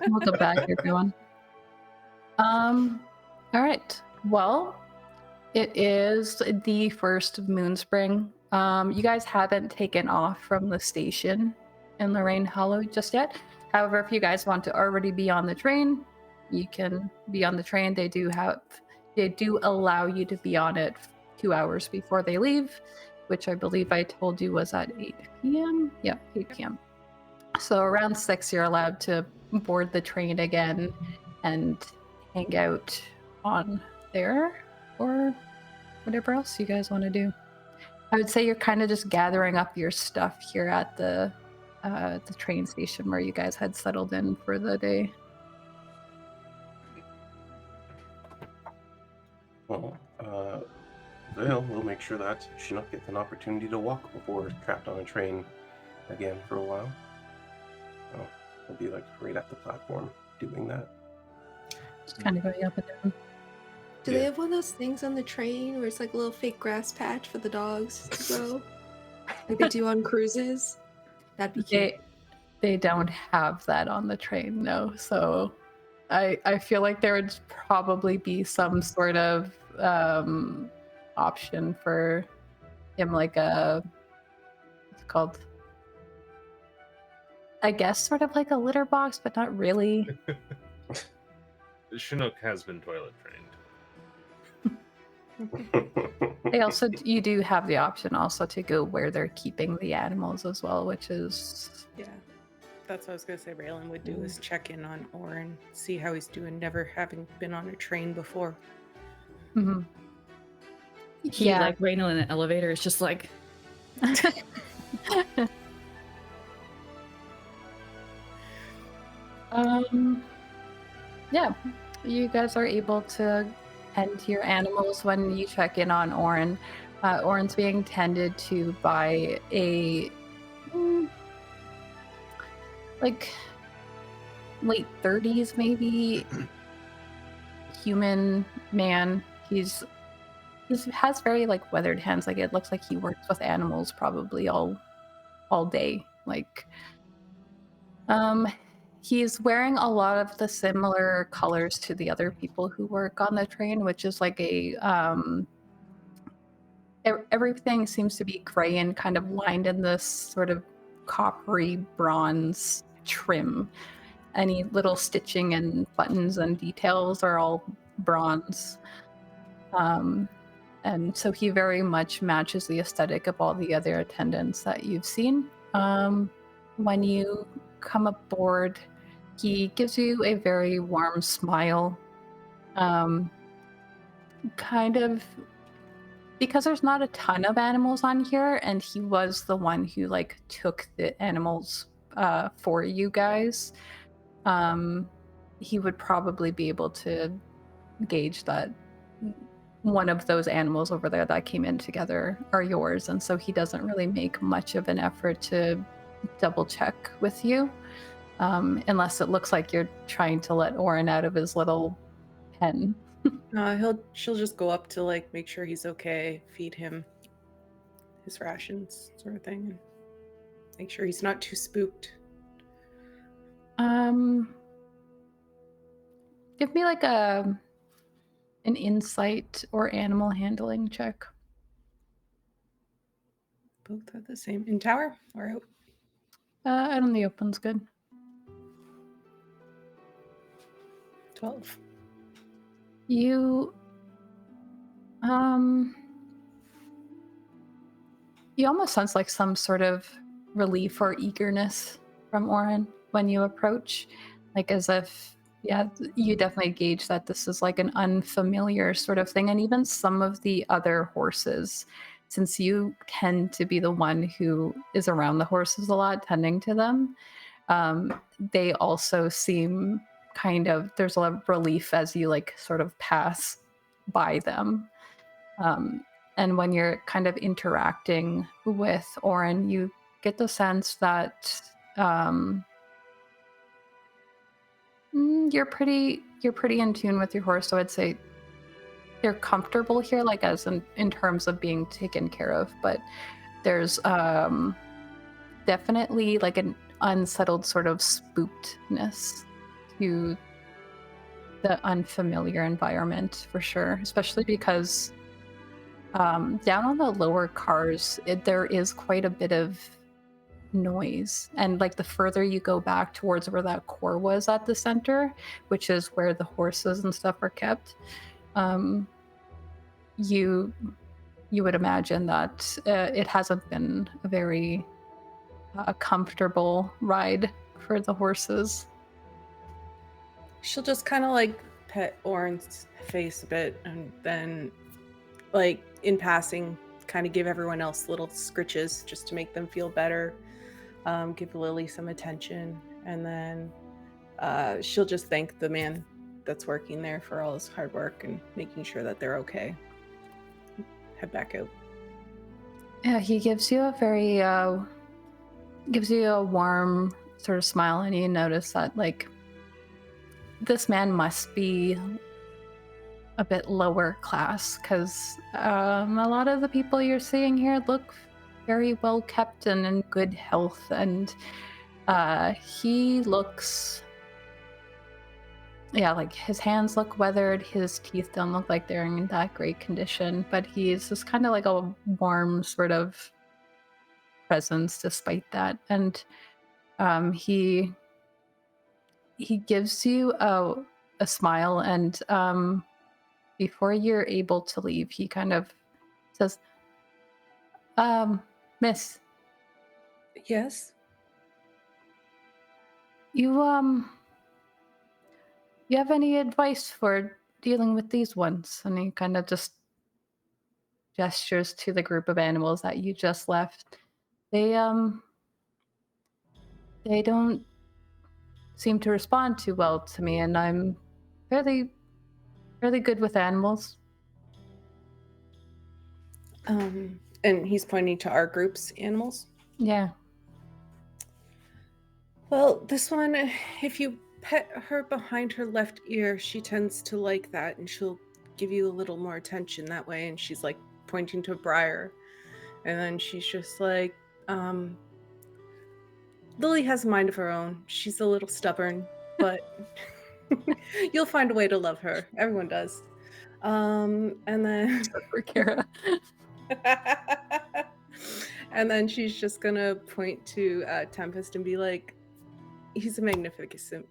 We'll go back, everyone. All right. Well, it is the first of Moonspring. You guys haven't taken off from the station in Lorraine Hollow just yet. However, if you guys want to already be on the train, you can be on the train. They do allow you to be on it 2 hours before they leave, which I believe I told you was at 8 p.m. Yeah, 8 p.m. So around 6, you're allowed to board the train again and hang out on there or whatever else you guys want to do. I would say you're kind of just gathering up your stuff here at the train station where you guys had settled in for the day. Well, Vael will make sure that Chinook gets an opportunity to walk before trapped on a train again for a while. Oh, he'll be like right at the platform doing that. Just kind of going up and down. Do they have one of those things on the train where it's like a little fake grass patch for the dogs to grow? Like they do on cruises? That'd be cute. They don't have that on the train, no. So I feel like there would probably be some sort of option for him, like what's it called? I guess sort of like a litter box, but not really. Chinook has been toilet trained. You do have the option also to go where they're keeping the animals as well, which is... Yeah, that's what I was going to say Raelynn would do, is check in on Oren, see how he's doing, never having been on a train before. Mm-hmm. He, like Raelynn in an elevator, is just like... Yeah, you guys are able to tend to your animals when you check in on Oren. Oren's being tended to by a like late 30s maybe human man. He has very like weathered hands. Like it looks like he works with animals probably all day. Like he's wearing a lot of the similar colors to the other people who work on the train, which is like a everything seems to be gray and kind of lined in this sort of coppery bronze trim. Any little stitching and buttons and details are all bronze. And so he very much matches the aesthetic of all the other attendants that you've seen. When you come aboard, he gives you a very warm smile. Kind of because there's not a ton of animals on here, and he was the one who like took the animals for you guys. He would probably be able to gauge that one of those animals over there that came in together are yours, and so he doesn't really make much of an effort to double check with you, unless it looks like you're trying to let Oren out of his little pen. She'll just go up to like make sure he's okay, feed him his rations, sort of thing, and make sure he's not too spooked. Give me like an insight or animal handling check. Both are the same. In tower or out? Out in the open's good. 12. You almost sense like some sort of relief or eagerness from Oren when you approach, like as if, yeah, you definitely gauge that this is like an unfamiliar sort of thing. And even some of the other horses, since you tend to be the one who is around the horses a lot, tending to them, they also seem kind of, there's a lot of relief as you like sort of pass by them. And when you're kind of interacting with Oren, you get the sense that you're pretty in tune with your horse. So I'd say you're comfortable here, like as in terms of being taken care of. But there's definitely like an unsettled sort of spookedness to the unfamiliar environment for sure, especially because down on the lower cars, there is quite a bit of noise. And like the further you go back towards where that core was at the center, which is where the horses and stuff are kept, you would imagine that it hasn't been a very comfortable ride for the horses. She'll just kind of like pet Orin's face a bit, and then, like in passing, kind of give everyone else little scritches just to make them feel better. Give Lily some attention, and then she'll just thank the man that's working there for all his hard work and making sure that they're okay. Head back out. Yeah, he gives you a very warm sort of smile, and you notice that like this man must be a bit lower class, because a lot of the people you're seeing here look very well kept and in good health, and he looks, like his hands look weathered, his teeth don't look like they're in that great condition, but he's just kind of like a warm sort of presence despite that. And he gives you a smile, and before you're able to leave, he kind of says, Miss, Yes? you have any advice for dealing with these ones? And he kind of just gestures to the group of animals that you just left. They don't seem to respond too well to me, and I'm fairly good with animals. And he's pointing to our group's animals. Yeah. Well, this one, if you pet her behind her left ear, she tends to like that, and she'll give you a little more attention that way. And she's like pointing to a briar, and then she's just like, Lily has a mind of her own. She's a little stubborn, but you'll find a way to love her. Everyone does. And then Except for Kara. and then she's just gonna point to Tempest and be like, he's a magnificent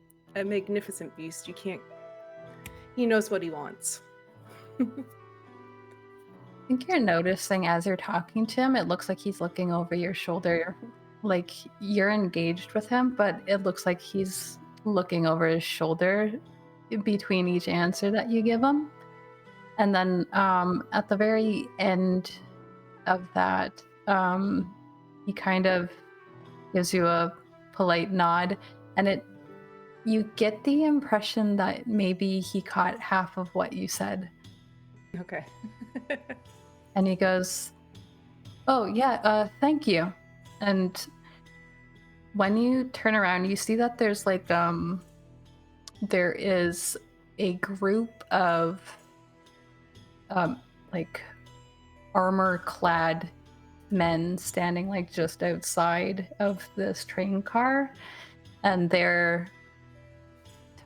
beast. He knows what he wants. I think you're noticing as you're talking to him, it looks like he's looking over your shoulder. Like you're engaged with him, but it looks like he's looking over his shoulder between each answer that you give him. And then at the very end of that, he kind of gives you a polite nod, and you get the impression that maybe he caught half of what you said. Okay. And he goes, oh yeah, thank you. And when you turn around, you see that there's like there is a group of like armor-clad men standing like just outside of this train car, and they're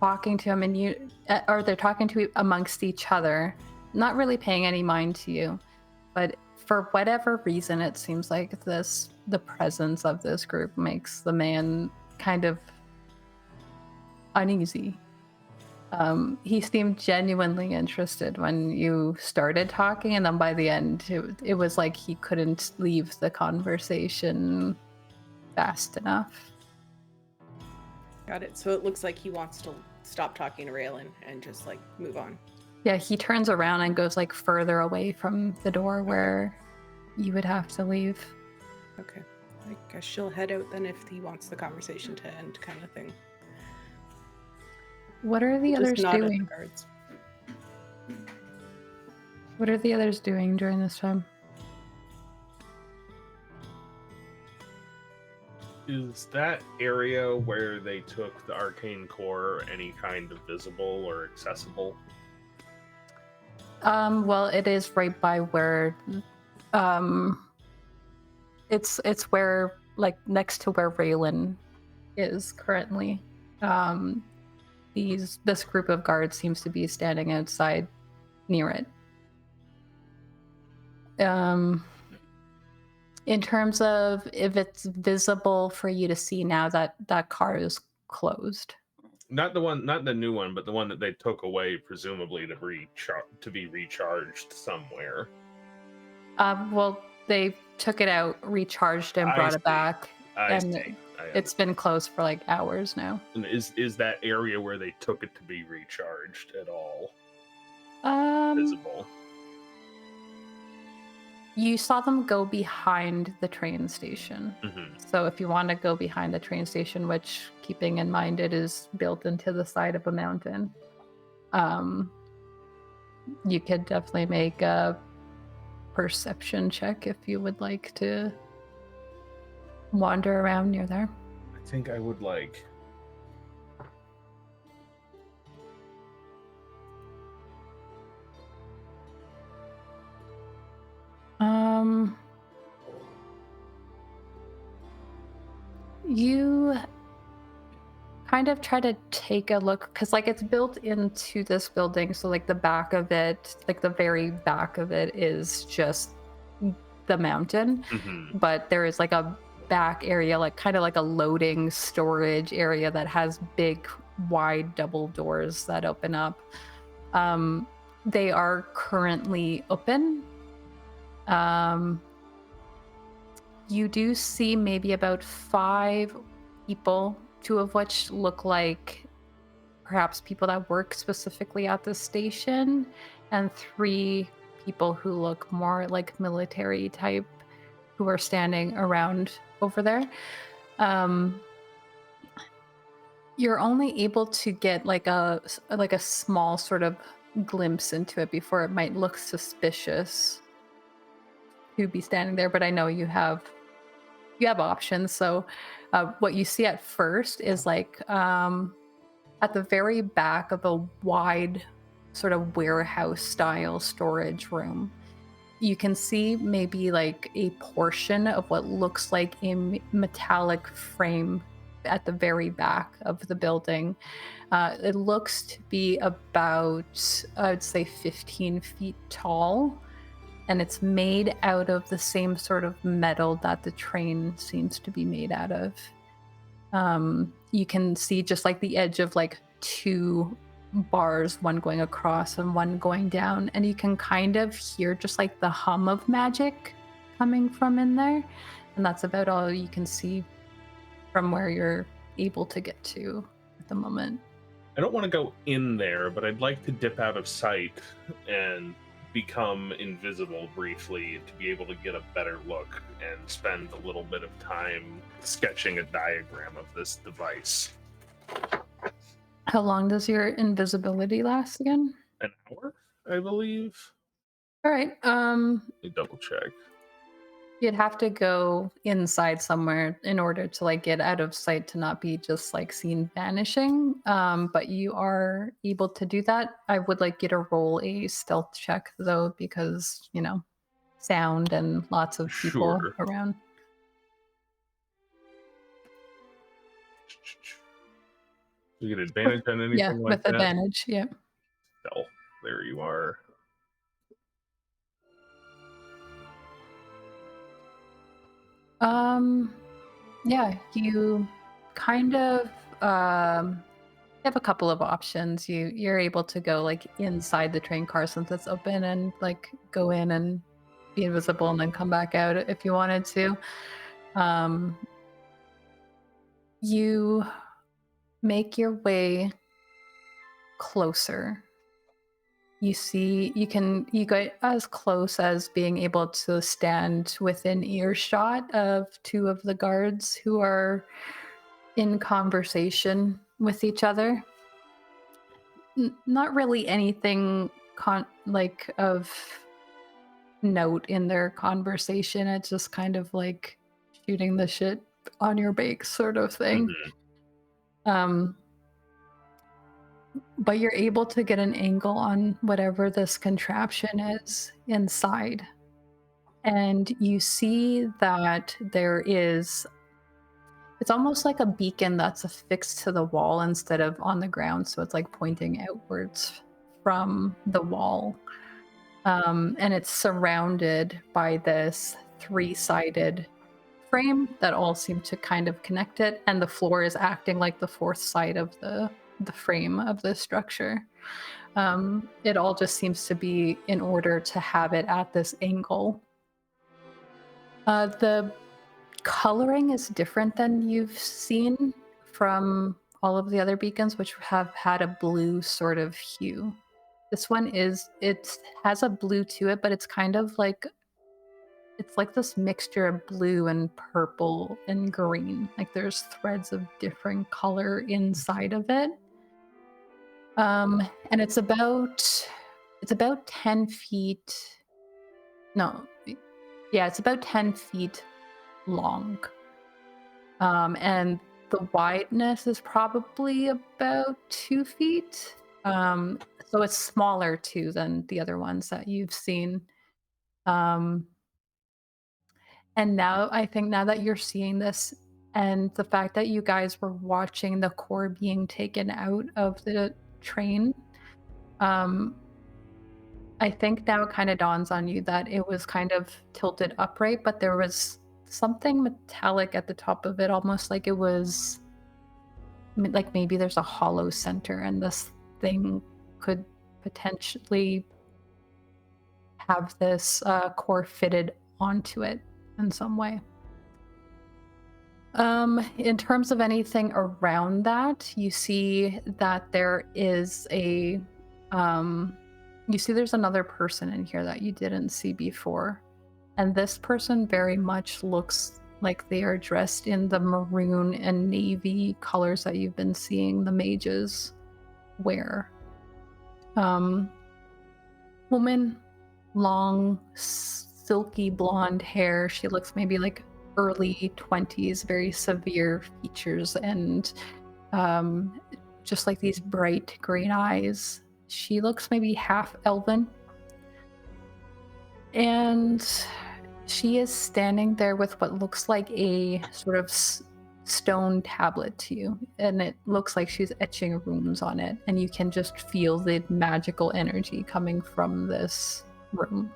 talking to him, and they're talking to amongst each other, not really paying any mind to you. But for whatever reason, it seems like the presence of this group makes the man kind of uneasy. He seemed genuinely interested when you started talking, and then by the end, it was like he couldn't leave the conversation fast enough. Got it. So it looks like he wants to stop talking to Raelynn and just like move on. Yeah, he turns around and goes like further away from the door where you would have to leave. Okay. I guess she'll head out then if he wants the conversation to end, kind of thing. What are the others Just nod at the doing? guards. What are the others doing during this time? Is that area where they took the arcane core any kind of visible or accessible? Well, it is right by where, it's where, like, next to where Raelynn is currently. This group of guards seems to be standing outside near it. In terms of if it's visible for you to see now, that car is closed. Not the new one, but the one that they took away, presumably to be recharged somewhere. Well, they took it out, recharged, and brought it back, and it's been closed for like hours now. And is that area where they took it to be recharged at all visible? You saw them go behind the train station. Mm-hmm. So if you want to go behind the train station, which, keeping in mind it is built into the side of a mountain, you could definitely make a perception check if you would like to wander around near there. I think I would like. You kind of try to take a look, because like it's built into this building, so like the back of it, like the very back of it is just the mountain. Mm-hmm. But there is like a back area, like kind of like a loading storage area that has big wide double doors that open up. They are currently open. You do see maybe about 5 people, 2 of which look like perhaps people that work specifically at the station, and 3 people who look more like military type who are standing around over there. You're only able to get like a small sort of glimpse into it before it might look suspicious to be standing there, but I know you have options. So what you see at first is like at the very back of a wide sort of warehouse style storage room, you can see maybe like a portion of what looks like a metallic frame at the very back of the building. It looks to be about, I would say, 15 feet tall. And it's made out of the same sort of metal that the train seems to be made out of. You can see just like the edge of like 2 bars, one going across and one going down. And you can kind of hear just like the hum of magic coming from in there. And that's about all you can see from where you're able to get to at the moment. I don't want to go in there, but I'd like to dip out of sight and become invisible briefly to be able to get a better look and spend a little bit of time sketching a diagram of this device. How long does your invisibility last again? An hour, I believe. All right. Let me double check. You'd have to go inside somewhere in order to like get out of sight to not be just like seen vanishing. But you are able to do that. I would like you to roll a stealth check though, because sound and lots of people around. You get advantage on anything yeah, like with that? advantage, yeah. Stealth. There you are. Yeah, you kind of have a couple of options. You're able to go like inside the train car since it's open and like go in and be invisible and then come back out if you wanted to. You make your way closer. You get as close as being able to stand within earshot of 2 of the guards who are in conversation with each other. Not really anything of note in their conversation. It's just kind of like shooting the shit on your bake sort of thing. Mm-hmm. But you're able to get an angle on whatever this contraption is inside. And you see that there is It's almost like a beacon that's affixed to the wall instead of on the ground, so it's like pointing outwards from the wall. And it's surrounded by this three-sided frame that all seem to kind of connect it, and the floor is acting like the fourth side of the frame of the structure. It all just seems to be in order to have it at this angle. The coloring is different than you've seen from all of the other beacons, which have had a blue sort of hue. This one it has a blue to it, but it's kind of like, it's like this mixture of blue and purple and green. Like there's threads of different color inside of it. And it's about 10 feet. No, yeah, it's about 10 feet long. And the wideness is probably about 2 feet. So it's smaller too than the other ones that you've seen. And now I think now that you're seeing this, and the fact that you guys were watching the core being taken out of the train, I think now it kind of dawns on you that it was kind of tilted upright, but there was something metallic at the top of it, almost like it was like maybe there's a hollow center and this thing could potentially have this core fitted onto it in some way. In terms of anything around that, you see that there is a you see there's another person in here that you didn't see before, and this person very much looks like they are dressed in the maroon and navy colors that you've been seeing the mages wear. Woman, long silky blonde hair. She looks maybe like early 20s, very severe features, and just like these bright green eyes. She looks maybe half elven. And she is standing there with what looks like a sort of stone tablet to you. And it looks like she's etching runes on it. And you can just feel the magical energy coming from this room.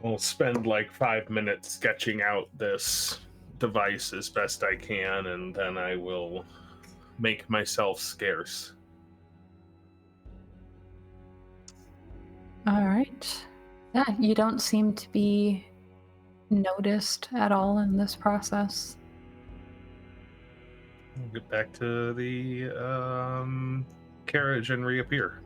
I'll spend like 5 minutes sketching out this device as best I can, and then I will make myself scarce. All right. Yeah, you don't seem to be noticed at all in this process. We'll get back to the carriage and reappear.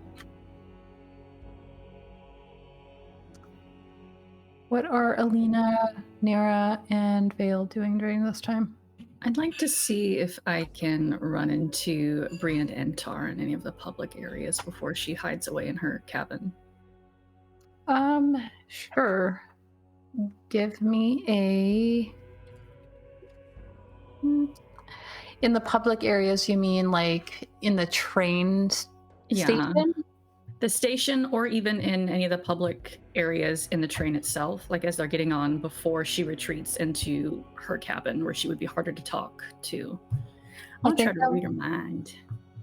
What are Alina, Nyra, and Vael doing during this time? I'd like to see if I can run into Brienn Entar in any of the public areas before she hides away in her cabin. Sure. Give me a... In the public areas, you mean like in the train station? The station, or even in any of the public areas in the train itself, like as they're getting on before she retreats into her cabin where she would be harder to talk to. I'll try to read her mind.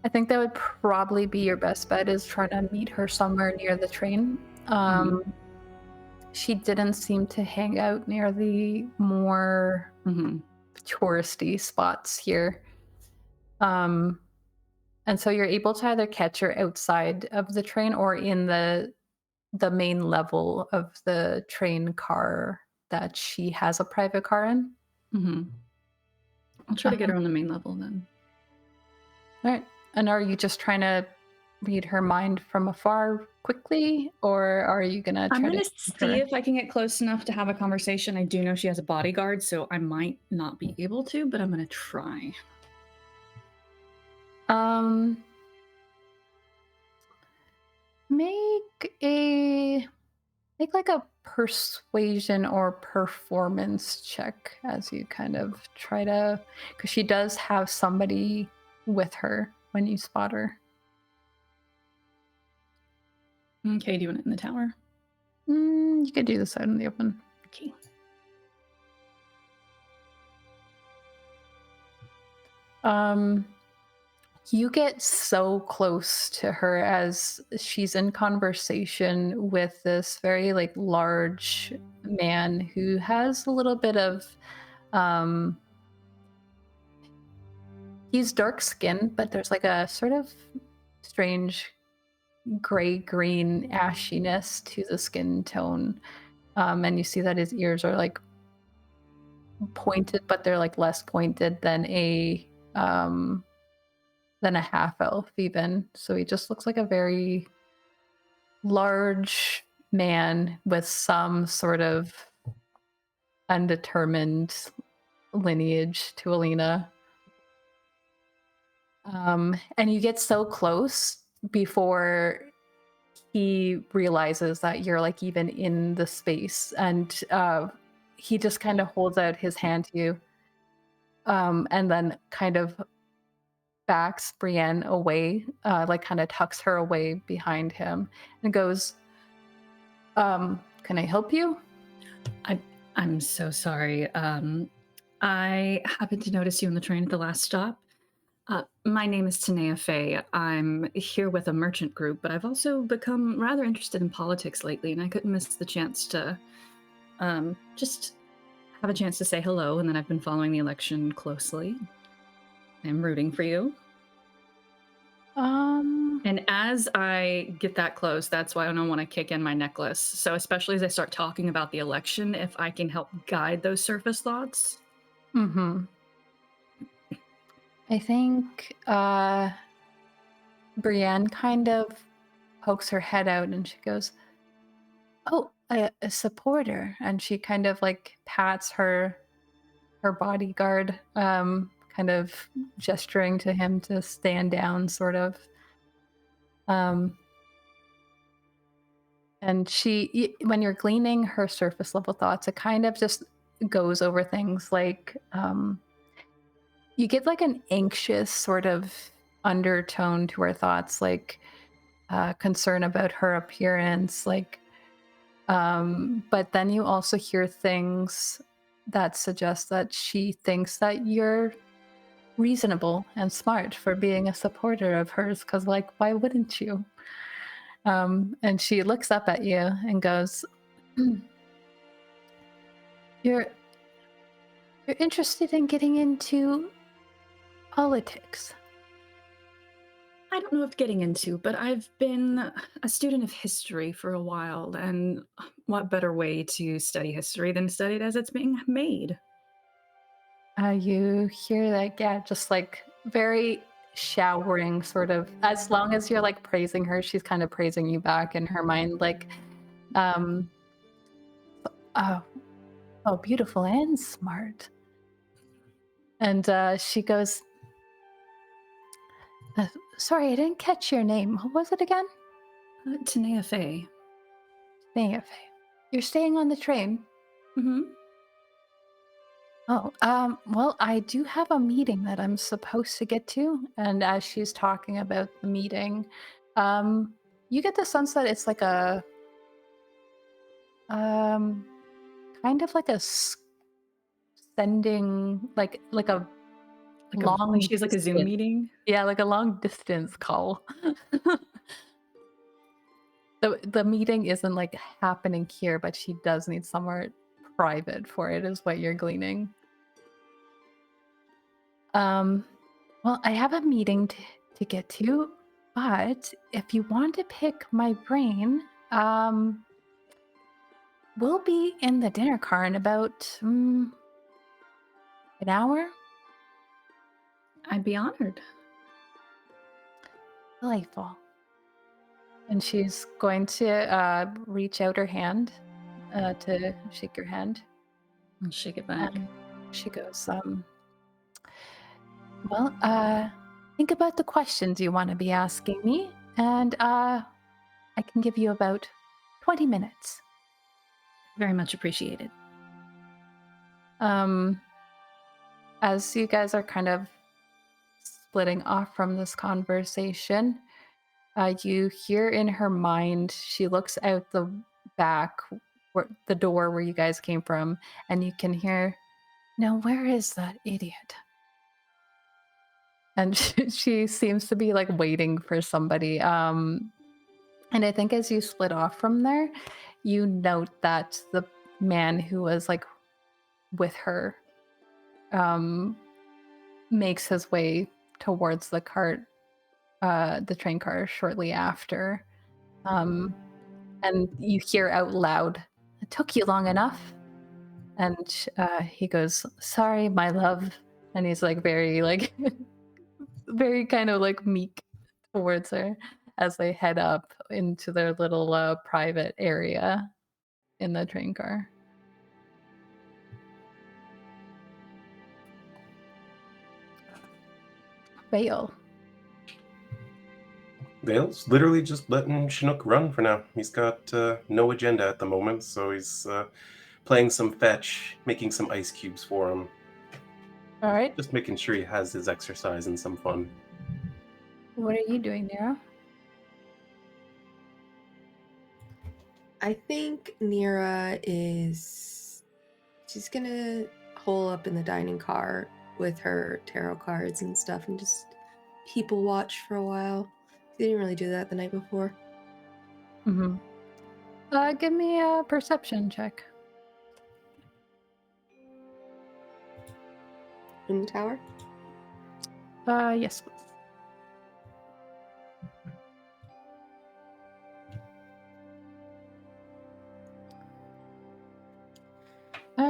I think that would probably be your best bet, is trying to meet her somewhere near the train. She didn't seem to hang out near the more touristy spots here. And so you're able to either catch her outside of the train or in the main level of the train car that she has a private car in. I'll try to get her on the main level then. All right. And are you just trying to read her mind from afar quickly, or are you going to try to... I'm going to see if I can get close enough to have a conversation. I do know she has a bodyguard, so I might not be able to, but I'm going to try. Make like a persuasion or performance check as you kind of try to, because she does have somebody with her when you spot her. Okay, do you want it in the tower? You could do this out in the open. You get so close to her as she's in conversation with this very like large man who has a little bit of he's dark skinned, but there's like a sort of strange gray green ashiness to the skin tone. And you see that his ears are like pointed, but they're like less pointed than a half elf even. So he just looks like a very large man with some sort of undetermined lineage to Alina. And you get so close before he realizes that you're like even in the space, and he just kind of holds out his hand to you, and then kind of backs Brienne away, like kind of tucks her away behind him and goes, can I help you? I'm so sorry. I happened to notice you on the train at the last stop. My name is Tanea Faye. I'm here with a merchant group, but I've also become rather interested in politics lately, and I couldn't miss the chance to just have a chance to say hello, and then I've been following the election closely. I'm rooting for you. And as I get that close, that's why I don't want to kick in my necklace. So especially as I start talking about the election, if I can help guide those surface thoughts. Mm-hmm. I think Brienne kind of pokes her head out and she goes, oh, a supporter. And she kind of like pats her bodyguard, kind of gesturing to him to stand down, sort of. And she, when you're gleaning her surface level thoughts, it kind of just goes over things like, you get like an anxious sort of undertone to her thoughts, like concern about her appearance, like, but then you also hear things that suggest that she thinks that you're reasonable and smart for being a supporter of hers, because like, why wouldn't you? And she looks up at you and goes, you're interested in getting into politics? I don't know if getting into, but I've been a student of history for a while, and what better way to study history than study it as it's being made? You hear that, yeah, just like very showering, sort of. As long as you're like praising her, she's kind of praising you back in her mind, like, oh, beautiful and smart. And she goes, sorry, I didn't catch your name. What was it again? Tanea Faye. Tanea Faye. You're staying on the train? Mm-hmm. Oh, well, I do have a meeting that I'm supposed to get to. And as she's talking about the meeting, you get the sense that it's like a, kind of like a sending, like a long She's like a Zoom distance. meeting. Yeah, like a long distance call. The meeting isn't like happening here, but she does need somewhere private for it, is what you're gleaning. Well, I have a meeting to get to, but if you want to pick my brain, we'll be in the dinner car in about an hour. I'd be honored. Delightful. And she's going to reach out her hand to shake your hand. I'll shake it back. She goes, well, think about the questions you want to be asking me, and I can give you about 20 minutes. Very much appreciated. As you guys are kind of splitting off from this conversation, you hear in her mind, she looks out the back, the door where you guys came from, and you can hear, now where is that idiot? and she seems to be like waiting for somebody. And I think as you split off from there, you note that the man who was like with her makes his way towards the cart, the train car shortly after. And you hear out loud, "It took you long enough." And he goes, "Sorry, my love." And he's like very like very kind of like meek towards her as they head up into their little private area in the train car. Vael. Vael's literally just letting Chinook run for now. He's got no agenda at the moment, so he's playing some fetch, making some ice cubes for him. All right. Just making sure he has his exercise and some fun. What are you doing, Nyra? I think Nyra she's gonna hole up in the dining car with her tarot cards and stuff and just people watch for a while. They didn't really do that the night before. Mm-hmm. Give me a perception check. In the tower? Yes, please.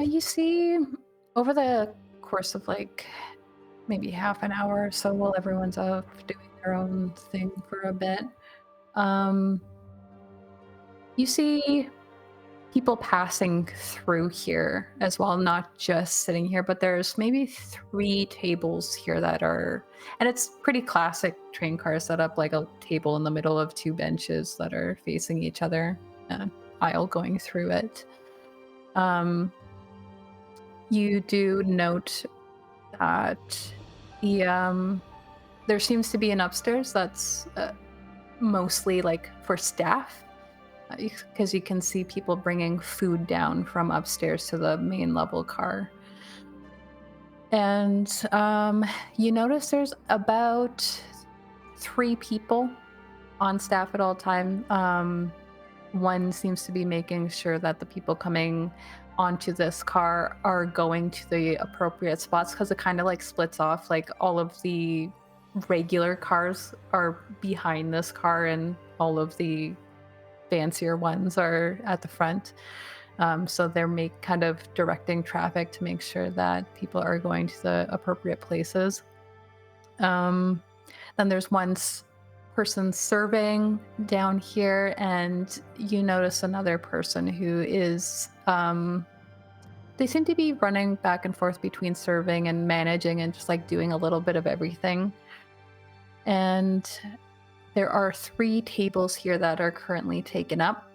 You see, over the course of like maybe half an hour or so, while everyone's off doing their own thing for a bit, you see people passing through here as well, not just sitting here, but there's maybe 3 tables here that are, and it's pretty classic train car setup, like a table in the middle of 2 benches that are facing each other, aisle going through it. You do note that there seems to be an upstairs that's mostly like for staff, because you can see people bringing food down from upstairs to the main level car. And you notice there's about 3 people on staff at all time. One seems to be making sure that the people coming onto this car are going to the appropriate spots, because it kind of like splits off. Like all of the regular cars are behind this car and all of the fancier ones are at the front. So they're kind of directing traffic to make sure that people are going to the appropriate places. Then there's one person serving down here, and you notice another person who is they seem to be running back and forth between serving and managing and just like doing a little bit of everything. And there are 3 tables here that are currently taken up.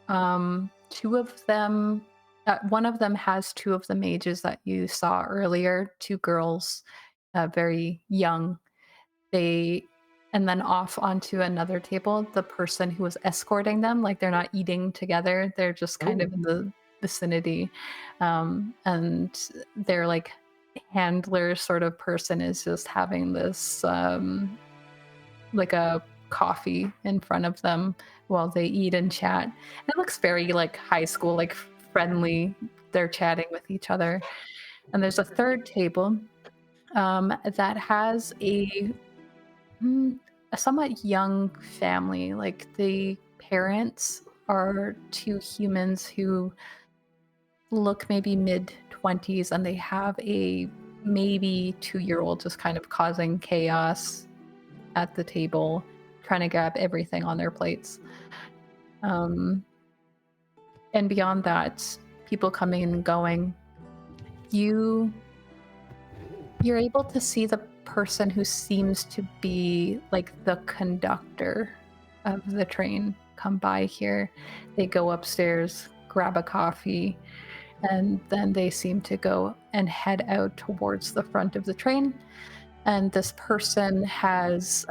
2 of them, one of them has 2 of the mages that you saw earlier, 2 girls, very young. And then off onto another table, the person who was escorting them, like they're not eating together, they're just kind of in the vicinity. And their like handler sort of person is just having this like a coffee in front of them while they eat and chat. It looks very like high school, like friendly. They're chatting with each other. And there's a third table that has a somewhat young family. Like the parents are 2 humans who look maybe mid-20s, and they have a maybe 2-year-old just kind of causing chaos at the table, trying to grab everything on their plates. And beyond that, people coming and going. You're able to see the person who seems to be like the conductor of the train come by here. They go upstairs, grab a coffee, and then they seem to go and head out towards the front of the train. And this person has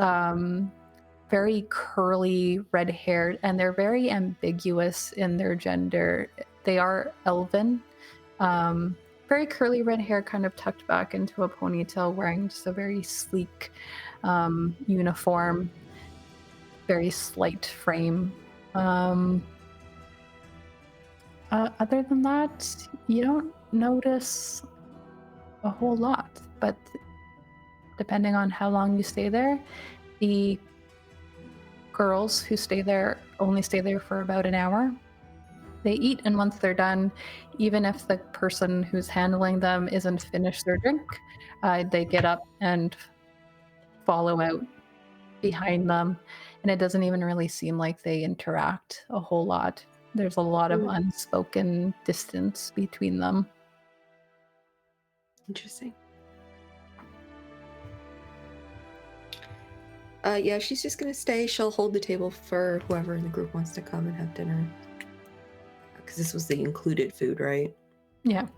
very curly red hair, and they're very ambiguous in their gender. They are elven, very curly red hair, kind of tucked back into a ponytail, wearing just a very sleek uniform, very slight frame. Other than that, you don't notice a whole lot, but depending on how long you stay there, the girls who stay there only stay there for about an hour. They eat, and once they're done, even if the person who's handling them isn't finished their drink, they get up and follow out behind them, and it doesn't even really seem like they interact a whole lot. There's a lot of unspoken distance between them. Interesting. Yeah, she's just gonna stay. She'll hold the table for whoever in the group wants to come and have dinner. Because this was the included food, right? Yeah.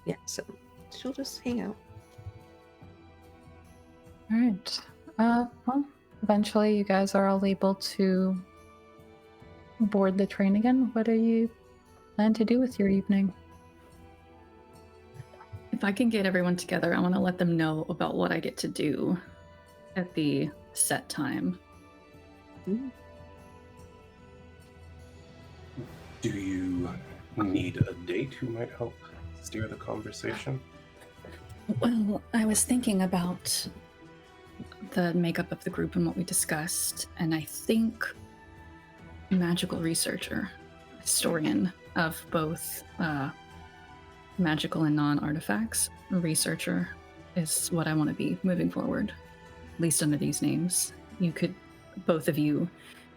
Yeah, so she'll just hang out. All right. Well, eventually you guys are all able to board the train again. What do you plan to do with your evening? If I can get everyone together, I want to let them know about what I get to do at the set time. Do you need a date who might help steer the conversation? Well, I was thinking about the makeup of the group and what we discussed, and I think magical researcher, historian of both magical and non-artifacts, researcher is what I want to be moving forward, at least under these names. You could, both of you,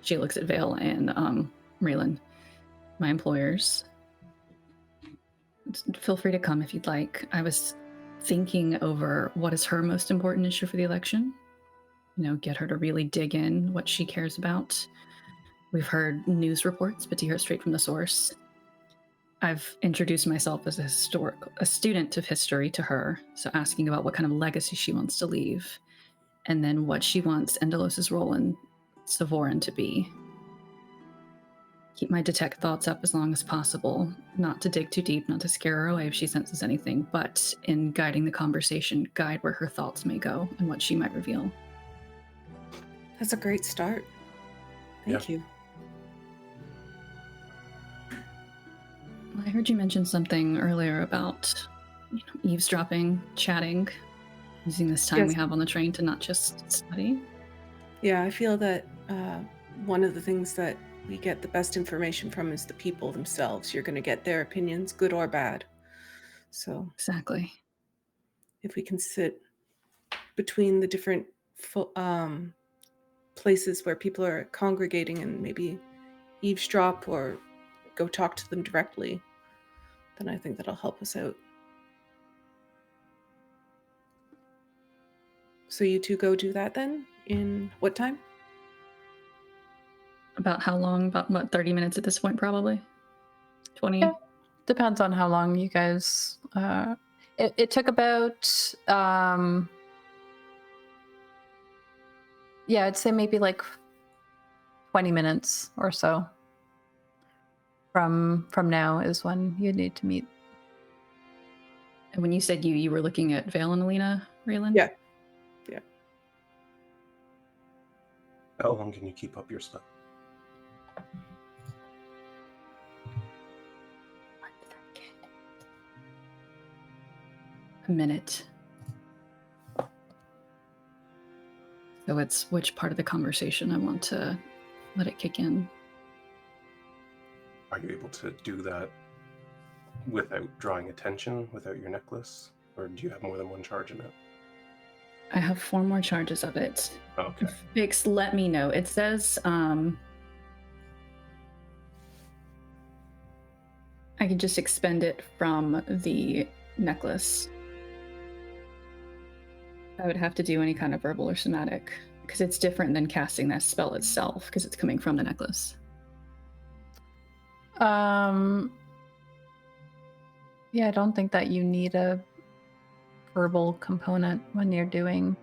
she looks at Vael and Raelynn, my employers. Feel free to come if you'd like. I was thinking over what is her most important issue for the election. You know, get her to really dig in what she cares about. We've heard news reports, but to hear it straight from the source. I've introduced myself as a student of history to her, so asking about what kind of legacy she wants to leave, and then what she wants Endelos's role in Savoran to be. Keep my detect thoughts up as long as possible, not to dig too deep, not to scare her away if she senses anything, but in guiding the conversation, guide where her thoughts may go and what she might reveal. That's a great start. Thank you. I heard you mention something earlier about eavesdropping, chatting, using this time we have on the train to not just study. Yeah, I feel that one of the things that we get the best information from is the people themselves. You're going to get their opinions, good or bad. So exactly. If we can sit between the different places where people are congregating and maybe eavesdrop or go talk to them directly, then I think that'll help us out. So you two go do that then? In what time? About how long? About what, 30 minutes at this point, probably? 20? Yeah. Depends on how long you guys... It took about... yeah, I'd say maybe like 20 minutes or so. From now is when you need to meet. And when you said you were looking at Vael and Alina, Raelynn? Yeah. How long can you keep up your stuff? A minute. So it's which part of the conversation I want to let it kick in. Are you able to do that without drawing attention, without your necklace? Or do you have more than one charge in it? I have 4 more charges of it. Okay. Vixx, let me know. It says I can just expend it from the necklace. I would have to do any kind of verbal or somatic, because it's different than casting that spell itself, because it's coming from the necklace. Yeah, I don't think that you need a verbal component when you're doing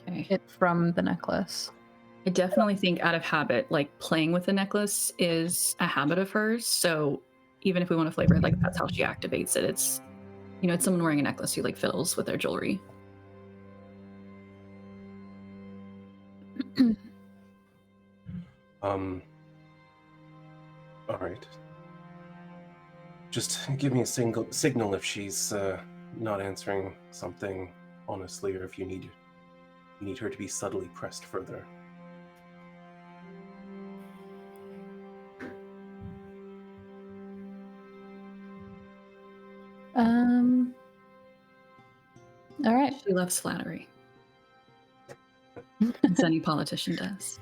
it from the necklace. I definitely think out of habit, like playing with the necklace is a habit of hers. So even if we want to flavor it, like that's how she activates it. It's it's someone wearing a necklace who like fiddles with their jewelry. All right. Just give me a signal if she's not answering something honestly, or if you need her to be subtly pressed further. All right. She loves flattery. As any politician does.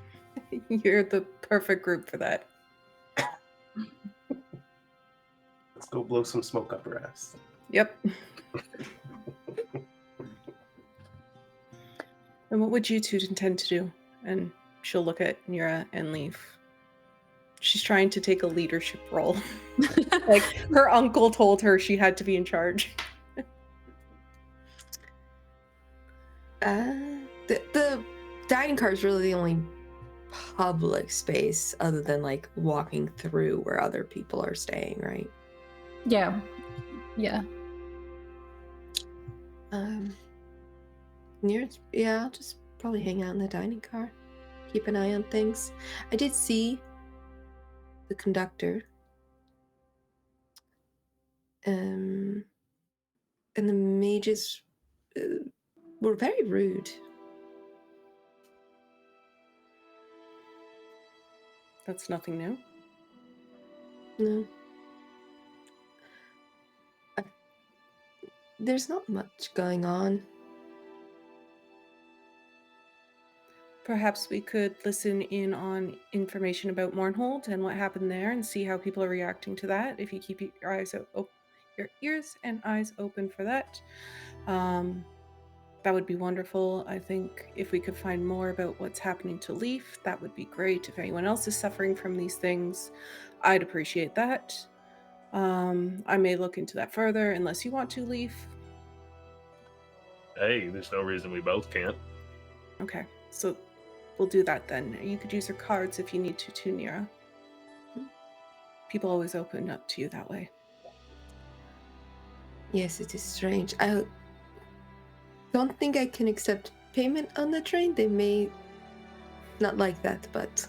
You're the perfect group for that. Let's go blow some smoke up her ass. Yep. And what would you two intend to do? And she'll look at Nyra and Leif. She's trying to take a leadership role. Like her uncle told her she had to be in charge. The dining car is really the only public space other than like walking through where other people are staying, right? Yeah. I'll just probably hang out in the dining car, keep an eye on things. I did see the conductor, and the mages were very rude. That's nothing new. No. There's not much going on. Perhaps we could listen in on information about Mournhold and what happened there and see how people are reacting to that. If you keep your eyes your ears and eyes open for that. That would be wonderful. I think if we could find more about what's happening to Leif, that would be great. If anyone else is suffering from these things, I'd appreciate that. I may look into that further, unless you want to, Leif. Hey, there's no reason we both can't. Okay, so we'll do that then. You could use your cards if you need to, too, Nyra. People always open up to you that way. Yes, it is strange. I don't think I can accept payment on the train. They may not like that, but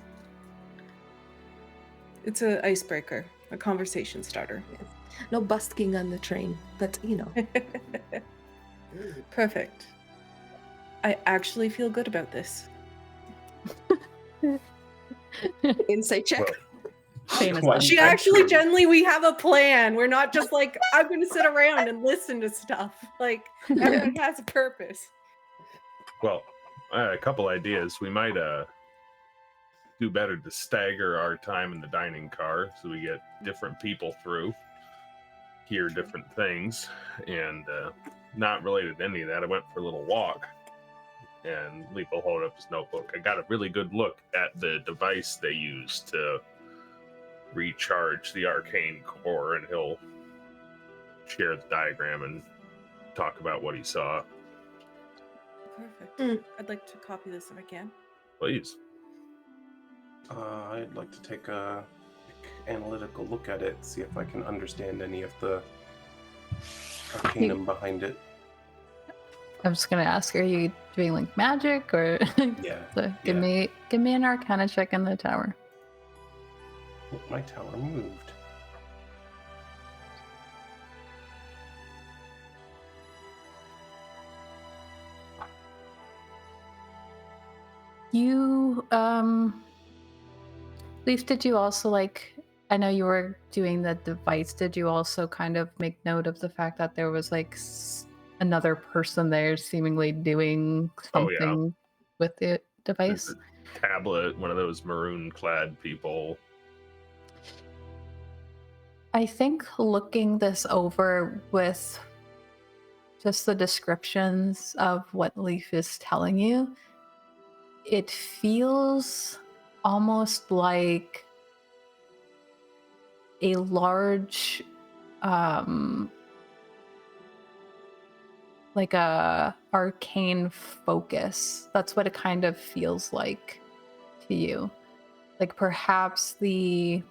it's an icebreaker, a conversation starter. yes. No busking on the train, but Perfect. I actually feel good about this. Insight check. Famous. Well, She actually, generally, we have a plan. We're not just like, I'm going to sit around and listen to stuff. Like, everyone has a purpose. Well, a couple ideas. We might do better to stagger our time in the dining car so we get different people through, hear different things, and not related to any of that. I went for a little walk, and Leif will hold up his notebook. I got a really good look at the device they use to recharge the arcane core, and he'll share the diagram and talk about what he saw. Perfect. I'd like to copy this if I can. Please. I'd like to take a analytical look at it, see if I can understand any of the arcanum behind it. I'm just gonna ask, are you doing like magic or Yeah. so give me an arcana check in the tower. Oh, my tower moved. You Leif, did you also like, I know you were doing the device, did you also kind of make note of the fact that there was like another person there seemingly doing something with the device? There's a tablet, one of those maroon clad people. I think looking this over with just the descriptions of what Leif is telling you, it feels almost like a large like a arcane focus. That's what it kind of feels like to you. Like perhaps the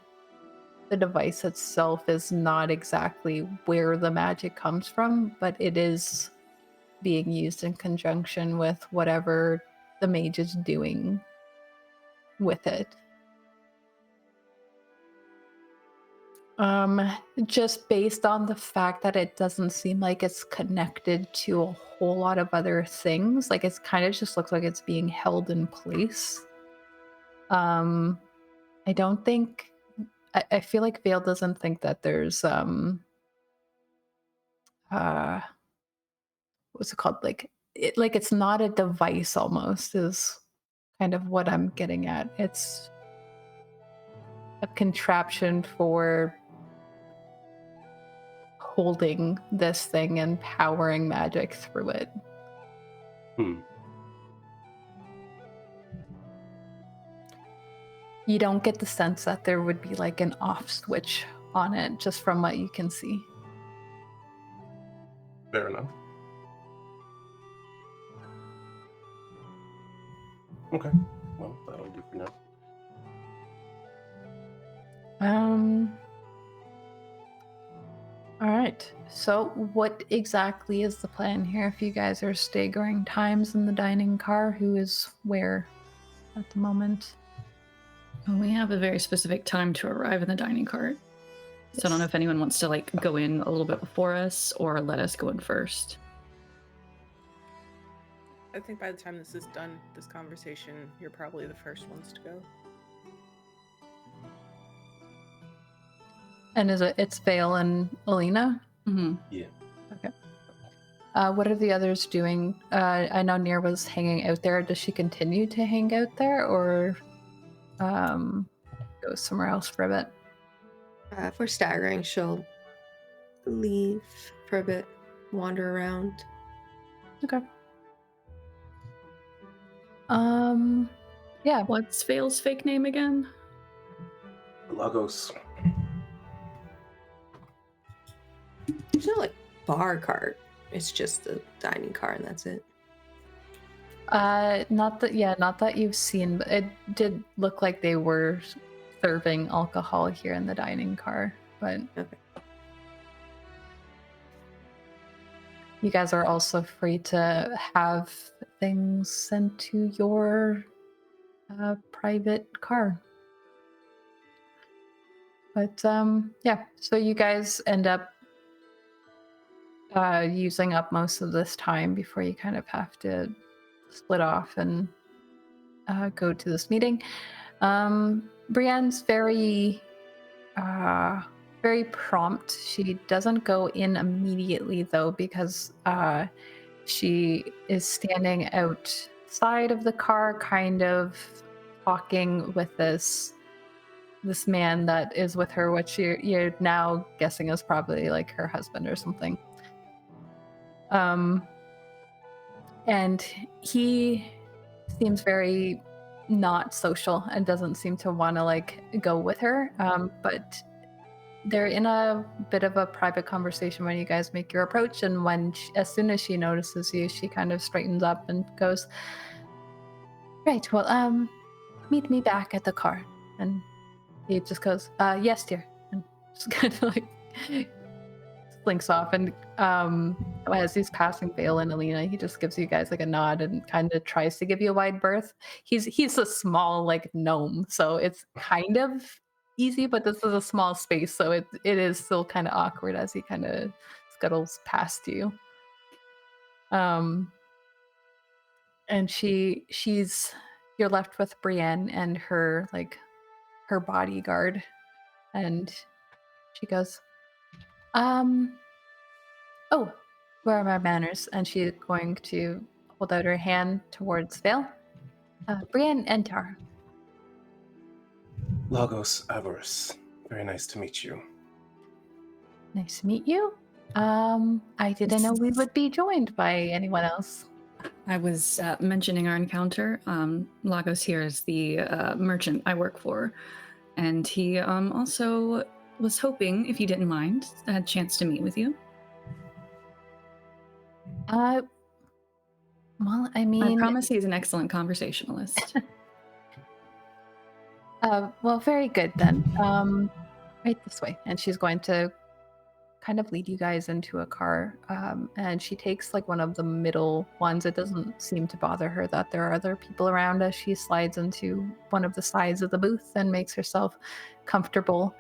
the device itself is not exactly where the magic comes from, but it is being used in conjunction with whatever the mage is doing with it. Just based on the fact that it doesn't seem like it's connected to a whole lot of other things, like it's kind of just looks like it's being held in place. I don't think I feel like Vael doesn't think that there's what's it called? Like it's not a device almost is kind of what I'm getting at. It's a contraption for holding this thing and powering magic through it. You don't get the sense that there would be like an off switch on it, just from what you can see. Fair enough. Okay. Well, that'll do for now. All right. So what exactly is the plan here? If you guys are staggering times in the dining car, who is where at the moment? Well, we have a very specific time to arrive in the dining cart. So I don't know if anyone wants to like go in a little bit before us or let us go in first. I think by the time this is done, this conversation, you're probably the first ones to go. And it's Vael and Alina? Mm-hmm. Yeah. Okay. What are the others doing? I know Nyra was hanging out there. Does she continue to hang out there or go somewhere else for a bit? If we're staggering, she'll leave for a bit, wander around. Okay. Yeah. What's Vael's fake name again? Lagos. There's no like bar cart. It's just the dining car and that's it. Not that you've seen, but it did look like they were serving alcohol here in the dining car, but Okay. you guys are also free to have things sent to your private car. But yeah, so you guys end up using up most of this time before you kind of have to split off and go to this meeting. Brienne's very prompt. She doesn't go in immediately though, because she is standing outside of the car, kind of talking with this man that is with her, which you're now guessing is probably like her husband or something. And he seems very not social and doesn't seem to want to like go with her. But they're in a bit of a private conversation when you guys make your approach, and as soon as she notices you, she kind of straightens up and goes, "Right, well, meet me back at the car." And he just goes, "Yes, dear," and just kind of like slinks off. And as he's passing Vael and Alina, he just gives you guys like a nod and kind of tries to give you a wide berth. He's a small like gnome, so it's kind of easy, but this is a small space, so it is still kind of awkward as he kind of scuttles past you. And you're left with Brienne and her bodyguard, and she goes, "Oh, where are my manners?" And she's going to hold out her hand towards Vael. "Brienn Entar." Lagos Avarice. Very nice to meet you. Nice to meet you. I didn't know we would be joined by anyone else. I was mentioning our encounter. Lagos here is the merchant I work for, and he also was hoping, if you didn't mind, I had a chance to meet with you. Well, I mean, I promise he's an excellent conversationalist. Well, very good then. right this way. And she's going to kind of lead you guys into a car. And she takes like one of the middle ones. It doesn't seem to bother her that there are other people around as she slides into one of the sides of the booth and makes herself comfortable.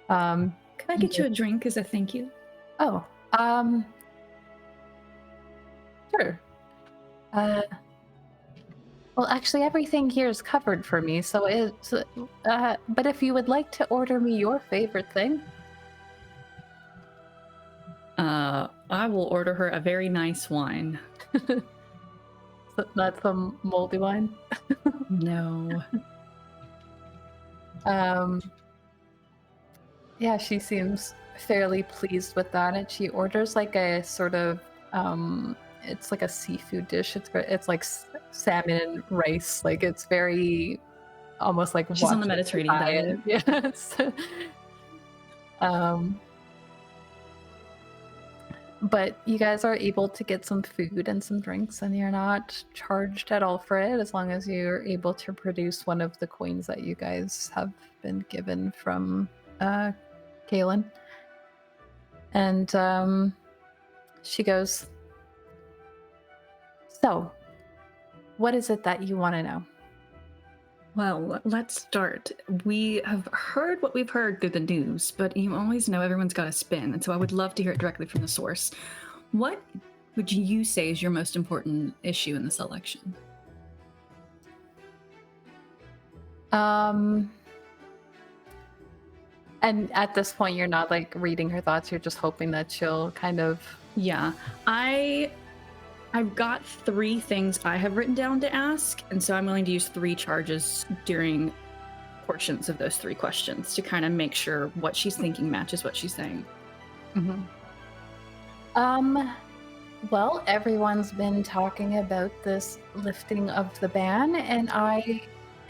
Can I get you a drink as a thank you? Oh, sure. Well, actually, everything here is covered for me, so it's. But if you would like to order me your favorite thing, I will order her a very nice wine. so that's some moldy wine. No. Yeah, she seems fairly pleased with that, and she orders like a sort of it's like a seafood dish. It's like salmon and rice. Like it's very almost like She's on the watching Mediterranean diet. Yes. But you guys are able to get some food and some drinks, and you're not charged at all for it as long as you're able to produce one of the coins that you guys have been given from Kaelin. And she goes, "So, what is it that you want to know?" Well, let's start. We have heard what we've heard through the news, but you always know everyone's got a spin, and so I would love to hear it directly from the source. What would you say is your most important issue in this election? And at this point, you're not like reading her thoughts. You're just hoping that she'll kind of. Yeah, I've got 3 things I have written down to ask, and so I'm willing to use 3 charges during portions of those 3 questions to kind of make sure what she's thinking matches what she's saying. Mm-hmm. Well, everyone's been talking about this lifting of the ban, and I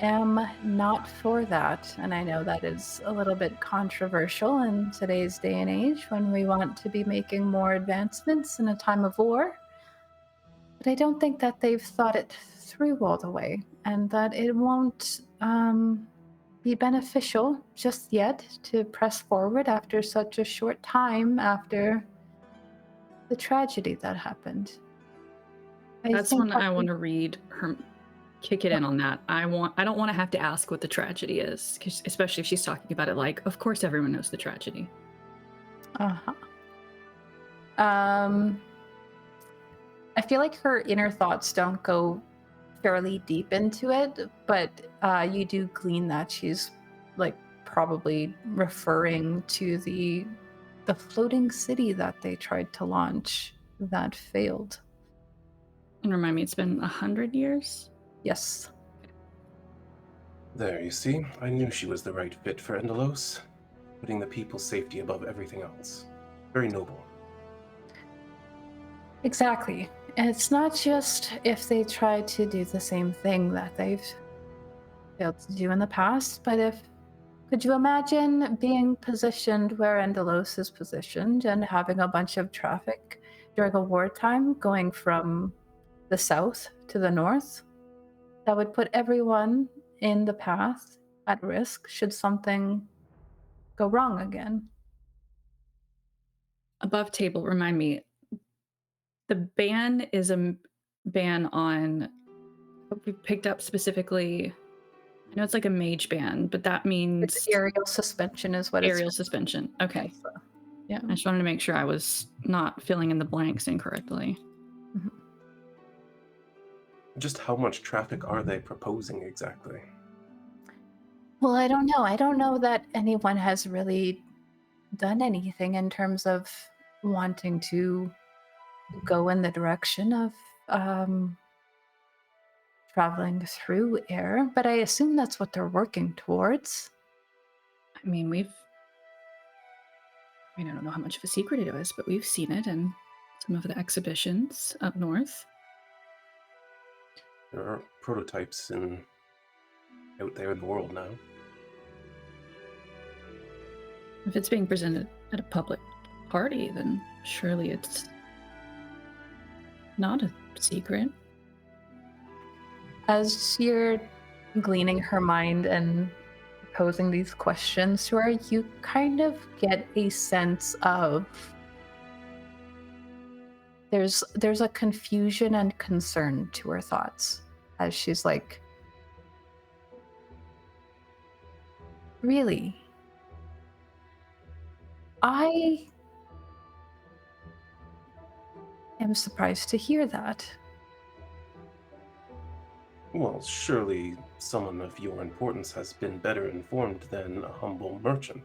am not for that. And I know that is a little bit controversial in today's day and age when we want to be making more advancements in a time of war. But I don't think that they've thought it through all the way, and that it won't be beneficial just yet to press forward after such a short time after the tragedy that happened. That's one I want to read her kick it in on that. I don't want to have to ask what the tragedy is, 'cause especially if she's talking about it like, of course everyone knows the tragedy. Uh-huh. I feel like her inner thoughts don't go fairly deep into it, but you do glean that she's like probably referring to the floating city that they tried to launch that failed. And remind me, it's been 100 years? Yes. There, you see? I knew she was the right fit for Endelos, putting the people's safety above everything else. Very noble. Exactly. And it's not just if they try to do the same thing that they've failed to do in the past, but could you imagine being positioned where Endelos is positioned and having a bunch of traffic during a wartime going from the south to the north? That would put everyone in the path at risk should something go wrong again. Above table, remind me, the ban is a ban on what we picked up specifically. I know it's like a mage ban, but that means It's aerial suspension is what aerial it's suspension. Okay. so, yeah. I just wanted to make sure I was not filling in the blanks incorrectly. Mm-hmm. Just how much traffic are they proposing exactly? Well, I don't know. I don't know that anyone has really done anything in terms of wanting to go in the direction of traveling through air, but I assume that's what they're working towards. I mean, I don't know how much of a secret it is, but we've seen it in some of the exhibitions up north. There are prototypes out there in the world now. If it's being presented at a public party, then surely it's not a secret. As you're gleaning her mind and posing these questions to her, you kind of get a sense of there's a confusion and concern to her thoughts as she's like, really? I am surprised to hear that. Well, surely someone of your importance has been better informed than a humble merchant.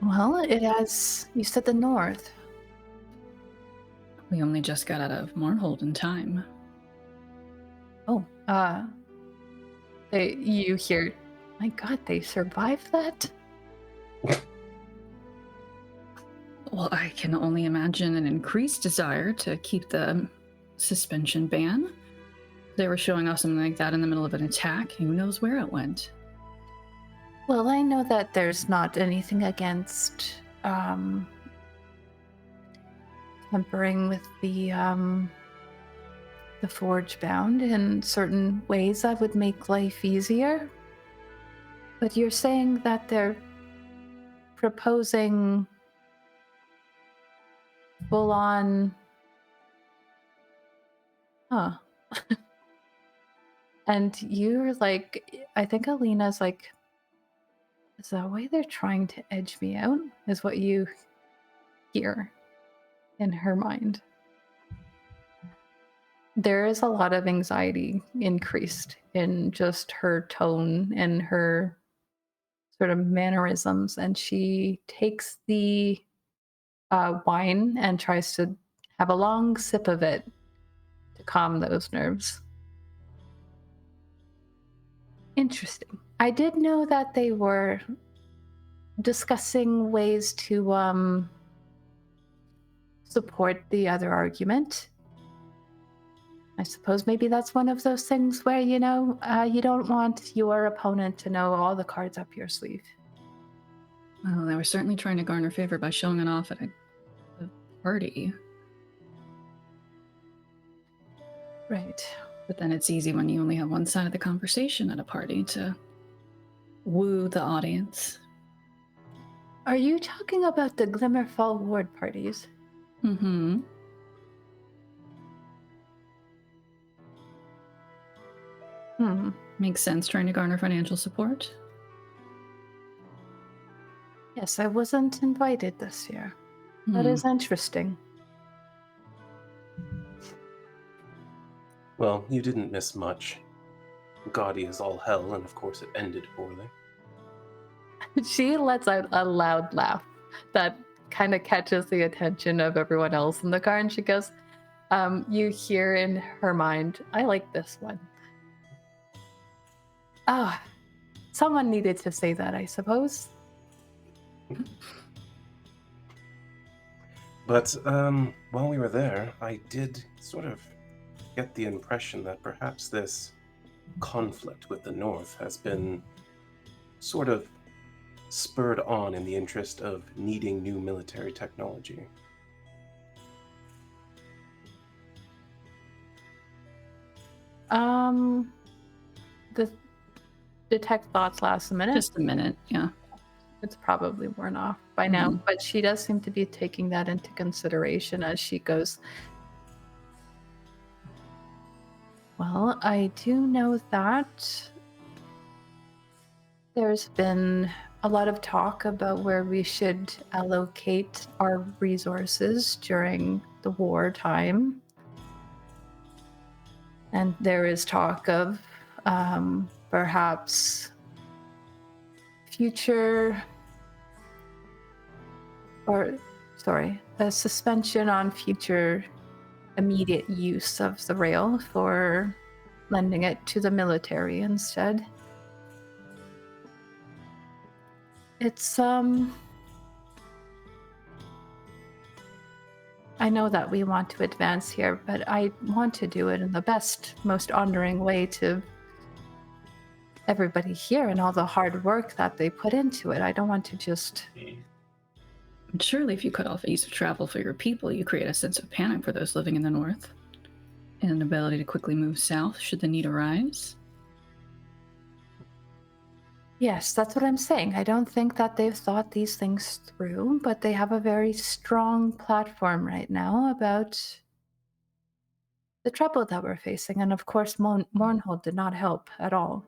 Well, it has, you said the north. We only just got out of Mournhold in time. Oh, you hear, my God, they survived that? Well, I can only imagine an increased desire to keep the suspension ban. They were showing off something like that in the middle of an attack. Who knows where it went? Well, I know that there's not anything against tempering with the forge bound in certain ways that would make life easier. But you're saying that they're proposing full on, huh? And you're like, I think Alina's like, is that why they're trying to edge me out? Is what you hear in her mind. There is a lot of anxiety increased in just her tone and her sort of mannerisms, and she takes the wine and tries to have a long sip of it to calm those nerves. Interesting. I did know that they were discussing ways to support the other argument. I suppose maybe that's one of those things where, you don't want your opponent to know all the cards up your sleeve. Well, they were certainly trying to garner favor by showing it off at a party. Right. But then it's easy when you only have one side of the conversation at a party to woo the audience. Are you talking about the Glimmerfall ward parties? Mm-hmm. Makes sense trying to garner financial support. Yes, I wasn't invited this year. That is interesting. Well, you didn't miss much. Gaudy as all hell, and of course it ended poorly. She lets out a loud laugh that kind of catches the attention of everyone else in the car, and she goes, you hear in her mind, I like this one. Ah, someone needed to say that, I suppose. But while we were there, I did sort of get the impression that perhaps this conflict with the North has been sort of spurred on in the interest of needing new military technology. Detect thoughts lasts a minute. Just a minute, yeah. It's probably worn off by now, but she does seem to be taking that into consideration as she goes, well, I do know that there's been a lot of talk about where we should allocate our resources during the war time. And there is talk of perhaps a suspension on future immediate use of the rail for lending it to the military instead. It's I know that we want to advance here, but I want to do it in the best, most honoring way to everybody here and all the hard work that they put into it. I don't want to just... Surely if you cut off ease of travel for your people, you create a sense of panic for those living in the north, and an ability to quickly move south should the need arise. Yes, that's what I'm saying. I don't think that they've thought these things through, but they have a very strong platform right now about the trouble that we're facing. And of course, Mournhold did not help at all.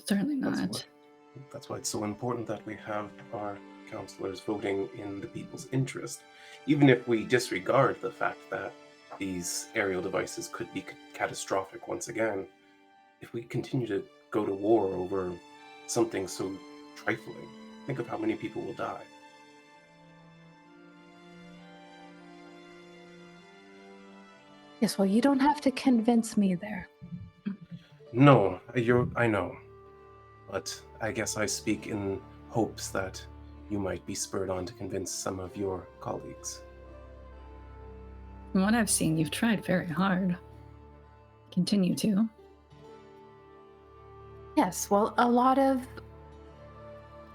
Certainly That's not. That's why it's so important that we have our counselors voting in the people's interest, even if we disregard the fact that these aerial devices could be catastrophic once again. If we continue to go to war over something so trifling, think of how many people will die. Yes, well, you don't have to convince me there. No, I know. But I guess I speak in hopes that you might be spurred on to convince some of your colleagues. From what I've seen, you've tried very hard. Continue to. Yes, well, a lot of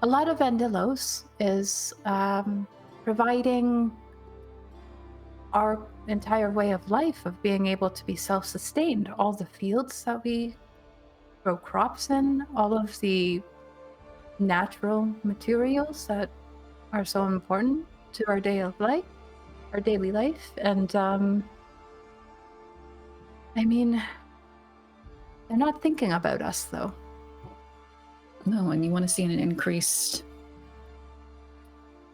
Endelos is providing our entire way of life of being able to be self-sustained. All the fields that we grow crops in, all of the natural materials that are so important to our daily life. And I mean, they're not thinking about us though. No, and you want to see an increased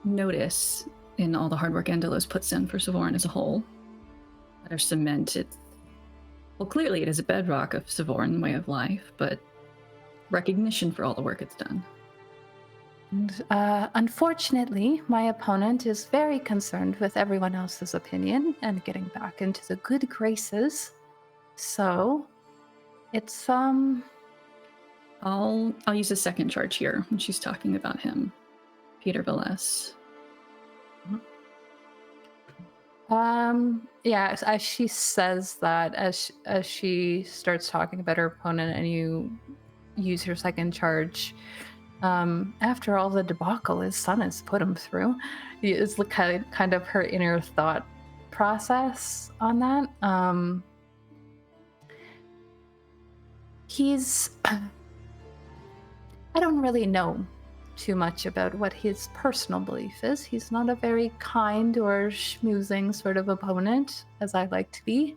notice in all the hard work Endelos puts in for Savorn as a whole. Better cement it. Well, clearly it is a bedrock of Savorn way of life, but recognition for all the work it's done. And unfortunately, my opponent is very concerned with everyone else's opinion and getting back into the good graces. So, it's I'll use a second charge here when she's talking about him. Peter Velez. Yeah, as she says that, as she starts talking about her opponent and you use your second charge, after all the debacle his son has put him through, is kind of her inner thought process on that. He's I don't really know too much about what his personal belief is. He's not a very kind or schmoozing sort of opponent, as I like to be.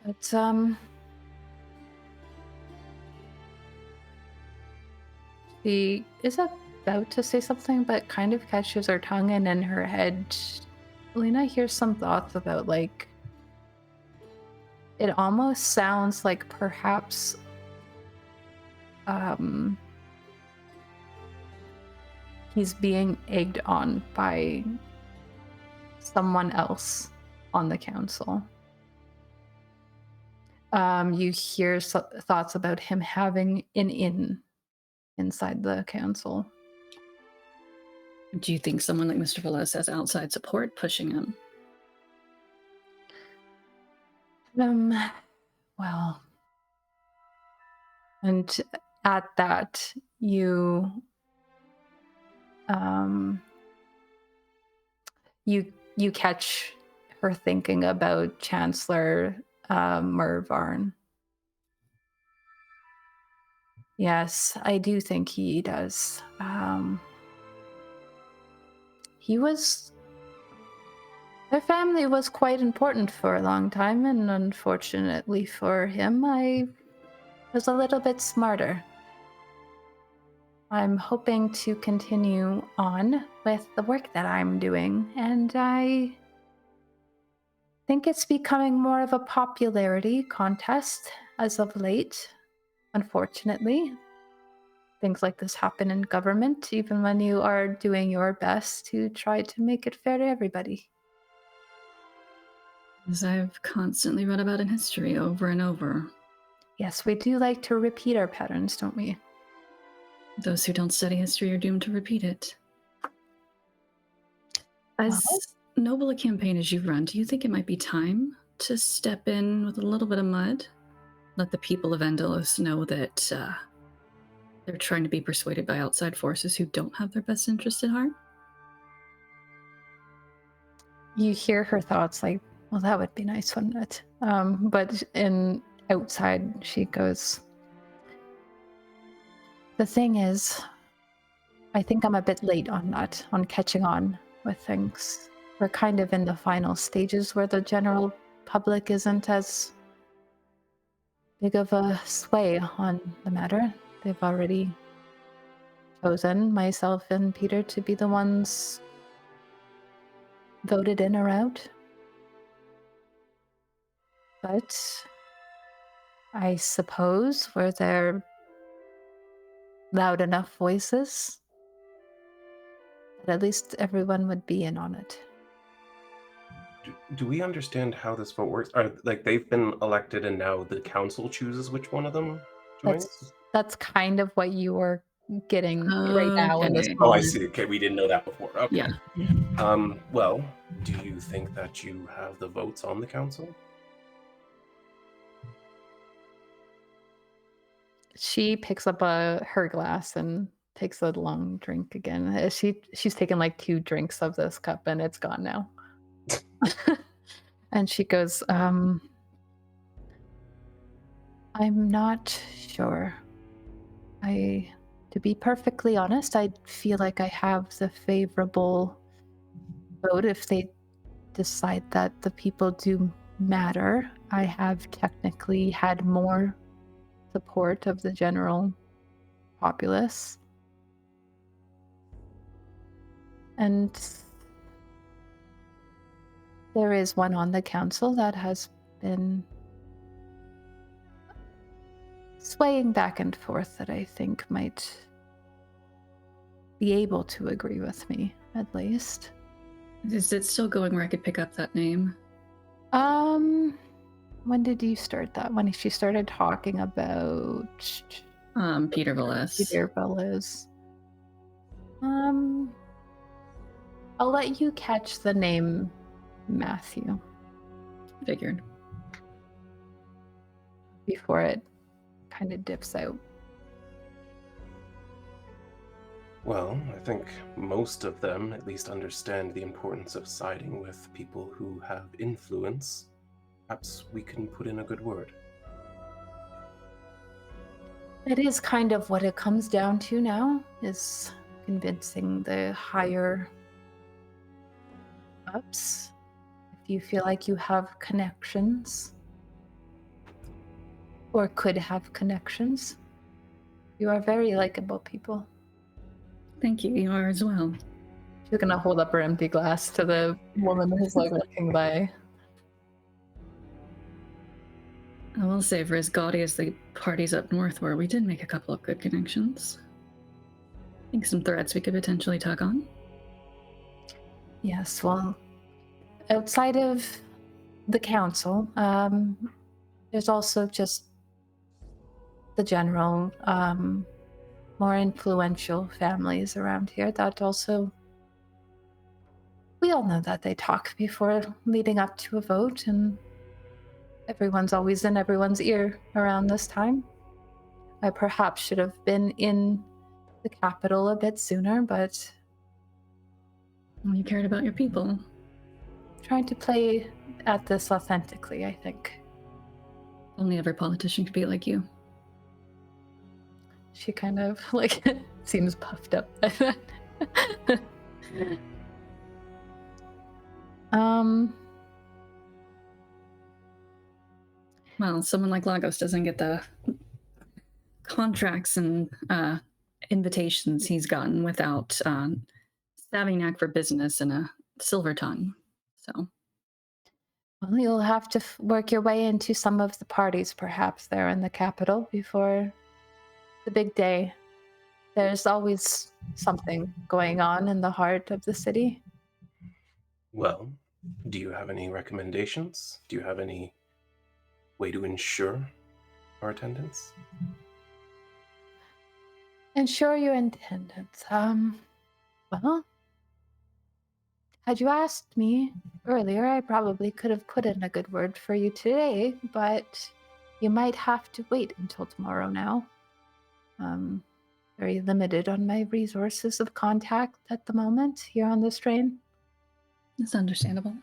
But, she is about to say something, but kind of catches her tongue, and in her head, Alina hears some thoughts about, like, it almost sounds like perhaps, he's being egged on by someone else on the council. You hear thoughts about him having an inn inside the council. Do you think someone like Mr. Velez has outside support pushing him? Well, and at that, you catch her thinking about Chancellor Mervarn. Yes, I do think he does. Their family was quite important for a long time, and unfortunately for him, I was a little bit smarter. I'm hoping to continue on with the work that I'm doing, and I think it's becoming more of a popularity contest as of late. Unfortunately, things like this happen in government, even when you are doing your best to try to make it fair to everybody. As I've constantly read about in history over and over. Yes, we do like to repeat our patterns, don't we? Those who don't study history are doomed to repeat it. As noble a campaign as you've run, do you think it might be time to step in with a little bit of mud? Let the people of Endelos know that they're trying to be persuaded by outside forces who don't have their best interest at heart? You hear her thoughts like, well, that would be nice, wouldn't it? But outside, she goes, The thing is, I think I'm a bit late on that, on catching on with things. We're kind of in the final stages where the general public isn't as big of a sway on the matter. They've already chosen myself and Peter to be the ones voted in or out. But I suppose were there loud enough voices that at least everyone would be in on it. Do we understand how this vote works? Are like they've been elected and now the council chooses which one of them joins? That's kind of what you were getting right now in this Okay. Oh, I moment. see. Okay, we didn't know that before. Okay. Yeah. Well, do you think that you have the votes on the council? She picks up her glass and takes a long drink again. She's taken like 2 drinks of this cup and it's gone now. And she goes, I'm not sure. To be perfectly honest, I feel like I have the favorable vote if they decide that the people do matter. I have technically had more support of the general populace. And there is one on the council that has been swaying back and forth that I think might be able to agree with me, at least. Is it still going where I could pick up that name? When did you start that? When she started talking about Peter Velez. Peter Velez. I'll let you catch the name Matthew Figured. before it kind of dips out. Well, I think most of them at least understand the importance of siding with people who have influence. Perhaps we can put in a good word. It is kind of what it comes down to now, is convincing the higher ups. If you feel like you have connections, or could have connections, you are very likable people. Thank you. You are as well. She's gonna hold up her empty glass to the woman who's like looking by. I will say, for as gaudy as the parties up north were, we did make a couple of good connections. I think some threads we could potentially tug on. Yes, well, outside of the council, there's also just the general, more influential families around here that also, we all know that they talk before leading up to a vote, and everyone's always in everyone's ear around this time. I perhaps should have been in the capital a bit sooner, but Well, you cared about your people. trying to play at this authentically, I think. Only every politician could be like you. She kind of like seems puffed up. Well, someone like Lagos doesn't get the contracts and invitations he's gotten without savvy knack for business and a silver tongue. So, well, you'll have to work your way into some of the parties, perhaps, there in the capital before the big day. There's always something going on in the heart of the city. Well, do you have any recommendations? Do you have any way to ensure our attendance? Ensure your attendance. Well, had you asked me earlier, I probably could have put in a good word for you today, but you might have to wait until tomorrow now. Very limited on my resources of contact at the moment here on this train. it's understandable.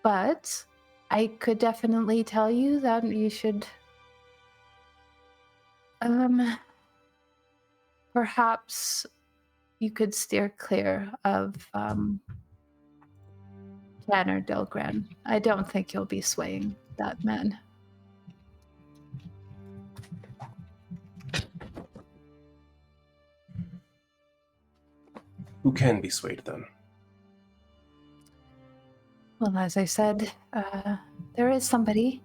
But I could definitely tell you that you should perhaps you could steer clear of Tanner Delgran. I don't think you'll be swaying that man. Who can be swayed then? Well, as I said, there is somebody.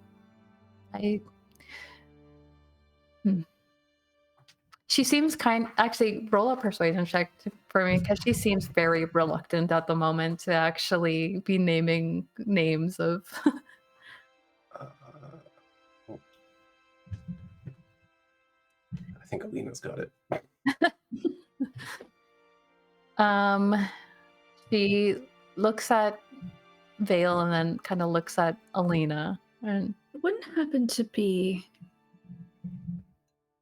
She seems actually roll a persuasion check for me because she seems very reluctant at the moment to actually be naming names of. Oh. I think Alina's got it. She looks at Vael and then kind of looks at Alina and Wouldn't happen to be.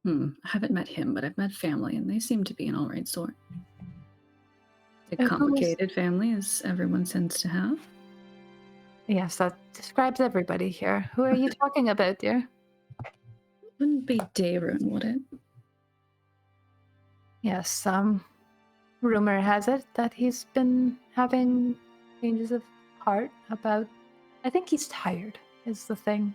I haven't met him, but I've met family, and they seem to be an all right sort. A Who is- complicated family, as everyone tends to have. yes, that describes everybody here. Who are you talking about, dear? Wouldn't be Dayrun, would it? Yes, rumor has it that he's been having changes of heart about. I think he's tired, is the thing.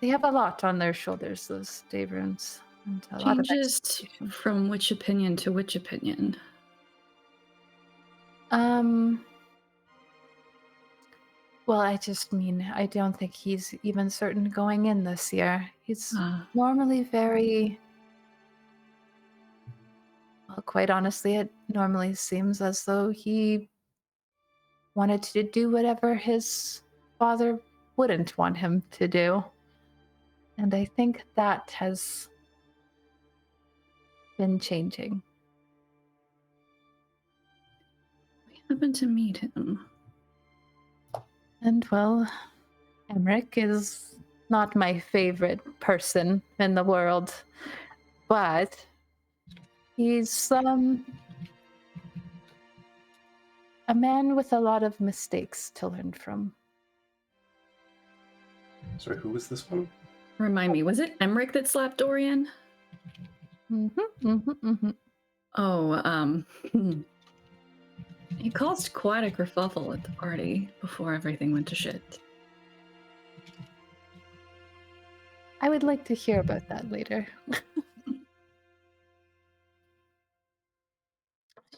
They have a lot on their shoulders, those Davruns. And a lot of Changes expectation. from which opinion to which opinion? Well, I just mean, I don't think he's even certain going in this year. He's normally very. Well, quite honestly, it normally seems as though he wanted to do whatever his father wouldn't want him to do. And I think that has been changing. We happened to meet him. And well, Emmerich is not my favorite person in the world, but he's a man with a lot of mistakes to learn from. Sorry, who was this one? Remind me, was it Emmerich that slapped Dorian? Oh, he caused quite a kerfuffle at the party before everything went to shit. I would like to hear about that later.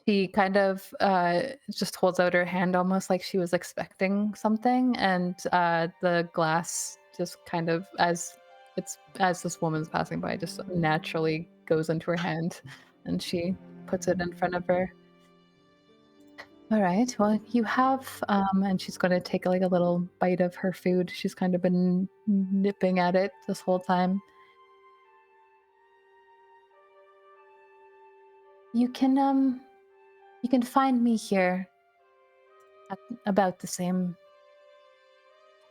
She kind of just holds out her hand almost like she was expecting something, and the glass just kind of, as this woman's passing by, just naturally goes into her hand, and she puts it in front of her. All right, well, you have, and she's going to take like a little bite of her food. She's kind of been nipping at it this whole time. You can find me here at about the same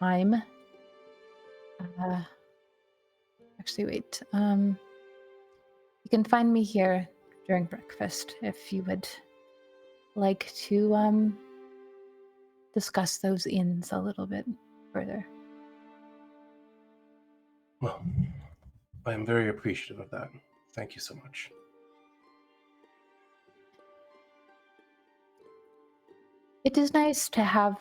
time. Actually, wait. You can find me here during breakfast if you would like to discuss those inns a little bit further. Well, I am very appreciative of that. Thank you so much. It is nice to have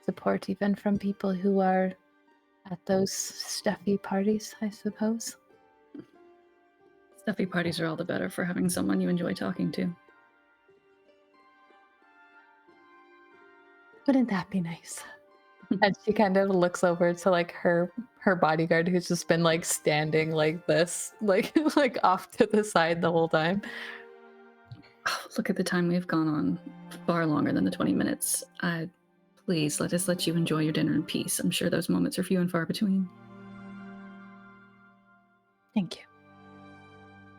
support even from people who are at those stuffy parties, I suppose. Stuffy parties are all the better for having someone you enjoy talking to. Wouldn't that be nice? And she kind of looks over to like her bodyguard who's just been like standing like this, like like off to the side the whole time. Oh, look at the time we've gone on, far longer than the 20 minutes. Please let us let you enjoy your dinner in peace. I'm sure those moments are few and far between. Thank you.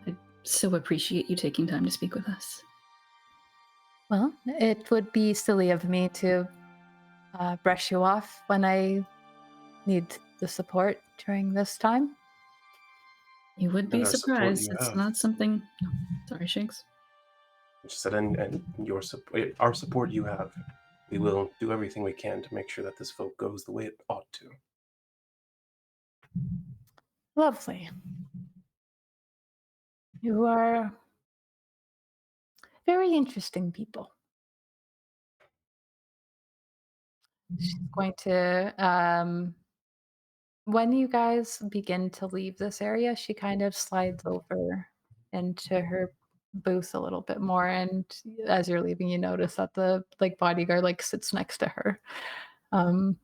I so appreciate you taking time to speak with us. Well, it would be silly of me to brush you off when I need the support during this time. You would be And our support surprised. you It's have. not something. Sorry, Shanks. Just said, and our support you have. We will do everything we can to make sure that this vote goes the way it ought to. Lovely. You are very interesting people. She's going to when you guys begin to leave this area, she kind of slides over into her booth a little bit more, and as you're leaving, you notice that the like bodyguard like sits next to her. Um,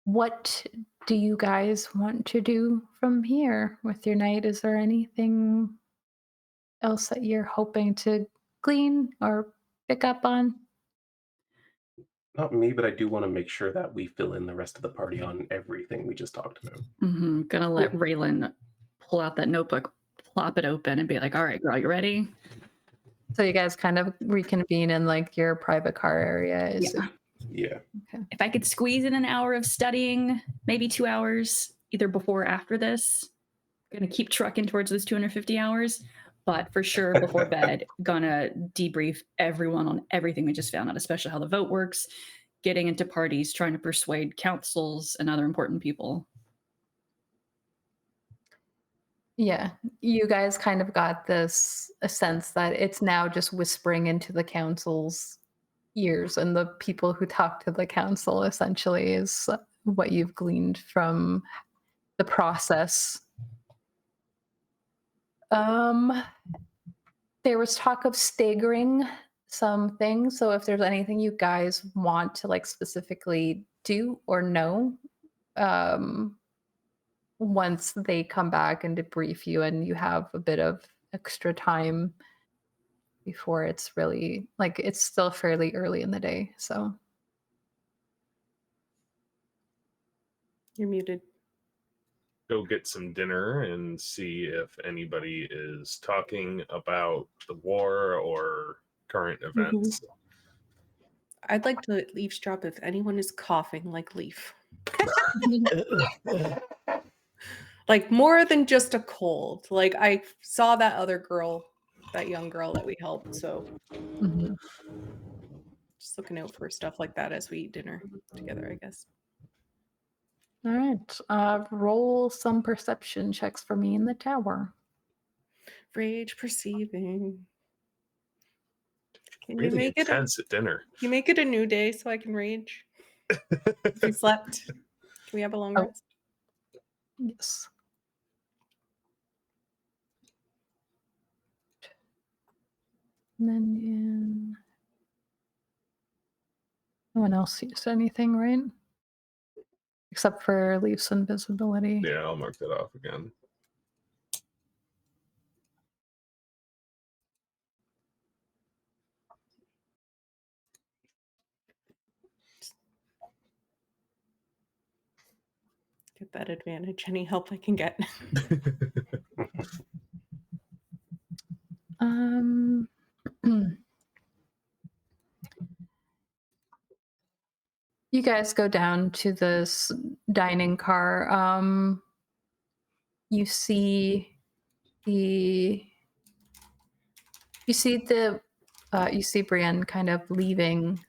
what do you guys want to do from here with your night? Is there anything else that you're hoping to glean or pick up on? Not me, but I do want to make sure that we fill in the rest of the party on everything we just talked about. Gonna let Raelynn pull out that notebook, plop it open, and be like, "All right, girl, you ready?" So you guys kind of reconvene in like your private car area. Is Yeah. Yeah. Okay. If I could squeeze in an hour of studying, maybe 2 hours, either before or after this, gonna keep trucking towards those 250 hours. But for sure, before bed, gonna debrief everyone on everything we just found out, especially how the vote works, getting into parties, trying to persuade councils and other important people. Yeah, you guys kind of got this a sense that it's now just whispering into the council's ears, and the people who talk to the council essentially is what you've gleaned from the process. Um, there was talk of staggering some things, so if there's anything you guys want to like specifically do or know, um, once they come back and debrief you and you have a bit of extra time before it's really like it's still fairly early in the day. So You're muted. Go get some dinner and see if anybody is talking about the war or current events. I'd like to eavesdrop if anyone is coughing like Leif. Like more than just a cold. Like I saw that other girl, that young girl that we helped. So Mhm. just looking out for stuff like that as we eat dinner together, I guess. All right. Roll some perception checks for me in the tower. Rage perceiving. Can you Really make it intense at dinner. you make it a new day so I can rage? If we slept, can we have a long Oh. rest? Yes. Minion. No one else sees anything, right? Except for Leaf's invisibility. Yeah, I'll mark that off again. Get that advantage. Any help I can get. You guys go down to this dining car. You see the you see Brienne kind of leaving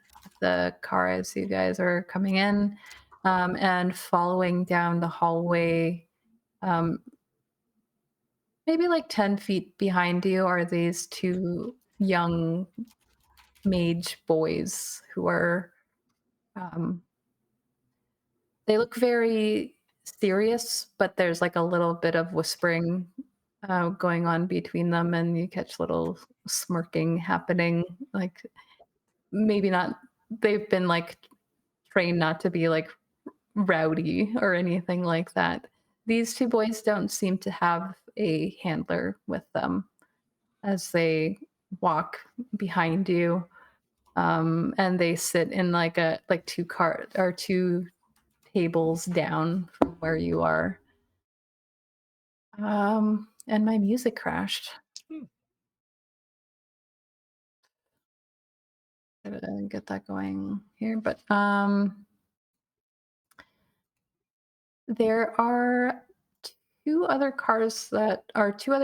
the car as you guys are coming in, and following down the hallway. Maybe like 10 feet behind you are these two young mage boys who are they look very serious, but there's like a little bit of whispering going on between them, and you catch little smirking happening. Like maybe not, they've been like trained not to be like rowdy or anything like that. These two boys don't seem to have a handler with them as they walk behind you. And they sit in like two tables down from where you are. And my music crashed. Gotta get that going here, but there are two other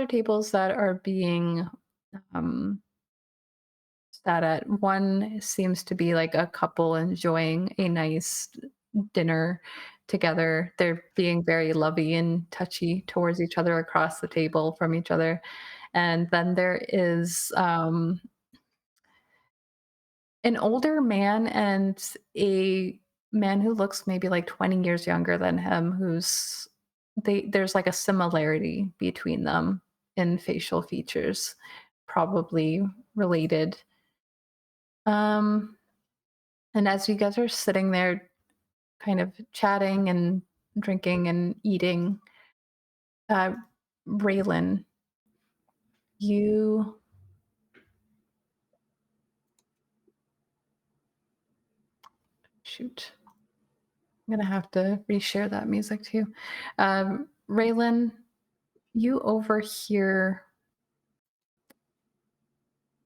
tables that are being sat at. One seems to be like a couple enjoying a nice dinner, together. They're being very lovey and touchy towards each other across the table from each other. And then there is an older man and a man who looks maybe like 20 years younger than him, there's like a similarity between them in facial features, probably related. And as you guys are sitting there kind of chatting and drinking and eating, Raelynn, you shoot. I'm gonna have to reshare that music too. Raelynn, you overhear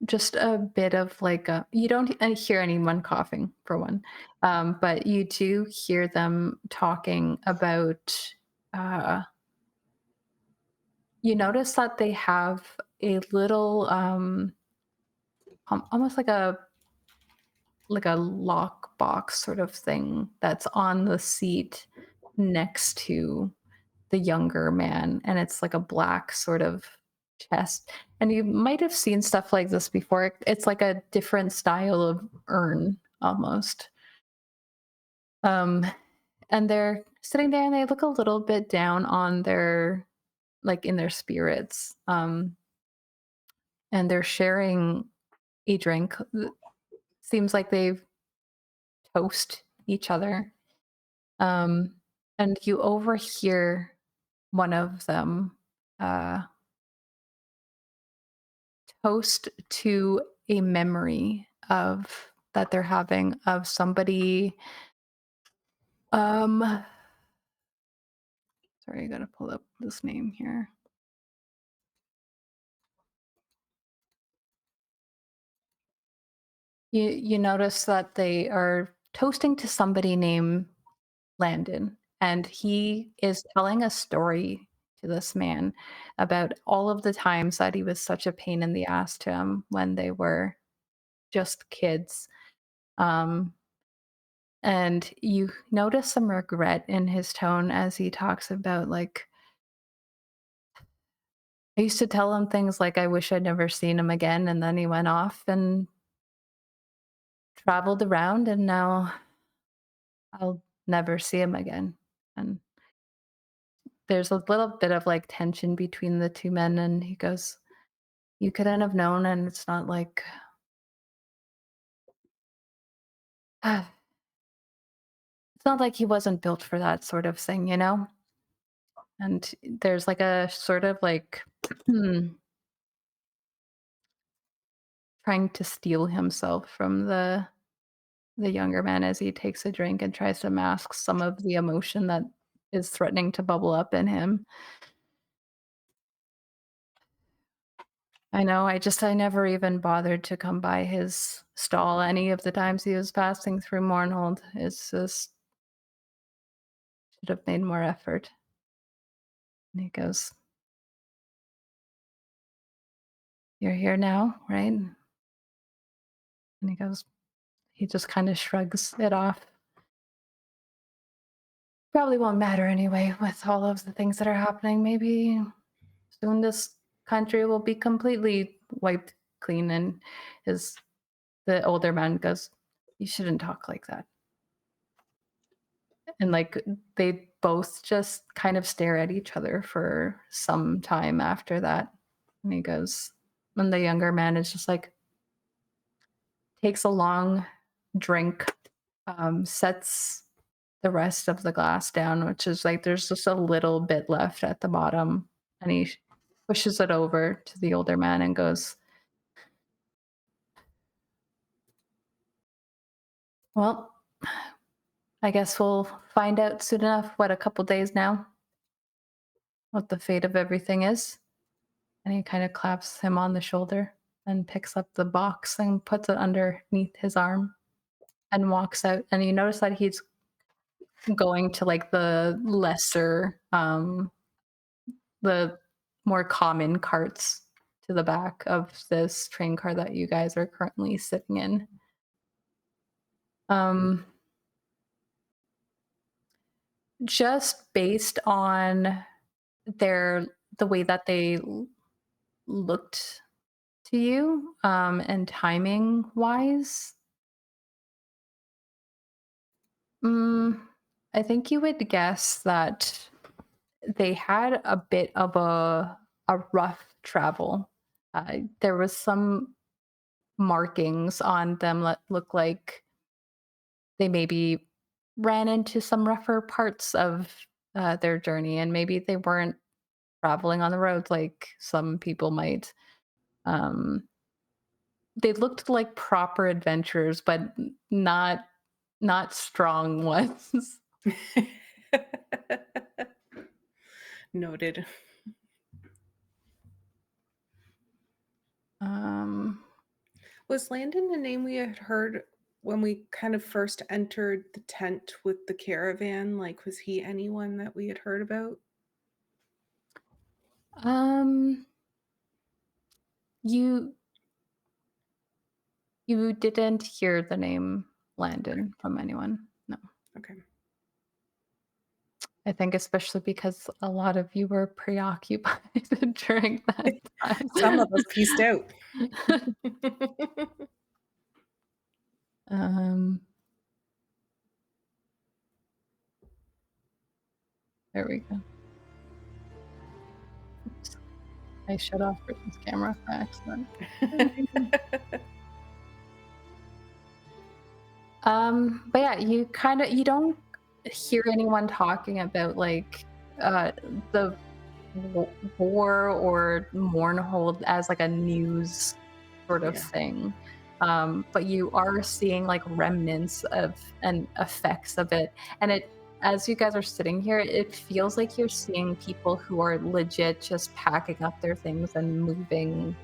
just a bit of like you don't hear anyone coughing for one, but you do hear them talking about. You notice that they have a little, almost like a lock box sort of thing that's on the seat next to the younger man, and it's like a black sort of chest. And you might have seen stuff like this before. It's like a different style of urn almost. And they're sitting there and they look a little bit down on their, like in their spirits. And they're sharing a drink. Seems like they've toast each other. And you overhear one of them toast to a memory of that they're having of somebody. Sorry, I gotta pull up this name here. You notice that they are toasting to somebody named Landon, and he is telling a story to this man about all of the times that he was such a pain in the ass to him when they were just kids. And you notice some regret in his tone as he talks about, like, I used to tell him things like, I wish I'd never seen him again. And then he went off and traveled around, and now I'll never see him again. And there's a little bit of like tension between the two men. And he goes, you couldn't have known. And it's not like, it's not like he wasn't built for that sort of thing, you know? And there's like a sort of like trying to steel himself from the younger man as he takes a drink and tries to mask some of the emotion that is threatening to bubble up in him. I know, I never even bothered to come by his stall any of the times he was passing through Mournhold. It's just, should have made more effort. And he goes, you're here now, right? And he goes, he just kind of shrugs it off. Probably won't matter anyway with all of the things that are happening. Maybe soon this country will be completely wiped clean. And the older man goes, you shouldn't talk like that. And like they both just kind of stare at each other for some time after that. And he goes, and the younger man is just like, takes a long drink, sets the rest of the glass down, which is like there's just a little bit left at the bottom. And he pushes it over to the older man and goes, well, I guess we'll find out soon enough, a couple days now, what the fate of everything is. And he kind of claps him on the shoulder and picks up the box and puts it underneath his arm and walks out. And you notice that he's going to like the lesser, the more common carts to the back of this train car that you guys are currently sitting in. just based on the way that they looked to you, and timing wise, I think you would guess that they had a bit of a rough travel. There was some markings on them that look like they maybe ran into some rougher parts of their journey, and maybe they weren't traveling on the road like some people might. Um, they looked like proper adventurers, but not strong ones. Noted. Was Landon a name we had heard when we kind of first entered the tent with the caravan? Like, was he anyone that we had heard about? You didn't hear the name Landon from anyone. No. Okay. I think especially because a lot of you were preoccupied during that time. Some of us pieced out. There we go. Oops. I shut off Britain's camera by accident. But yeah, you don't hear anyone talking about like the war or Mournhold as like a news sort of thing. But you are seeing like remnants of and effects of it, and it, as you guys are sitting here, it feels like you're seeing people who are legit just packing up their things and moving.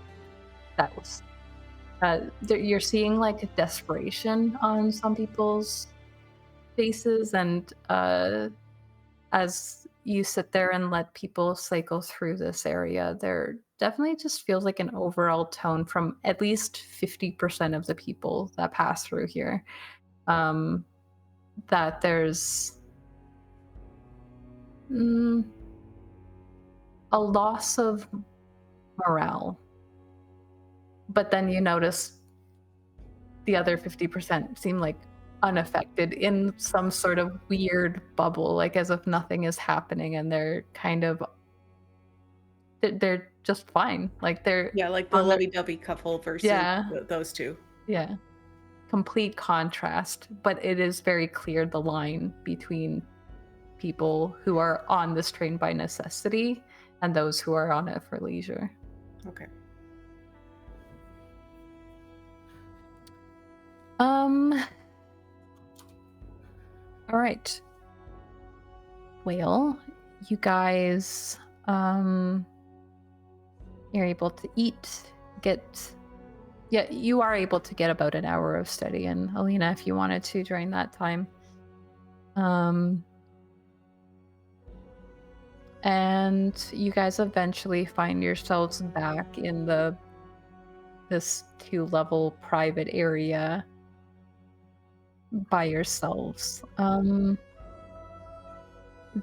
You're seeing like desperation on some people's faces, and as you sit there and let people cycle through this area, there definitely just feels like an overall tone from at least 50% of the people that pass through here, that there's a loss of morale. But then you notice the other 50% seem like unaffected in some sort of weird bubble, like as if nothing is happening, and they're just fine. Like they're like the lovey-dovey couple versus those two. Yeah. Complete contrast, but it is very clear the line between people who are on this train by necessity and those who are on it for leisure. Okay. All right. Well, you guys, you're able to eat, you are able to get about an hour of study in, Alina, if you wanted to during that time. And you guys eventually find yourselves back in this 2-level private area by yourselves.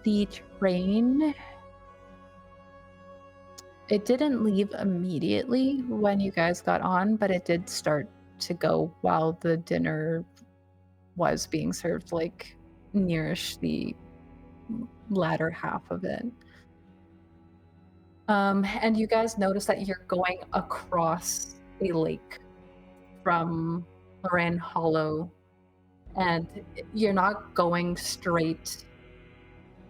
The train, it didn't leave immediately when you guys got on, but it did start to go while the dinner was being served, like nearish the latter half of it. And you guys notice that you're going across a lake from Lorraine Hollow, and you're not going straight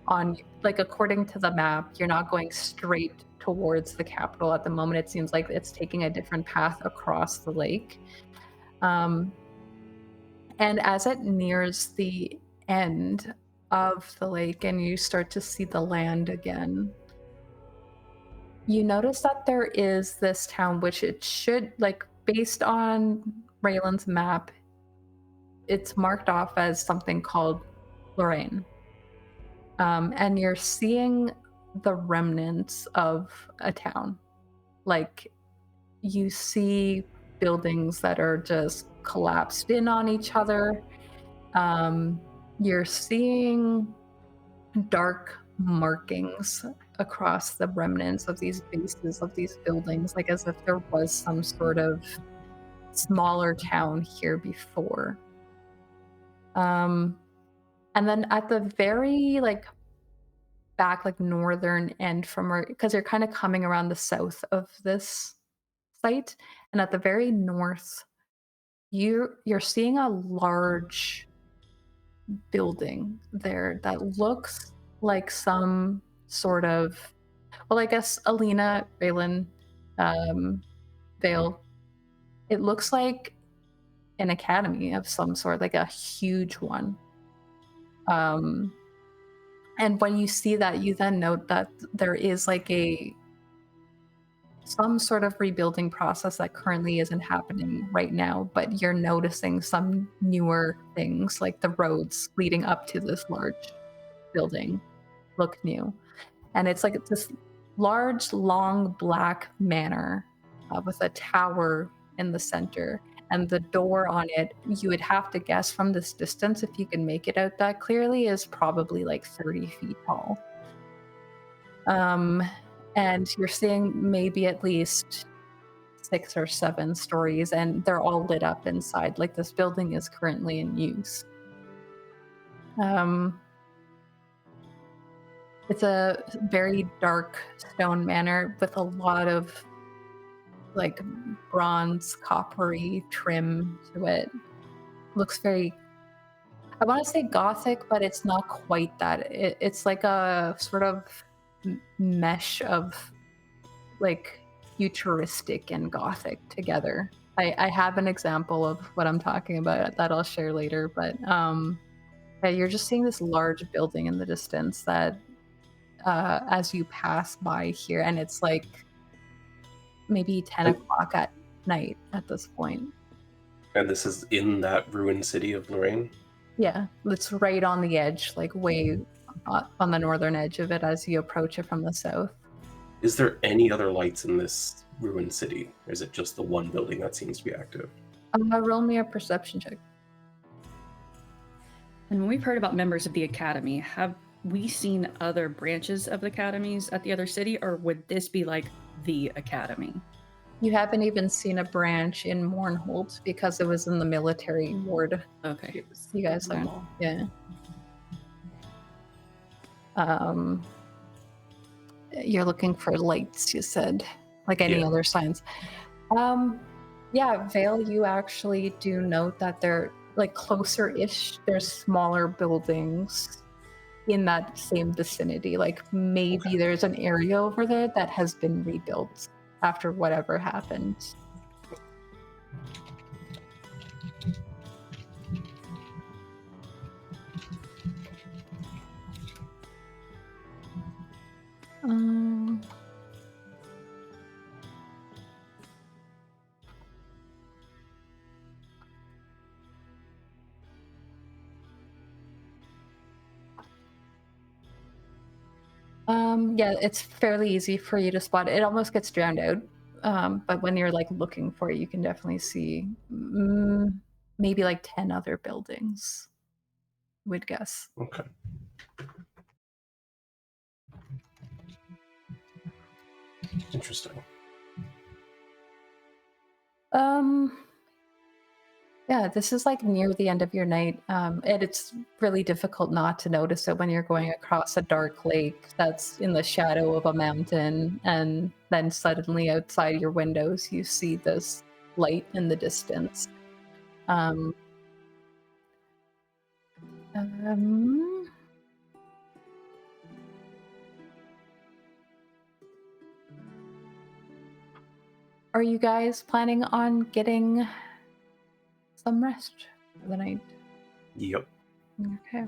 on, like, according to the map, you're not going straight towards the capital at the moment. It seems like it's taking a different path across the lake. And as it nears the end of the lake and you start to see the land again, you notice that there is this town, which it should, like, based on Raylan's map, it's marked off as something called Lorraine. And you're seeing the remnants of a town. Like, you see buildings that are just collapsed in on each other. You're seeing dark markings across the remnants of these bases of these buildings, like as if there was some sort of smaller town here before. And then at the very back, northern end from where, because you're kind of coming around the south of this site, and at the very north, you're seeing a large building there that looks like some sort of, well, I guess Alina, Raelynn, Vael, it looks like an academy of some sort, like a huge one. And when you see that, you then note that there is some sort of rebuilding process that currently isn't happening right now, but you're noticing some newer things, like the roads leading up to this large building look new. And it's like this large, long, black manor with a tower in the center. And the door on it, you would have to guess from this distance, if you can make it out that clearly, is probably 30 feet tall. And you're seeing maybe at least 6 or 7 stories, and they're all lit up inside. This building is currently in use. It's a very dark stone manor with a lot of bronze, coppery trim to it. Looks very, I want to say gothic, but it's not quite that. It's like a sort of mesh of futuristic and gothic together. I have an example of what I'm talking about that I'll share later, but yeah, you're just seeing this large building in the distance that as you pass by here, and it's maybe 10 o'clock at night at this point. And this is in that ruined city of Lorraine? Yeah, it's right on the edge, way on the northern edge of it as you approach it from the south. Is there any other lights in this ruined city? Or is it just the one building that seems to be active? Roll me a perception check. And when we've heard about members of the Academy, have we seen other branches of the academies at the other city, or would this be the Academy? You haven't even seen a branch in Mournhold because it was in the military ward. Okay. You guys learned. Yeah. You're looking for lights, you said, any other signs. Yeah, Vael, you actually do note that they're closer-ish. There's smaller buildings in that same vicinity. Maybe there's an area over there that has been rebuilt after whatever happened. Yeah, it's fairly easy for you to spot. It almost gets drowned out. But when you're looking for it, you can definitely see maybe 10 other buildings, would guess. Okay. Interesting. Yeah, this is near the end of your night, and it's really difficult not to notice it when you're going across a dark lake that's in the shadow of a mountain, and then suddenly outside your windows you see this light in the distance. Are you guys planning on getting some rest for the night? Yep. Okay.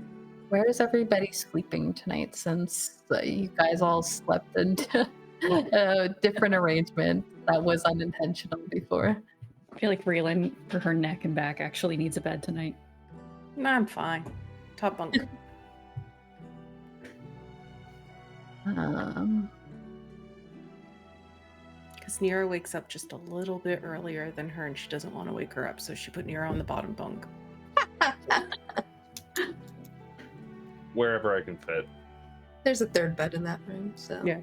Where is everybody sleeping tonight, since you guys all slept into a different arrangement that was unintentional before? I feel like Raelynn, for her neck and back, actually needs a bed tonight. No, I'm fine. Top bunk. Because Nyra wakes up just a little bit earlier than her, and she doesn't want to wake her up, so she put Nyra on the bottom bunk. Wherever I can fit. There's a third bed in that room, so Yeah.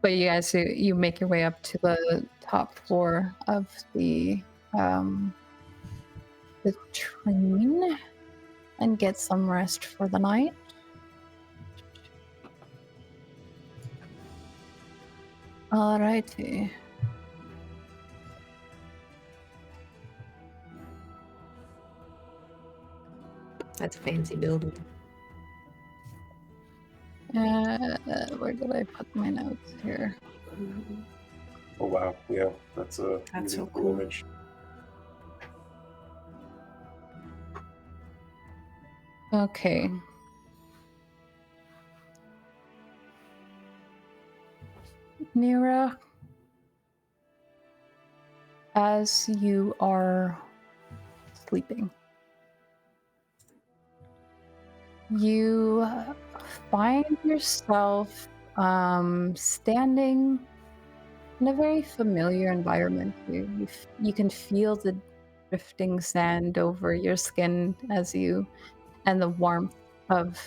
But you guys, you make your way up to the top floor of the train and get some rest for the night. Alrighty. that's a fancy building. Where did I put my notes here? Oh wow, yeah, that's a That's so really cool. image. Okay. Nyra, as you are sleeping, you find yourself standing in a very familiar environment here. You can feel the drifting sand over your skin as you, and the warmth of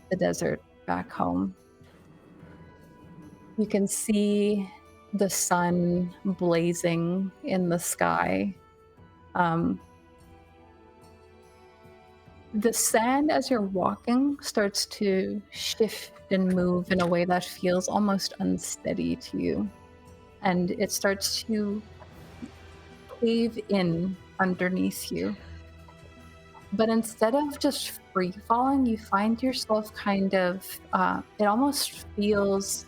the desert back home. You can see the sun blazing in the sky. The sand, as you're walking, starts to shift and move in a way that feels almost unsteady to you. And it starts to cave in underneath you. But instead of just free falling, you find yourself kind of, it almost feels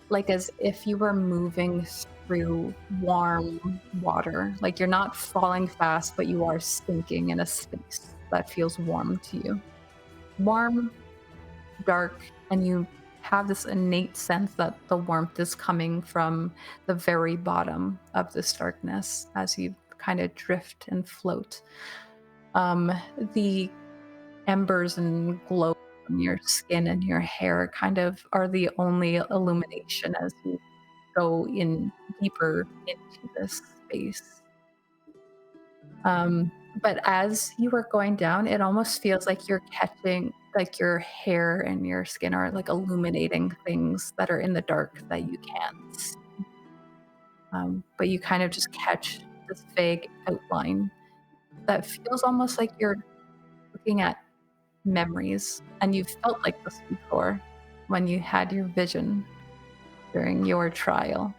like as if you were moving through warm water. Like you're not falling fast, but you are sinking in a space that feels warm to you. Warm, dark, and you have this innate sense that the warmth is coming from the very bottom of this darkness as you kind of drift and float. The embers and glow on your skin and your hair kind of are the only illumination as you go in deeper into this space. But as you are going down, it almost feels like you're catching, like your hair and your skin are like illuminating things that are in the dark that you can't see. But you kind of just catch this vague outline that feels almost like you're looking at memories, and you've felt like this before when you had your vision during your trial.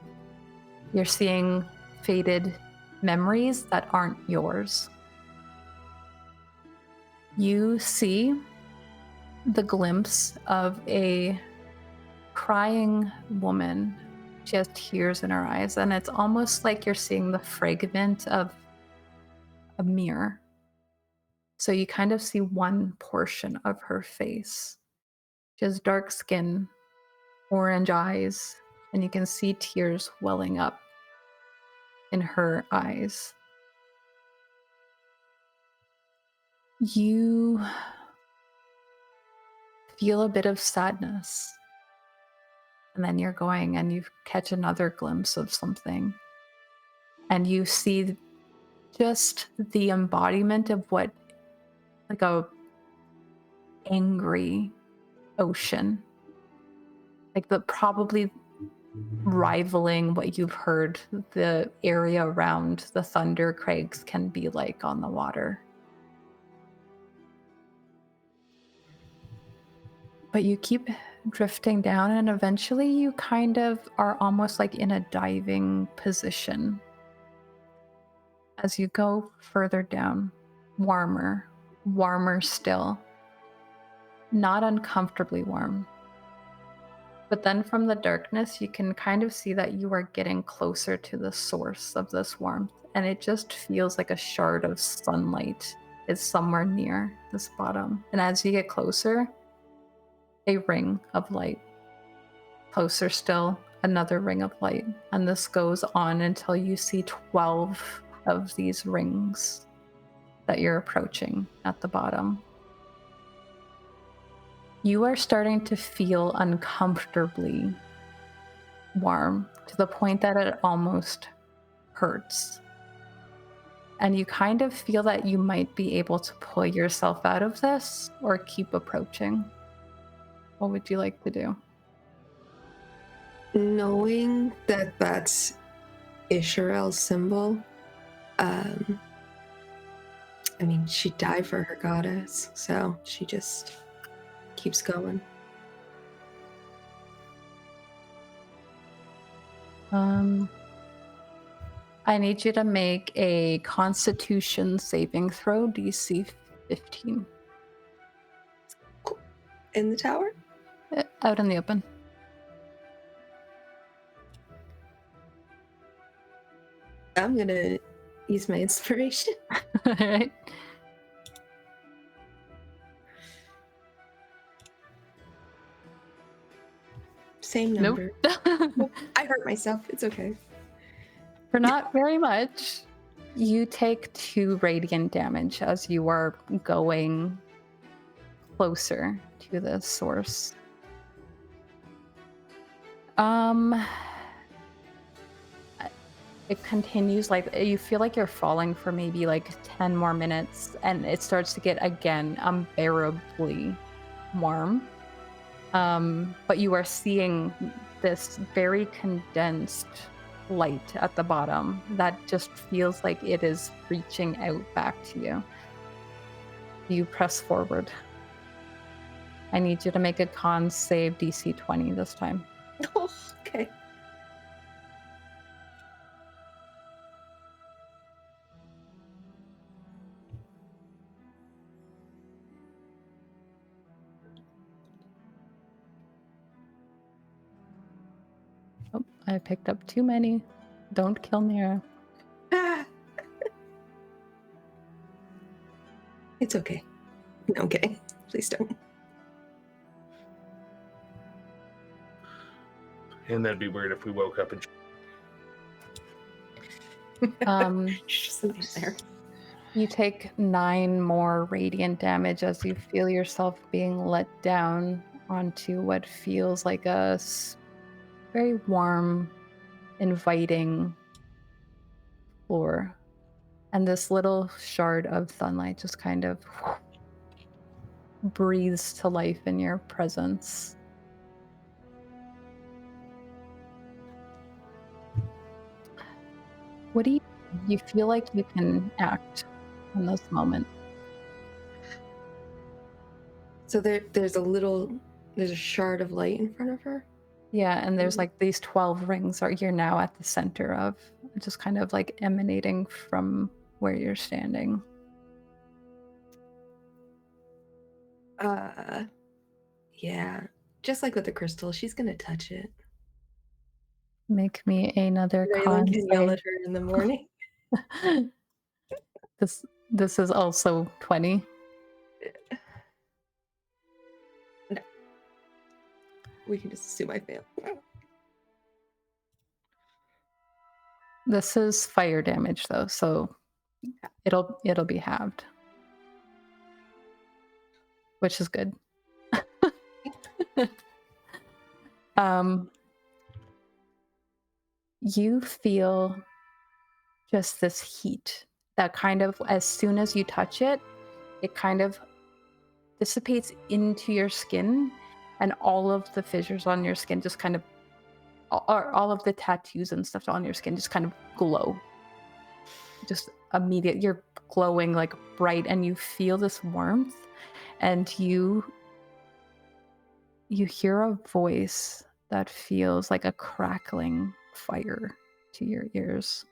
You're seeing faded memories that aren't yours. You see the glimpse of a crying woman. She has tears in her eyes, and it's almost like you're seeing the fragment of a mirror. So you kind of see one portion of her face. She has dark skin, orange eyes, and you can see tears welling up in her eyes. You feel a bit of sadness, and then you're going and you catch another glimpse of something, and you see just the embodiment of what, like a angry ocean, like the probably rivaling what you've heard the area around the Thunder Craigs can be like on the water. But you keep drifting down, and eventually you kind of are almost like in a diving position. As you go further down, warmer still. Not uncomfortably warm. But then from the darkness, you can kind of see that you are getting closer to the source of this warmth, and it just feels like a shard of sunlight is somewhere near this bottom. And as you get closer, a ring of light. Closer still, another ring of light. And this goes on until you see 12 of these rings that you're approaching at the bottom. You are starting to feel uncomfortably warm to the point that it almost hurts. And you kind of feel that you might be able to pull yourself out of this or keep approaching. What would you like to do? Knowing that that's Isharil's symbol, I mean, she died for her goddess, so she just keeps going. I need you to make a Constitution saving throw, DC 15. In the tower? Out in the open. I'm gonna use my inspiration. Alright. Same Nope. number. I hurt myself. It's okay. For not very much. You take 2 radiant damage as you are going closer to the source. It continues, like you feel like you're falling for maybe like 10 more minutes, and it starts to get again unbearably warm. But you are seeing this very condensed light at the bottom that just feels like it is reaching out back to you. You press forward. I need you to make a con save DC 20 this time. Oh, okay. Oh, I picked up too many. Don't kill Nyra. Ah. It's okay. No, I'm kidding. Please don't. And that'd be weird if we woke up and Just leave it there. You take 9 more radiant damage as you feel yourself being let down onto what feels like a very warm, inviting floor. And this little shard of sunlight just kind of breathes to life in your presence. What do you feel like you can act in this moment? So there's a shard of light in front of her. Yeah, and there's like these 12 rings you're now at the center of, just kind of like emanating from where you're standing. Yeah. Just like with the crystal, she's gonna touch it. Make me another Raelynn con can yell save. at her in the morning. This is also 20. No. We can just assume I fail. This is fire damage though, so it'll be halved, which is good. You feel just this heat that kind of, as soon as you touch it, it kind of dissipates into your skin, and all of the fissures on your skin just kind of, or all of the tattoos and stuff on your skin just kind of glow. Just immediate, you're glowing like bright, and you feel this warmth, and you hear a voice that feels like a crackling fire to your ears.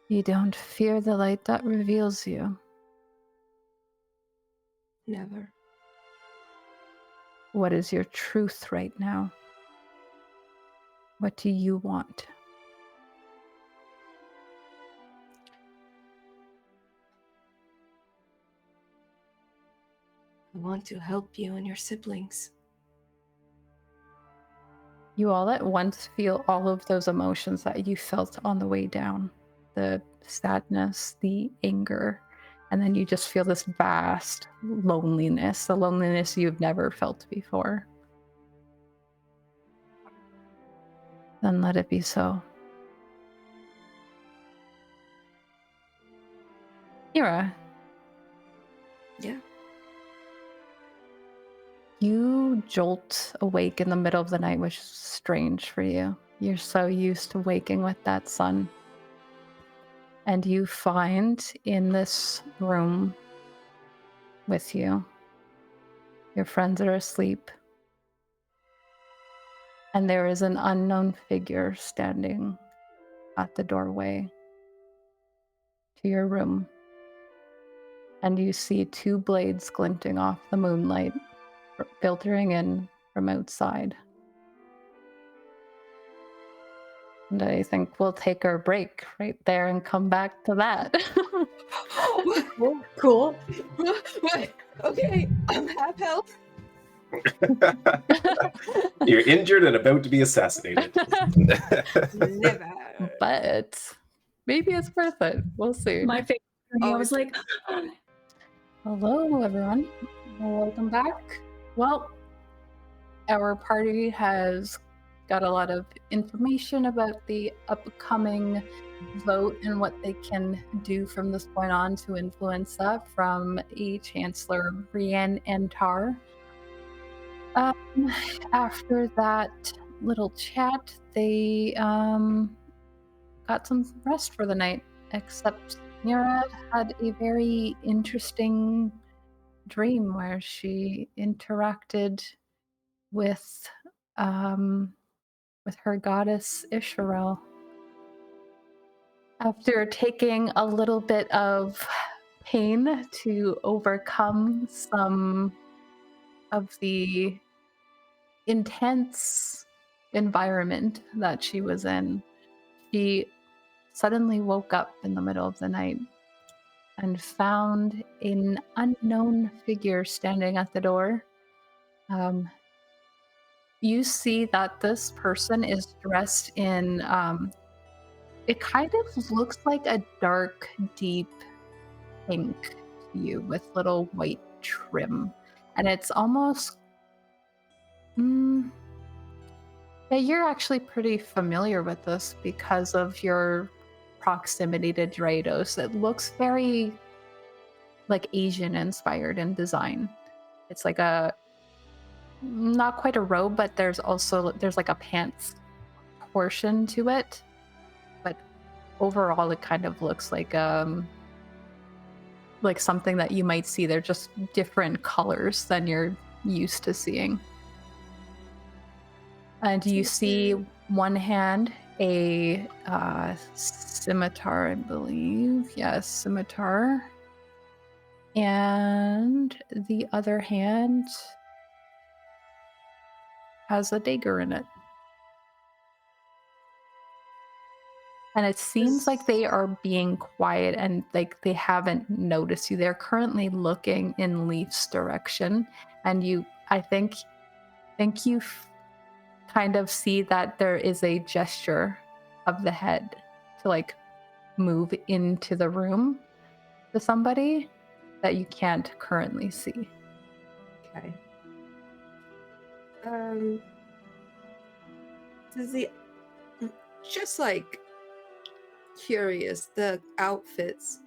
You don't fear the light that reveals you. Never. What is your truth right now? What do you want? I want to help you and your siblings. You all at once feel all of those emotions that you felt on the way down. The sadness, the anger, and then you just feel this vast loneliness, the loneliness you've never felt before. Then let it be so. Nyra. Yeah. You jolt awake in the middle of the night, which is strange for you. You're so used to waking with that sun. And you find in this room with you, your friends are asleep. And there is an unknown figure standing at the doorway to your room. And you see two blades glinting off the moonlight, filtering in from outside. And I think we'll take our break right there and come back to that. Cool. Wait, okay, I'm half health. You're injured and about to be assassinated. Never. But maybe it's worth it. We'll see. My favorite. I Oh, was like, Hello, everyone. Welcome back. Well, our party has got a lot of information about the upcoming vote and what they can do from this point on to influence that from a Chancellor Brienn Entar. After that little chat, they got some rest for the night, except Nyra had a very interesting dream where she interacted with her goddess Isharil. After taking a little bit of pain to overcome some of the intense environment that she was in, she suddenly woke up in the middle of the night and found an unknown figure standing at the door. You see that this person is dressed in, it kind of looks like a dark, deep pink to you with little white trim. And it's almost, yeah, you're actually pretty familiar with this because of your proximity to Drados. It looks very like Asian inspired in design. It's like a, not quite a robe, but there's like a pants portion to it. But overall it kind of looks like something that you might see. They're just different colors than you're used to seeing. And you see one hand a scimitar, I believe. Yes, scimitar. And the other hand has a dagger in it. And it seems like they are being quiet and like they haven't noticed you. They're currently looking in Leif's direction. And I think you kind of see that there is a gesture of the head to like move into the room to somebody that you can't currently see. Okay. Does the just like curious, the outfits,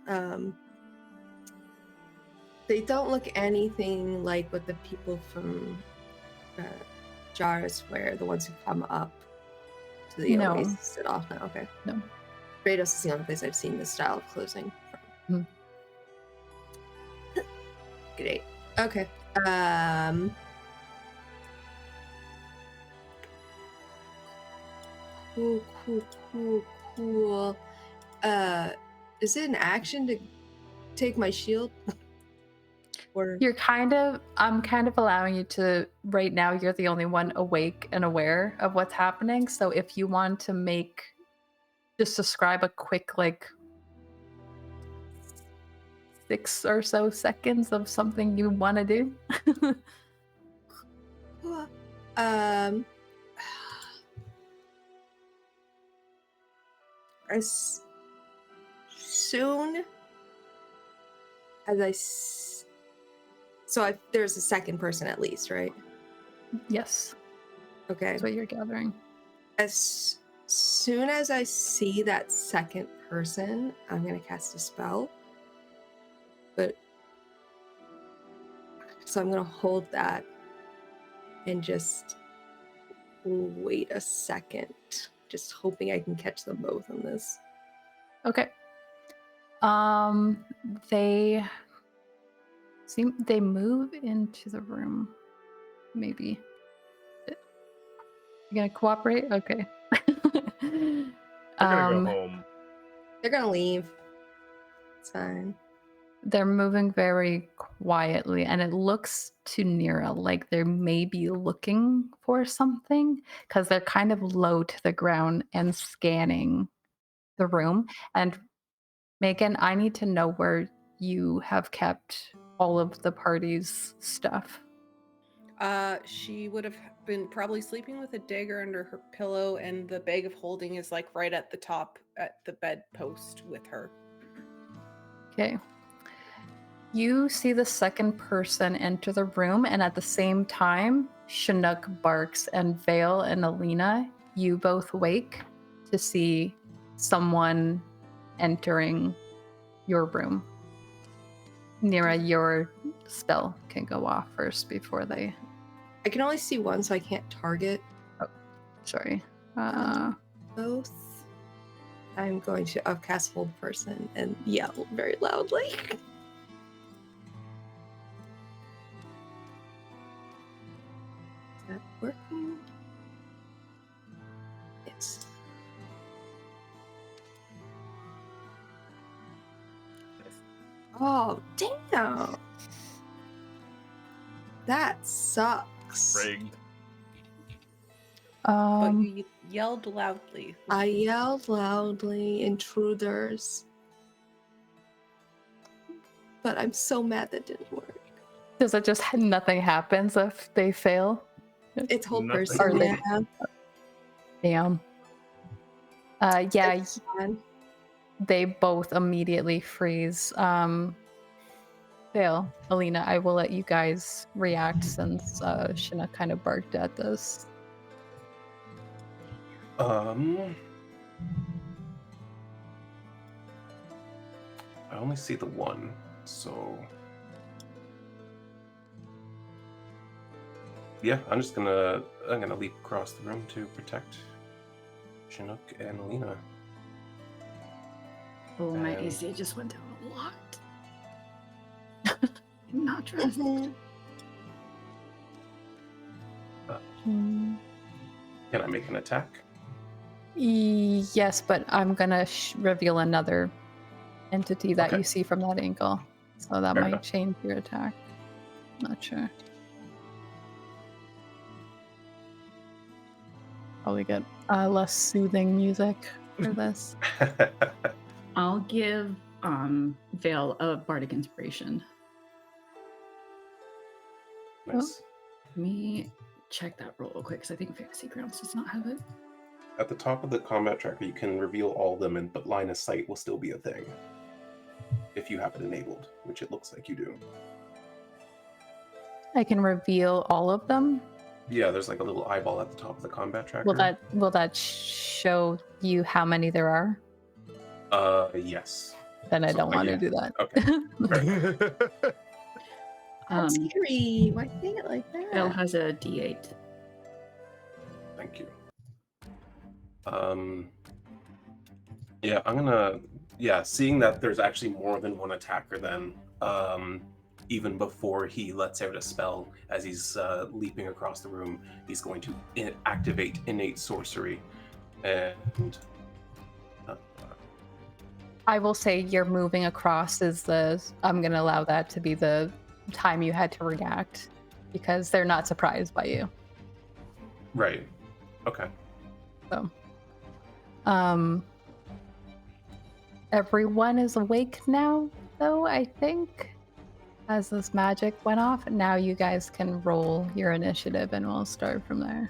they don't look anything like what the people from Jaris wear, the ones who come up to the Oasis sit off now. Okay. No. Drados is the only place I've seen this style of clothing from. Great. Okay. Cool. Is it an action to take my shield? Or I'm kind of allowing you to, right now you're the only one awake and aware of what's happening. So if you want to just describe a quick like 6 or so seconds of something you want to do. As soon as there's a second person at least, right? Yes. Okay. That's what you're gathering. As soon as I see that second person, I'm going to cast a spell. So I'm going to hold that and just wait a second, just hoping I can catch them both on this. Okay. They move into the room. Maybe. You gonna cooperate? Okay. They're gonna go home. They're gonna leave. It's fine. They're moving very quietly, and it looks to Nyra like they may be looking for something because they're kind of low to the ground and scanning the room. And Megan, I need to know where you have kept all of the party's stuff. She would have been probably sleeping with a dagger under her pillow, and the bag of holding is like right at the top at the bedpost with her. Okay. You see the second person enter the room, and at the same time, Chinook barks, and Vael and Alina, you both wake to see someone entering your room. Nyra, your spell can go off first before they... I can only see one, so I can't target Sorry. both. I'm going to upcast hold person and yell very loudly. Is that working? Yes. Oh, damn. That sucks. Rigged. But you yelled loudly. I yelled loudly, intruders. But I'm so mad that didn't work. Does it just nothing happens if they fail? It's whole Nothing. person. Are they- Yeah. Damn. Yeah, It's fine. they both immediately freeze. Vael, Alina, I will let you guys react since Shina kind of barked at this. I only see the one, so yeah, I'm gonna leap across the room to protect Chinook and Alina. Oh, my And- AC just went down a lot. I'm not dressed. Hmm. Can I make an attack? Yes, but I'm gonna reveal another entity that Okay. you see from that angle, so that Fair might enough. change your attack. Not sure. Probably get less soothing music for this. I'll give Vael a bardic inspiration. Nice. Let me check that real quick because I think Fantasy Grounds does not have it. At the top of the combat tracker, you can reveal all of them, but line of sight will still be a thing if you have it enabled, which it looks like you do. I can reveal all of them. Yeah, there's like a little eyeball at the top of the combat tracker. Will that show you how many there are? Yes. Then I So, don't want yeah. to do that. Okay. That's scary. Why say it like Vael that? has a D8. Thank you. Yeah, seeing that there's actually more than one attacker then, even before he lets out a spell, as he's leaping across the room, he's going to activate innate sorcery. And I will say you're moving across I'm going to allow that to be the time you had to react because they're not surprised by you. right. Okay. So, everyone is awake now, though, I think, as this magic went off. Now you guys can roll your initiative and we'll start from there.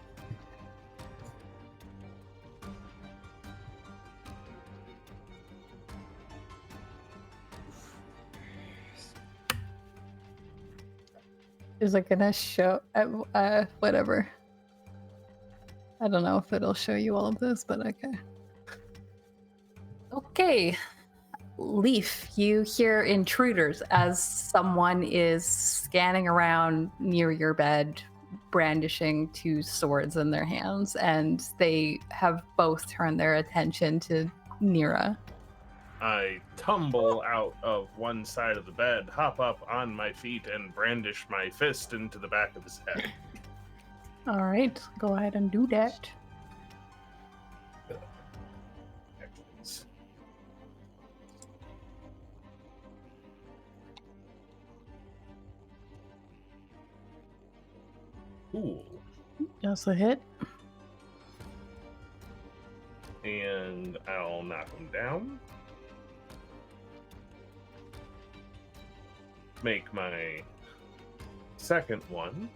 Is it gonna show whatever? I don't know if it'll show you all of this, but okay. Okay. Leif, you hear intruders as someone is scanning around near your bed, brandishing two swords in their hands, and they have both turned their attention to Nyra. I tumble out of one side of the bed, hop up on my feet, and brandish my fist into the back of his head. All right, go ahead and do that. Cool. Just a hit. And I'll knock him down. Make my second one.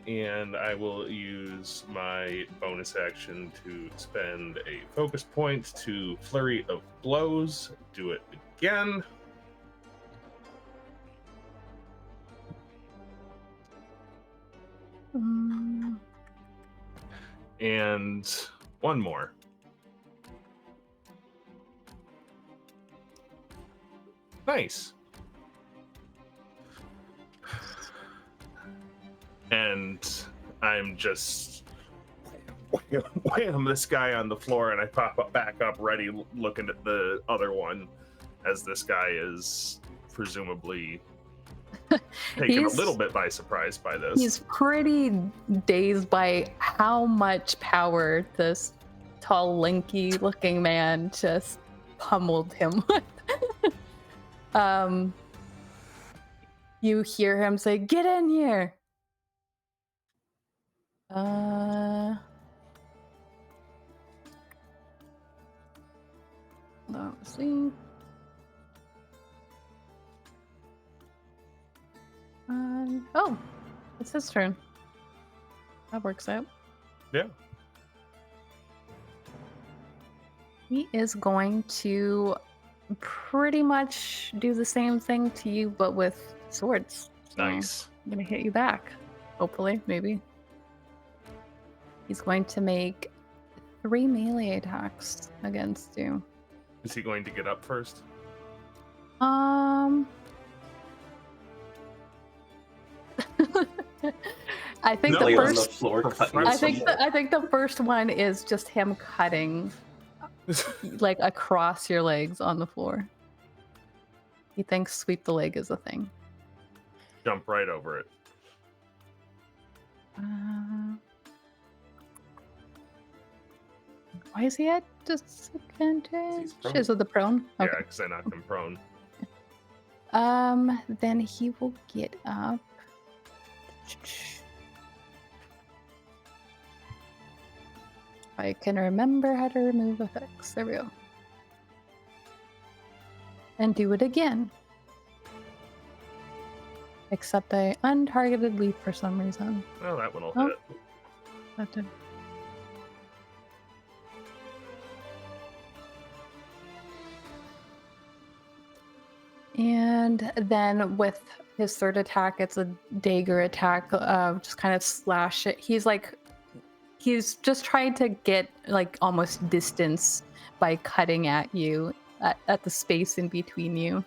And I will use my bonus action to spend a focus point to Flurry of Blows. Do it again. And one more. Nice. And I'm just wham this guy on the floor, and I pop up back up ready, looking at the other one as this guy is presumably taken a little bit by surprise by this. He's pretty dazed by how much power this tall, lanky looking man just pummeled him with. You hear him say, "Get in here!" Let's see. Oh, it's his turn. That works out. Yeah. He is going to pretty much do the same thing to you, but with swords. So Nice. I'm gonna hit you back. Hopefully, maybe. He's going to make 3 melee attacks against you. Is he going to get up first? I think No. the Lay on the first. floor, cutting I think yourself. I think the first one is just him cutting, like across your legs on the floor. He thinks sweep the leg is a thing. Jump right over it. Why is he at disadvantage? He's prone. Is it the prone? Yeah, because I knocked him prone. Then he will get up. I can remember how to remove effects. There we go. And do it again. Except I untargeted Leif for some reason. Well, that one will Oh. hit. That did. And then with his third attack, it's a dagger attack. Just kind of slash it. He's just trying to get like almost distance by cutting at you at the space in between you.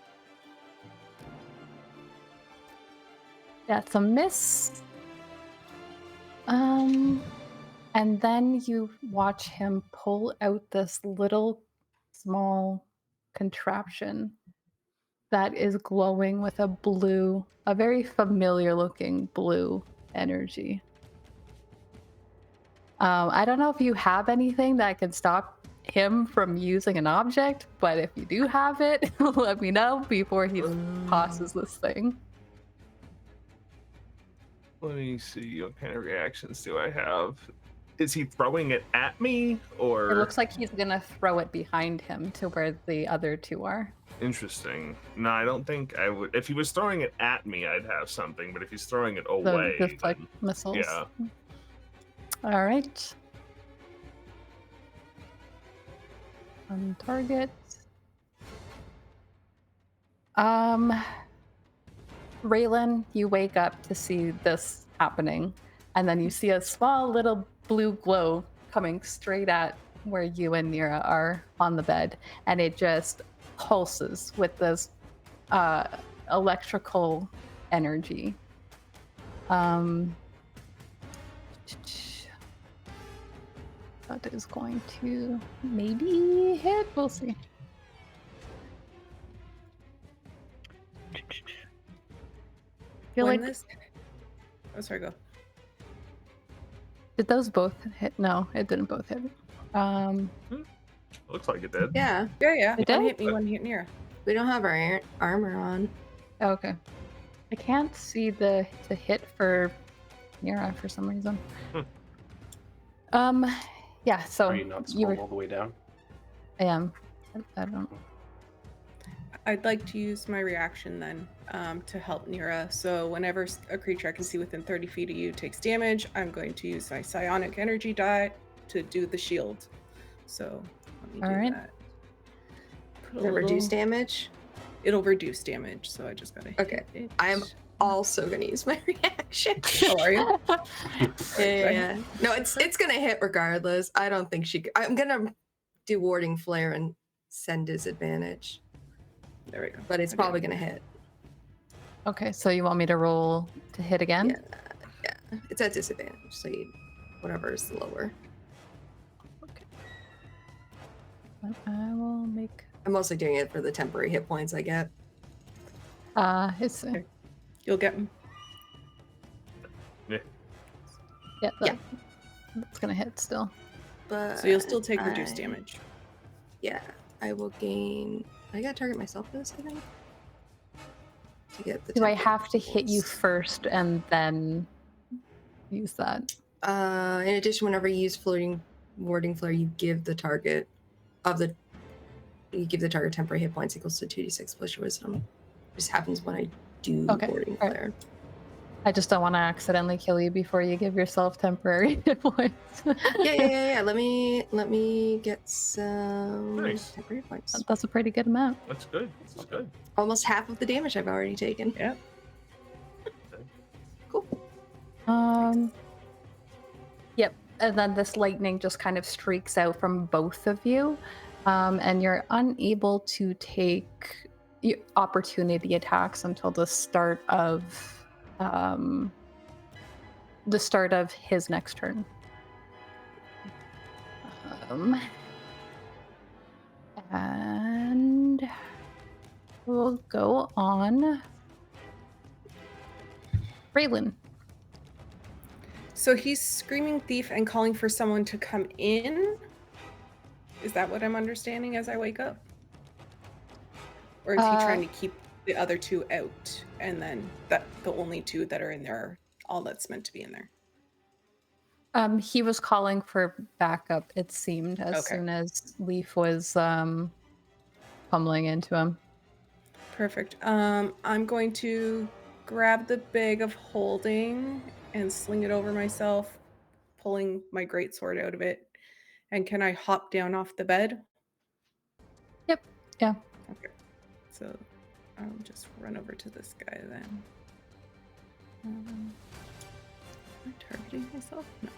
That's a miss. And then you watch him pull out this little small contraption that is glowing with a very familiar looking blue energy. I don't know if you have anything that can stop him from using an object, but if you do have it, let me know before he tosses this thing. Let me see. What kind of reactions do I have? Is he throwing it at me, or? It looks like he's gonna throw it behind him to where the other two are. Interesting. No, I don't think I would. If he was throwing it at me, I'd have something. But if he's throwing it away, The like then- missiles. yeah. All right. On target. Raelynn, you wake up to see this happening, and then you see a small little blue glow coming straight at where you and Nyra are on the bed, and it just pulses with this electrical energy. That is going to maybe hit. We'll see. Feel When like this... Oh, sorry, go. did those both hit? No, it didn't both hit. Looks like it did. Yeah, Yeah. It One did? hit me, one hit Nyra. we don't have our armor on. Oh, okay. I can't see the hit for Nyra for some reason. Yeah. So Are you not you scrolled were. all the way down? I am. I don't. I'd like to use my reaction then to help Nyra. So whenever a creature I can see within 30 feet of you takes damage, I'm going to use my psionic energy die to do the shield. So let me do Alright. that. Put a Does it little- reduce damage? It'll reduce damage, so I just gotta hit Okay. it. I am also gonna use my reaction. Oh, are you? Yeah. No, it's gonna hit regardless. I don't think I'm gonna do warding flare and send disadvantage, There we go. but it's Okay. probably gonna hit. Okay, so you want me to roll to hit again? Yeah, it's at disadvantage, so whatever is the lower. But I will make. I'm mostly doing it for the temporary hit points I get. It's Okay. You'll get him. yeah. Yeah. That's gonna hit still. But So you'll still take reduced I- damage. Yeah, I will gain. I gotta target myself for this, I think. To get the. Do I temporary have to hit you points. first and then use that? In addition, whenever you use floating warding flare, you give the target temporary hit points equals to 2d6 plus your wisdom. This happens when I do Okay, warding alright. flare. I just don't want to accidentally kill you before you give yourself temporary hit points. Yeah. Let me get some Nice. temporary points. That's a pretty good amount. That's good. That's good. Almost half of the damage I've already taken. Yeah. Cool. Yep. And then this lightning just kind of streaks out from both of you, and you're unable to take opportunity attacks until the start of his next turn. And we'll go on Raelynn. So he's screaming thief and calling for someone to come in? Is that what I'm understanding as I wake up? Or is he trying to keep the other two out and then the only two that are in there are all that's meant to be in there? He was calling for backup, it seemed, as Okay. soon as Leif was pummeling into him. Perfect. I'm going to grab the bag of holding and sling it over myself, pulling my greatsword out of it. And can I hop down off the bed? Yep. Yeah. Okay. So I'll just run over to this guy then. Am I targeting myself? No.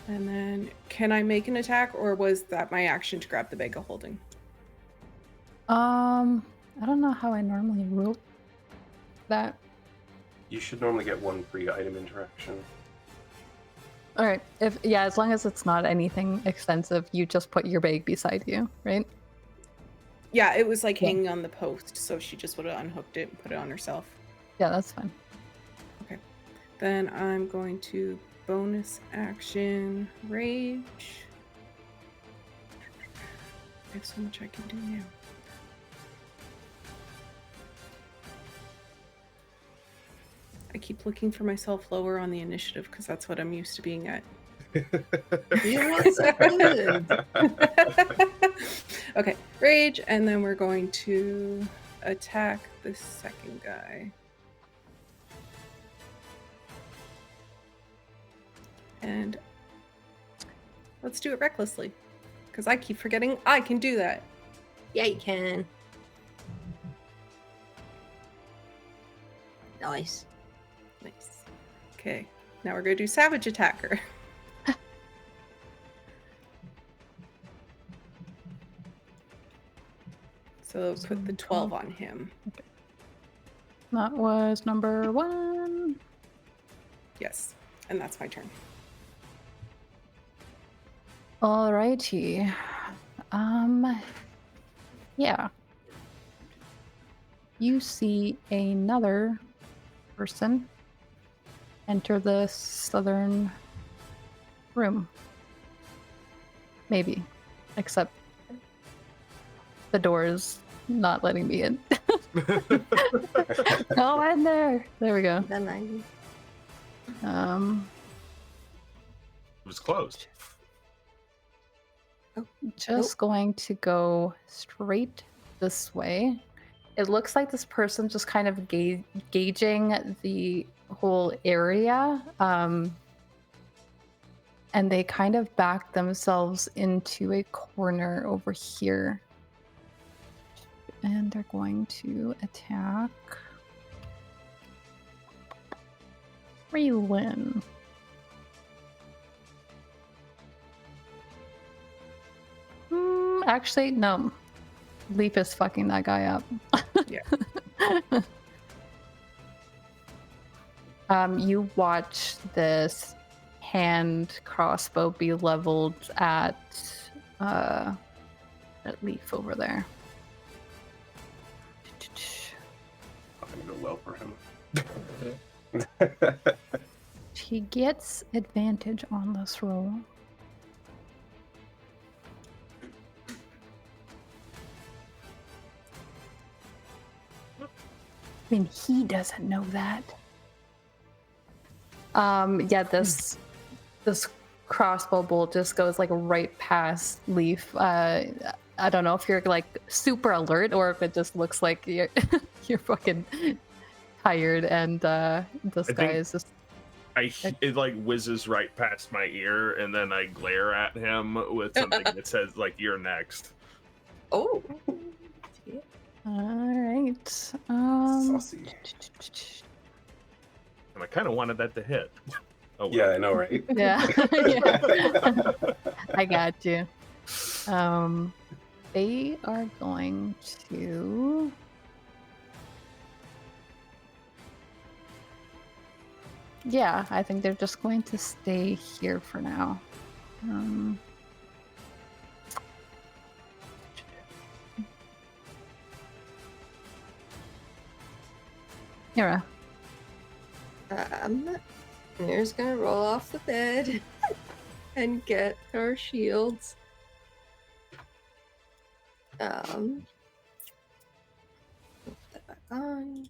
And then can I make an attack, or was that my action to grab the bag of holding? I don't know how I normally rule that. You should normally get one free item interaction. All right. As long as it's not anything extensive, you just put your bag beside you, right? Yeah, it was like Yeah. hanging on the post, so she just would have unhooked it and put it on herself. Yeah, that's fine. Then I'm going to bonus action rage. I have so much I can do now. I keep looking for myself lower on the initiative because that's what I'm used to being at. You rolled so good. Okay, rage, and then we're going to attack the second guy. And let's do it recklessly, because I keep forgetting I can do that. Yeah, you can. Nice. Nice. Okay, now we're going to do Savage Attacker. So put the 12 on him. That was number 1. Yes. And that's my turn. Alrighty. Yeah. You see another person enter the southern room. Maybe. Except the door is not letting me in. Go in there. There we go. Then I It was closed. Just going to go straight this way. It looks like this person just kind of gauging the whole area. And they kind of back themselves into a corner over here. And they're going to attack Raelynn. Actually, no. Leif is fucking that guy up. Yeah. You watch this hand crossbow be leveled at Leif over there. Not gonna go well for him. He gets advantage on this roll. I mean, he doesn't know that. Yeah, this crossbow bolt just goes like right past Leif. I don't know if you're like super alert or if it just looks like you're you're fucking tired and this guy is just. It like whizzes right past my ear, and then I glare at him with something that says like "You're next." Oh. All right. Saucy. And I kind of wanted that to hit. Oh, well. Yeah, I know, right? Yeah. Yeah. I got you. They are going to. Yeah, I think they're just going to stay here for now. Nyra. Nyra's gonna roll off the bed and get her shields. Put that back on.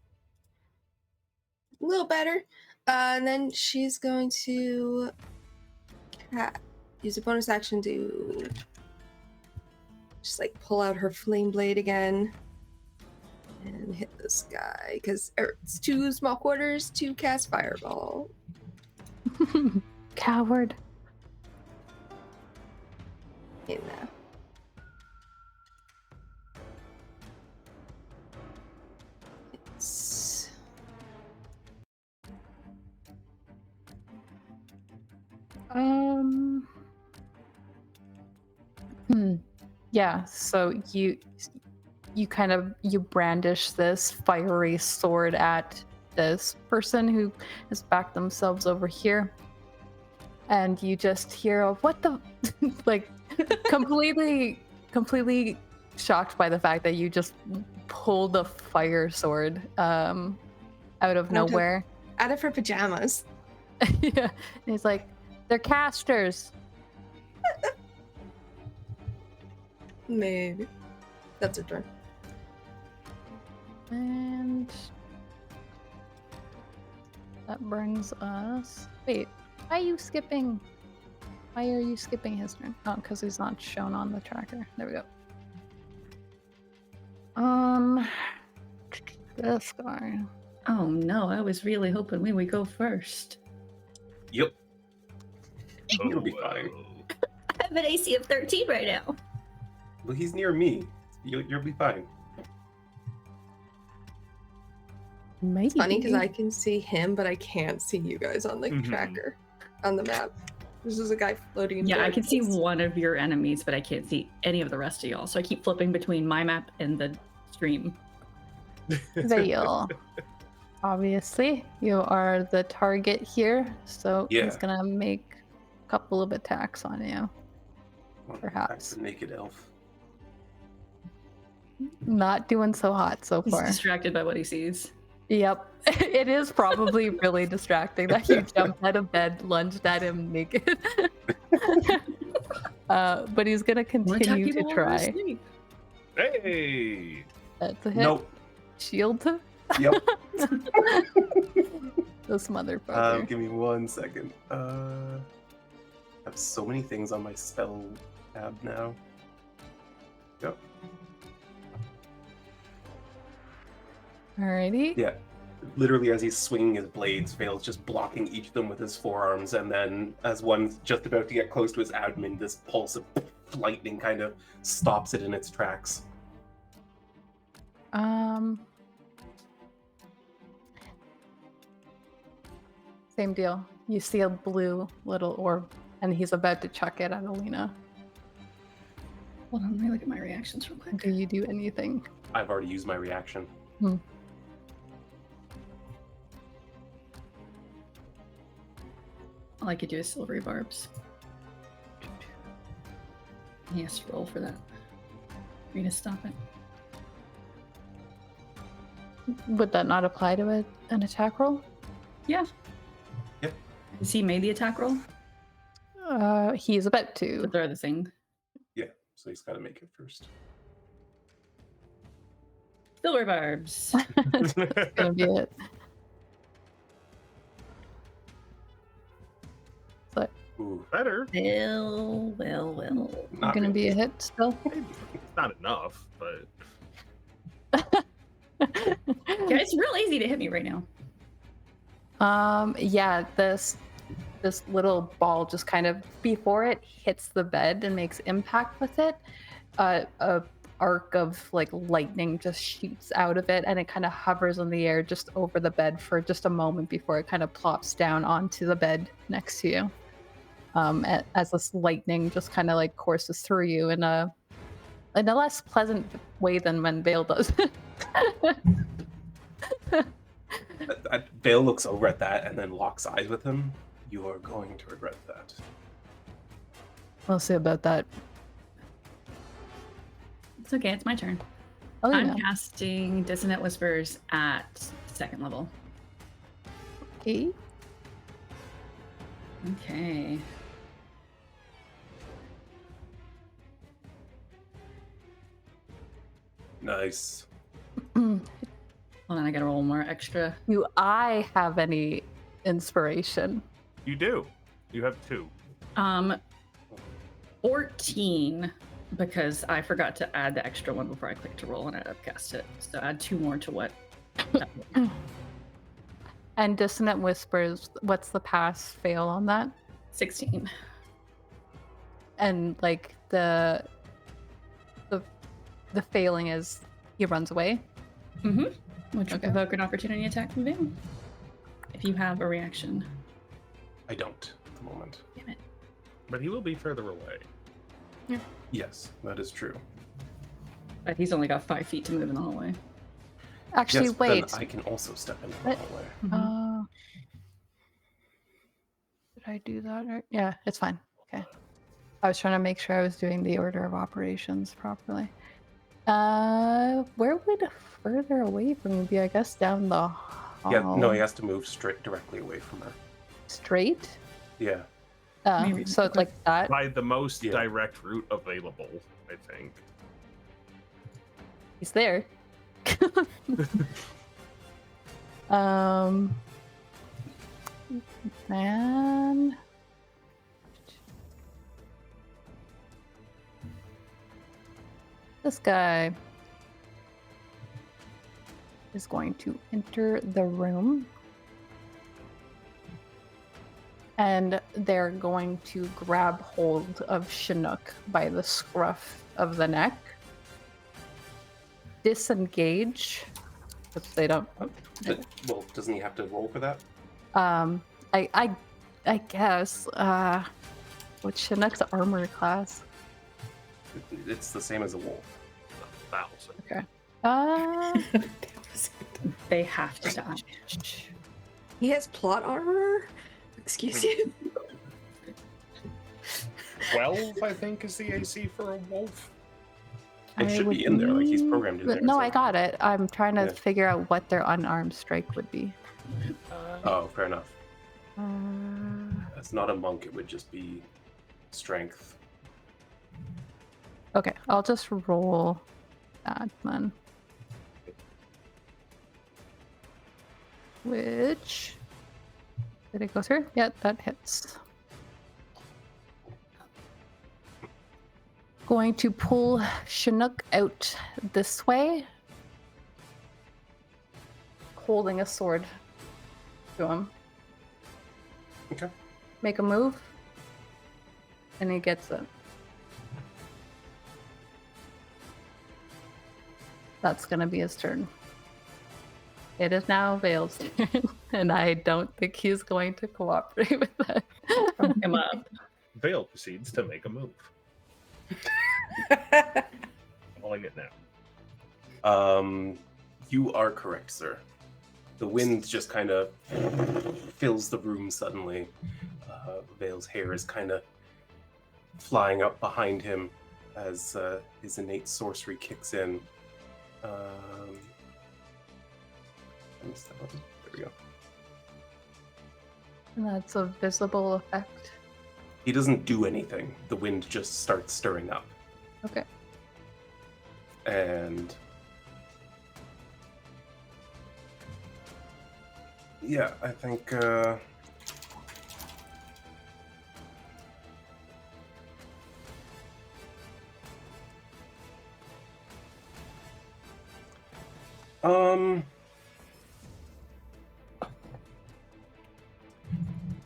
A little better. And then she's going to use a bonus action to just like pull out her flame blade again and hit this guy because it's 2 small quarters to cast fireball. Coward. In there. It's... Yeah, so you brandish this fiery sword at this person who has backed themselves over here, and you just hear what the like completely shocked by the fact that you just pulled a fire sword out of nowhere. Out of her pajamas. Yeah, and he's like, they're casters. Maybe. That's her turn. And that brings us. Wait, why are you skipping? Why are you skipping his turn? Oh, because he's not shown on the tracker. There we go. This guy. Oh no, I was really hoping we would go first. Yep. You'll be fine. I have an AC of 13 right now. Well, he's near me. You'll be fine. Maybe. It's funny because I can see him, but I can't see you guys on the tracker, on the map. This is a guy floating. Yeah, I can see towards us. one of your enemies, but I can't see any of the rest of y'all. So I keep flipping between my map and the stream. Vael. Obviously, you are the target here, so Yeah. he's gonna make a couple of attacks on you. Perhaps. Attack the naked elf. Not doing so hot so He's far. distracted by what he sees. Yep. It is probably really distracting that you jumped out of bed, lunged at him naked. But he's gonna continue to try. Hey! That's a hit. Nope. Shield. Yep. This motherfucker. Give me 1 second. I have so many things on my spell tab now. Yep. Alrighty. Yeah. Literally, as he's swinging his blades, Vael's just blocking each of them with his forearms, and then as one's just about to get close to his abdomen, this pulse of lightning kind of stops it in its tracks. Same deal. You see a blue little orb, and he's about to chuck it at Alina. Hold on, let me look at my reactions real quick. Do you do anything? I've already used my reaction. All I could do is silvery barbs. He has to roll for that. For me to stop it. Would that not apply to an attack roll? Yeah. Yep. Has he made the attack roll? He's about to. But the other thing. Yeah, so he's got to make it first. Silver barbs. That's gonna be it. So Ooh, Better. Well. not gonna be a really. hit still. It's not enough, but Yeah, it's real easy to hit me right now. Yeah, this little ball just kind of before it hits the bed and makes impact with it, a arc of like lightning just shoots out of it, and it kind of hovers in the air just over the bed for just a moment before it kind of plops down onto the bed next to you. As this lightning just kind of like courses through you in a less pleasant way than when Vael does. Vael looks over at that and then locks eyes with him. You are going to regret that. We'll see about that. It's okay, it's my turn. Oh, yeah. I'm casting Dissonant Whispers at 2nd level. Okay. Okay. Nice. Hold on, I gotta roll more extra. Do I have any inspiration? you do. You have 2. 14, because I forgot to add the extra one before I clicked to roll and I upcast it. So add 2 more to what? And Dissonant Whispers, what's the pass fail on that? 16. And like the failing is he runs away. Mm-hmm. Which will Okay. provoke an opportunity attack from Vael. If you have a reaction. I don't at the moment. Damn it. But he will be further away. Yes, that is true. But he's only got 5 feet to move in the hallway. Actually, yes, wait. Then I can also step into the What? hallway. Did I do that? Right? Yeah, it's fine. Okay. I was trying to make sure I was doing the order of operations properly. Where would further away from you be? I guess down the hall. Yeah, no, he has to move straight directly away from her. Straight? Yeah. Maybe. So it's like that. By the most Yeah. direct route available, I think. He's there. And this guy is going to enter the room, and they're going to grab hold of Chinook by the scruff of the neck, disengage, because they don't. Well, doesn't he have to roll for that? I guess. What's Chinook's armor class? It's the same as a wolf. 1,000. Okay. They have to die. He has plot armor? Excuse you? 12, I think, is the AC for a wolf. It should be in there, like he's programmed in there. No, so- I got it. I'm trying to Yeah. figure out what their unarmed strike would be. Oh, fair enough. Uh, That's not a monk, it would just be strength. okay, I'll just roll that then. Which did it go through? Yeah, that hits. Going to pull Chinook out this way, holding a sword to him. Okay. Make a move, and he gets it. That's gonna be his turn. It is now Vael's turn, and I don't think he's going to cooperate with that. Him up. Vael proceeds to make a move. Calling it now. You are correct, sir. The wind just kind of fills the room suddenly. Vael's hair is kind of flying up behind him as his innate sorcery kicks in. There we go. And that's a visible effect. He doesn't do anything. The wind just starts stirring up. Okay. And yeah, I think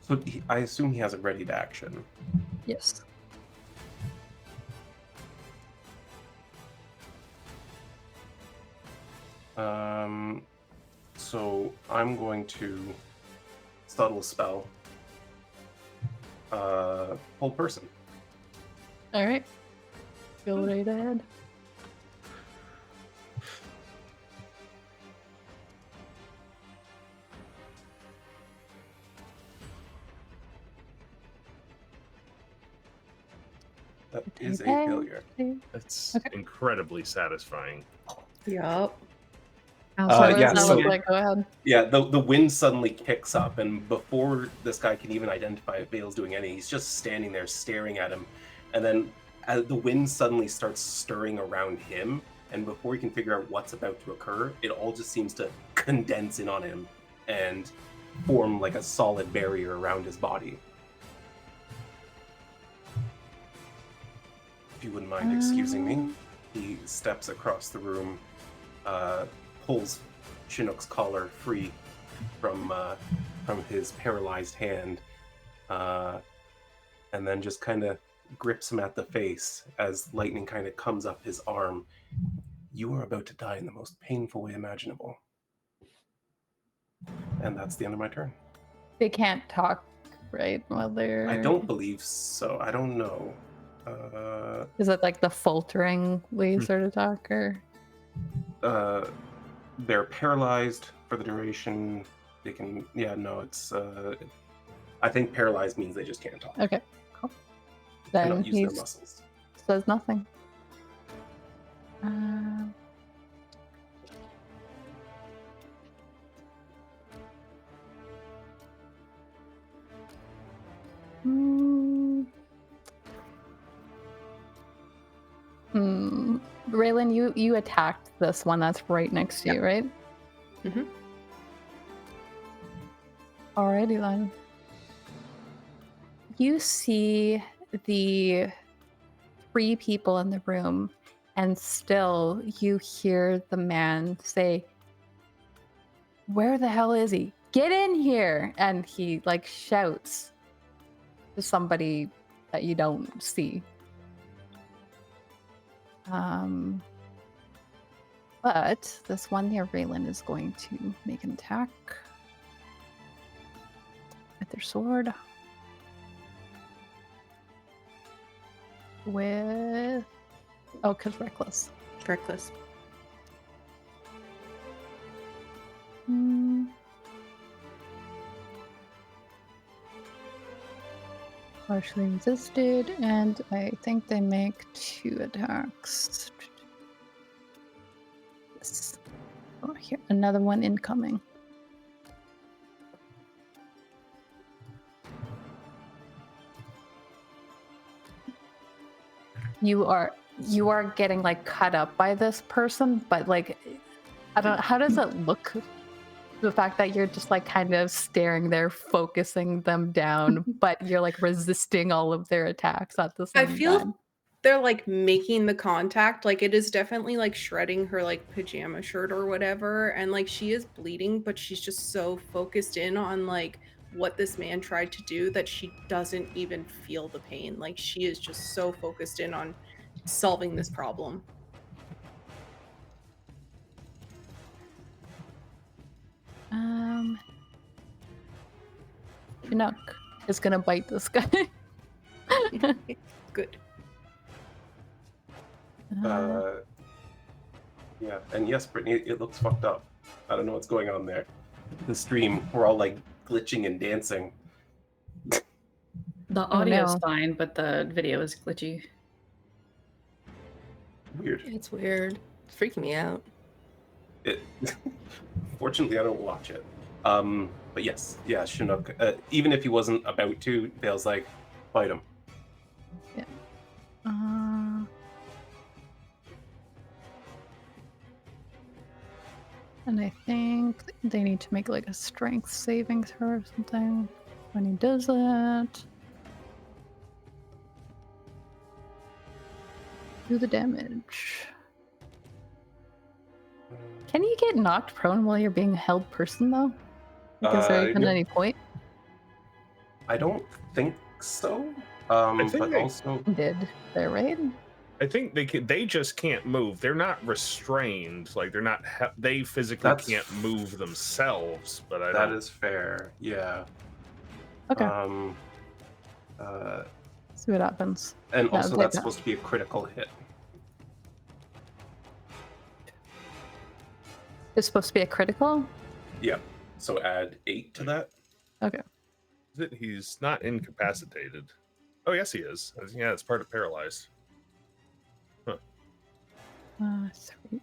so I assume he has a ready to action. Yes. So I'm going to subtle spell. Hold person. All right. Go right ahead. That is a Okay. failure. That's Okay. incredibly satisfying. Yup. So yeah, what does that so- look like? Go ahead. Yeah, the wind suddenly kicks up, and before this guy can even identify if Vael's doing anything, he's just standing there staring at him. And then as the wind suddenly starts stirring around him, and before he can figure out what's about to occur, it all just seems to condense in on him and form like a solid barrier around his body. If you wouldn't mind excusing me, he steps across the room, pulls Chinook's collar free from his paralyzed hand, and then just kind of grips him at the face as lightning kind of comes up his arm. You are about to die in the most painful way imaginable. And that's the end of my turn. They can't talk, right? While they're. I don't believe so. I don't know. Is it like the falteringly sort of talk, or? They're paralyzed for the duration. They can. Yeah, no, it's. I think paralyzed means they just can't talk. Okay, cool. They Then cannot use he their muscles. says nothing. Raelynn, you attacked this one that's right next to you, right? Mhm. Alrighty then. You see the 3 people in the room, and still you hear the man say, "Where the hell is he? Get in here!" And he like shouts to somebody that you don't see. But this one here, Raelynn is going to make an attack with their sword. With because reckless. Reckless. partially resisted, and I think they make 2 attacks. Yes. Oh, here, another one incoming. You are getting like cut up by this person, but like I don't. How does it look? The fact that you're just like kind of staring there, focusing them down, but you're like resisting all of their attacks at the I same feel time. they're like making the contact. Like it is definitely like shredding her like pajama shirt or whatever. And like she is bleeding, but she's just so focused in on like what this man tried to do that she doesn't even feel the pain. Like she is just so focused in on solving this problem. Chinook is gonna bite this guy. Good. Yeah, and yes, Brittany, it looks fucked up. I don't know what's going on there. The stream, we're all like glitching and dancing. The audio's no. fine, but the video is glitchy. Weird. It's weird. It's freaking me out. It. Fortunately, I don't watch it. But yes, yeah, Chinook. Even if he wasn't about to, Vael's like, fight him. Yeah. And I think they need to make like a strength saving throw or something when he does it. Do the damage. Can you get knocked prone while you're being held person though? Like, is there even No. any point? I don't think so. think But they- also, Did there, right? I think they just can't move. They're not restrained. Like they're not. They physically That's- can't move themselves. But I that don't. is fair. Yeah. Okay. See what happens. And Yeah, also take that's that. supposed to be a critical hit. It's supposed to be a critical? Yeah. So add 8 to that. Okay. He's not incapacitated. Oh yes, he is. Yeah, it's part of paralyzed. 3.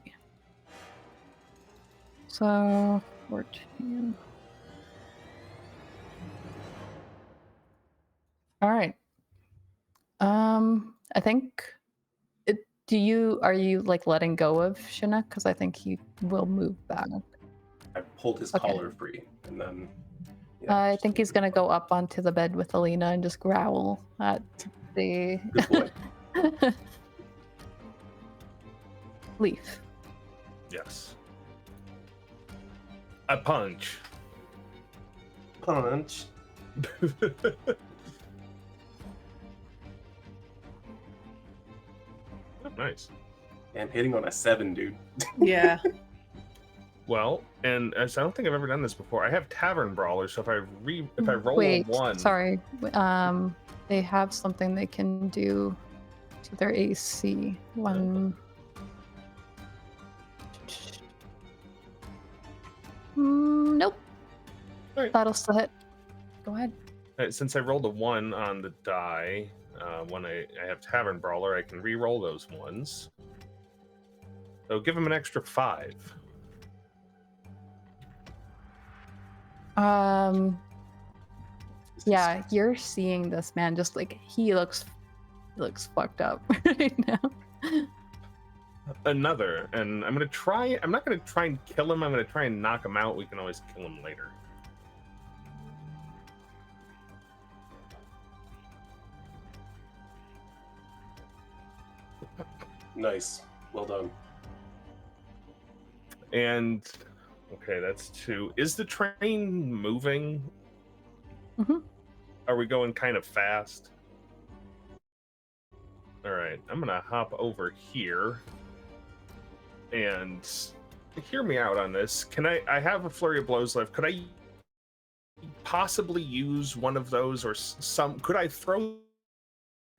So 14. All right. I think. Are you like letting go of Chinook? Because I think he will move back. I pulled his Okay. collar free, and then. I think he's gonna go up onto the bed with Alina and just growl at the Good boy. Leif. Yes. A punch. Punch. Oh, nice. And hitting on a 7, dude. Yeah. Well, and as I don't think I've ever done this before, I have Tavern Brawler, so if I roll Wait, a 1, sorry. They have something they can do to their AC. Nope. Alright. That'll still hit. Go ahead. since I rolled a 1 on the die, when I have Tavern Brawler, I can re-roll those ones. So give him an extra 5. Yeah, you're seeing this man just like he looks fucked up right now. Another, and I'm not gonna try and kill him, I'm gonna try and knock him out. We can always kill him later. Nice. Well done. And okay, that's 2. Is the train moving? Mhm. Are we going kind of fast? All right, I'm gonna hop over here and hear me out on this. Can I have a flurry of blows left? Could I possibly use one of those, or could I throw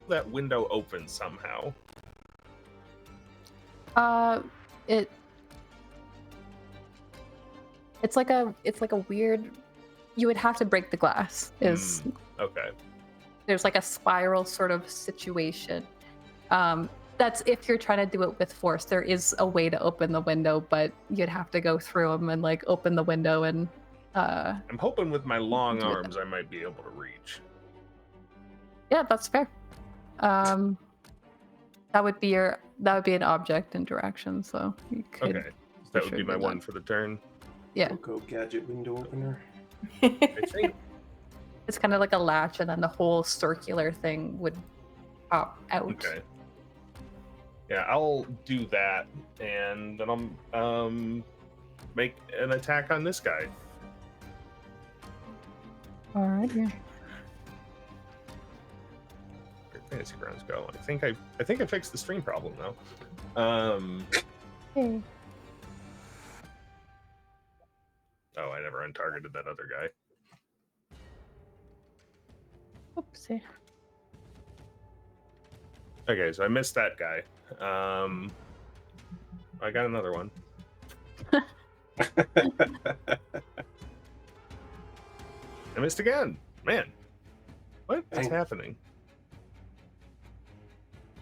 that window open somehow? It's like a weird. You would have to break the glass. Is Okay. there's like a spiral sort of situation. That's if you're trying to do it with force. There is a way to open the window, but you'd have to go through them and like open the window and. I'm hoping with my long do it arms I might be able to reach. Yeah, that's fair. That would be an object interaction, so you could. Okay, so that would be my one for the turn. Yeah, Go gadget window opener. I think. it's kind of like a latch, and then the whole circular thing would pop out. Okay. Yeah, I'll do that, and then I'll make an attack on this guy. All right. Yeah. Where'd Fantasy Grounds go? I think I fixed the stream problem now. Hey. Oh, I never untargeted that other guy. Oopsie. Okay, so I missed that guy. I got another one. I missed again. Man, what is happening?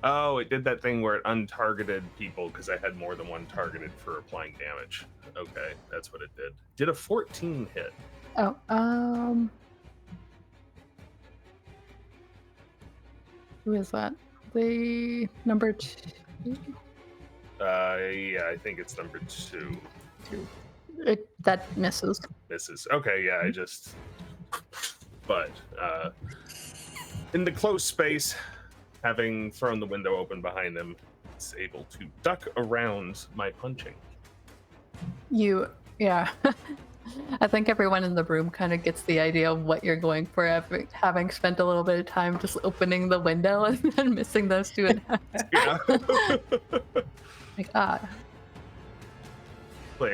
Oh, it did that thing where it untargeted people because I had more than one targeted for applying damage. Okay, that's what it did. Did a 14 hit? Oh, who is that? The number 2? Yeah, I think it's number 2. That misses. Misses. Okay, yeah, I just... But, in the close space, having thrown the window open behind him, it's able to duck around my punching. Yeah. I think everyone in the room kind of gets the idea of what you're going for, having spent a little bit of time just opening the window and then missing those two attacks. Yeah. Like, Hopefully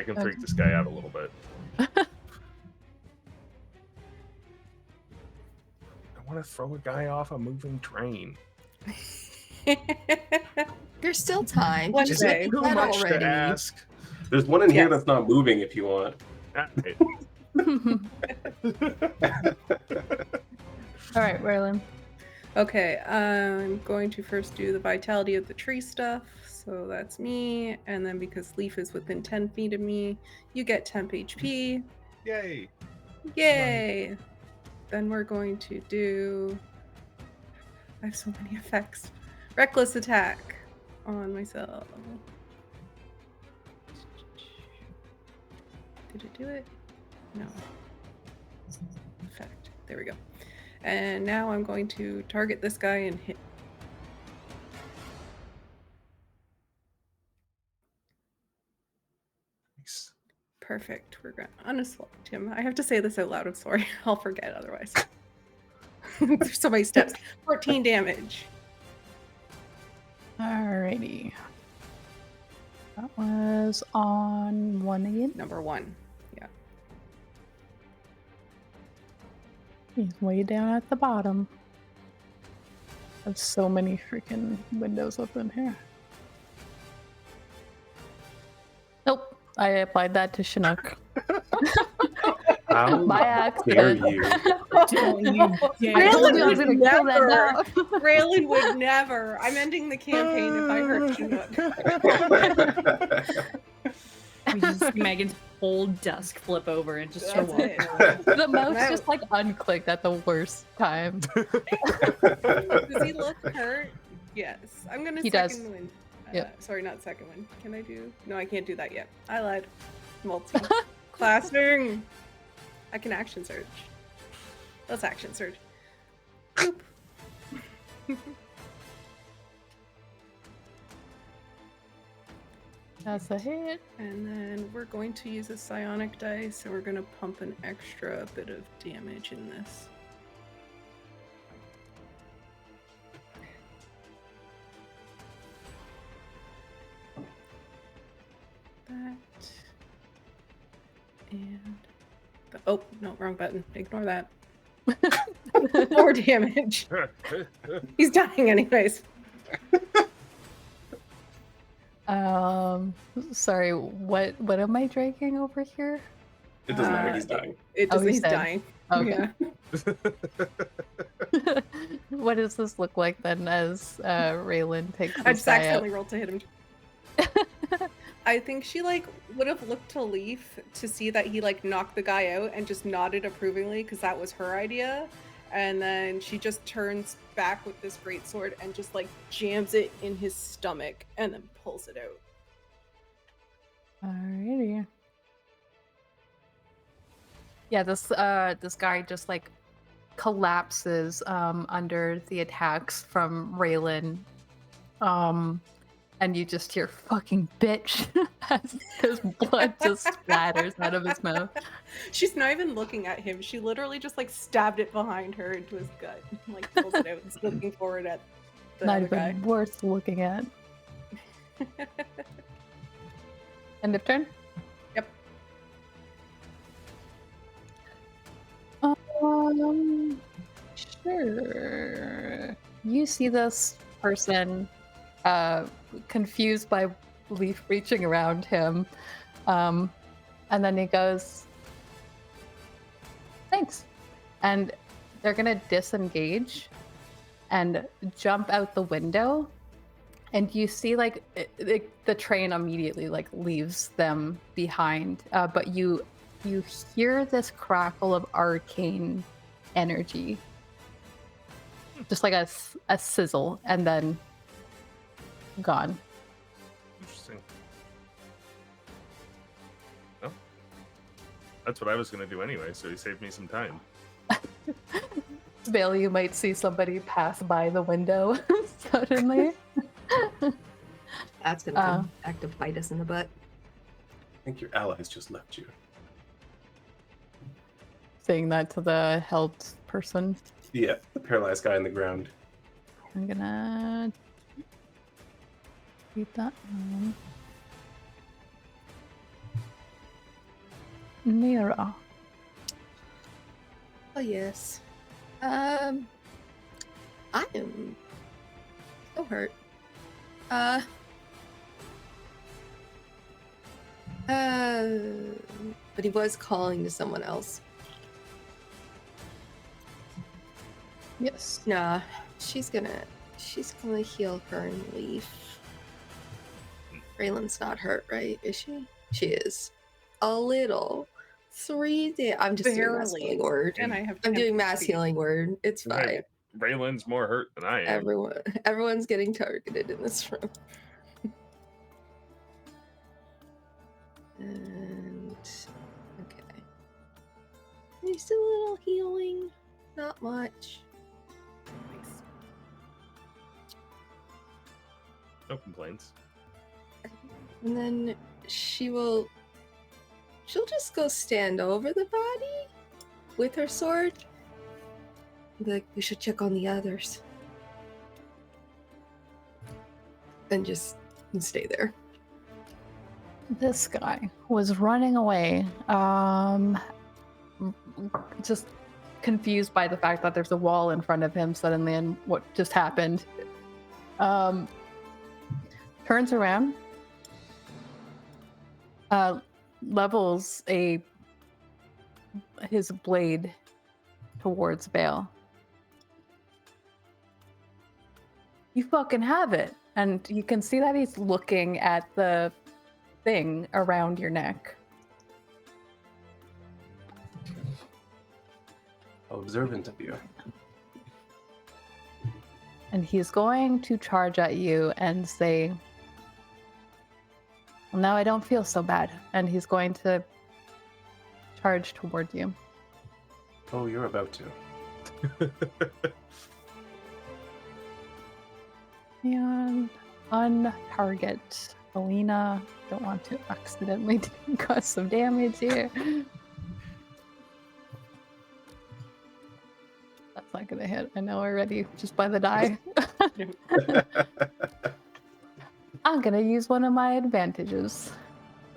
I can freak this guy out a little bit. I want to throw a guy off a moving train. There's still time. One Just day. look Too at that much already. to ask. There's one in here Yes. that's not moving if you want. Alright. All right, Raelynn. Okay, I'm going to first do the vitality of the tree stuff. So that's me. And then because Leif is within 10 feet of me, you get temp HP. Yay. Yay! Then we're going to do... I have so many effects. Reckless attack on myself. Did it do it? No. Effect. There we go. And now I'm going to target this guy and hit. Nice. Perfect. We're going to unselect him. I have to say this out loud. I'm sorry. I'll forget otherwise. There's so many steps. 14 damage. Alrighty. That was on 1 again. Number 1. Yeah. He's way down at the bottom. There's so many freaking windows open here. Nope. I applied that to Chinook. How By dare accident. you? Don't you dare. I told you I was would gonna kill that never. down. Raelynn would never. I'm ending the campaign if I hurt Chinook. We just see Megan's whole desk flip over and just That's show it. up. The mouse No. just like unclicked at the worst time. Does he look hurt? Yes. I'm gonna He second does. win. Yep. Sorry, not second one. Can I do? No, I can't do that yet. I lied. Multi. Classing. I can action search. Let's action search. Boop. That's a hit. And then we're going to use a psionic dice, and we're going to pump an extra bit of damage in this. That. And. Oh, no, wrong button. Ignore that. More damage. He's dying, anyways. Sorry, what am I drinking over here? It doesn't matter, he's dying. It Oh, doesn't. he's He's dead. dying. Okay. Yeah. what does this look like then as Raelynn takes I this just guy accidentally rolled to hit him. out? I think she like would have looked to Leif to see that he like knocked the guy out and just nodded approvingly because that was her idea. And then she just turns back with this greatsword and just like jams it in his stomach and then pulls it out. Alrighty. Yeah, this guy just like collapses under the attacks from Raelynn. And you just hear fucking bitch as his blood just splatters out of his mouth. She's not even looking at him. She literally just like stabbed it behind her into his gut. And, like pulls it out and is looking forward at the Not other even guy. worth looking at. End of turn? Yep. Sure. You see this person confused by Leif reaching around him. And then he goes, thanks. And they're going to disengage and jump out the window. And you see like the train immediately like leaves them behind. But you hear this crackle of arcane energy. Just like a sizzle and then gone. Interesting. Well, that's what I was going to do anyway, so he saved me some time. Vael, you might see somebody pass by the window suddenly. That's gonna come back to bite us in the butt. I think your allies just left you. Saying that to the helped person. Yeah, the paralyzed guy on the ground. I'm gonna keep that on. Nyra. Oh yes. I am so hurt. But he was calling to someone else. Yes. Nah, she's gonna heal her and leave. Raylan's not hurt, right? Is she? She is. A little. 3 days. I'm just doing mass Barely. healing word. And I have I'm 10 doing mass speed. healing word. It's fine. Raylynn's more hurt than I am. Everyone's getting targeted in this room. And okay. Just a little healing. Not much. Nice. No complaints. And then she'll just go stand over the body with her sword. Be like, we should check on the others. And just stay there. This guy was running away, just confused by the fact that there's a wall in front of him suddenly and what just happened. Turns around, levels his blade towards Vael. You fucking have it. And you can see that he's looking at the thing around your neck. How observant of you. And he's going to charge at you and say, well, now I don't feel so bad. And he's going to charge toward you. Oh, you're about to. And on target. Alina, don't want to accidentally cause some damage here. That's not gonna hit. I know already, just by the die. I'm gonna use one of my advantages.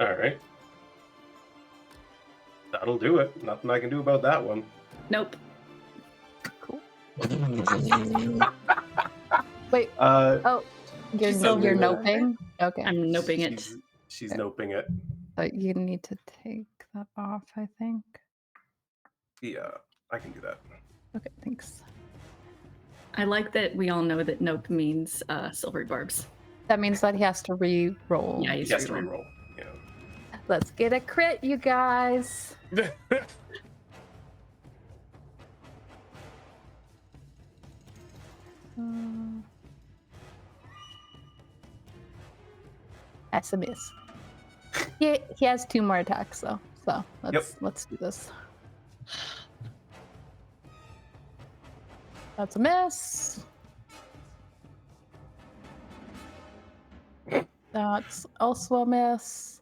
Alright. That'll do it. Nothing I can do about that one. Nope. Cool. Wait. Uh, Oh, you're She's noping it. noping? Okay. I'm noping it. She's noping it. So you need to take that off, I think. Yeah, I can do that. Okay, thanks. I like that we all know that nope means silvery barbs. That means that he has to re-roll. Yeah, He he's has to re-roll. reroll. Yeah. Let's get a crit, you guys. That's a miss. He has 2 more attacks though, so let's do this. That's a miss. That's also a miss.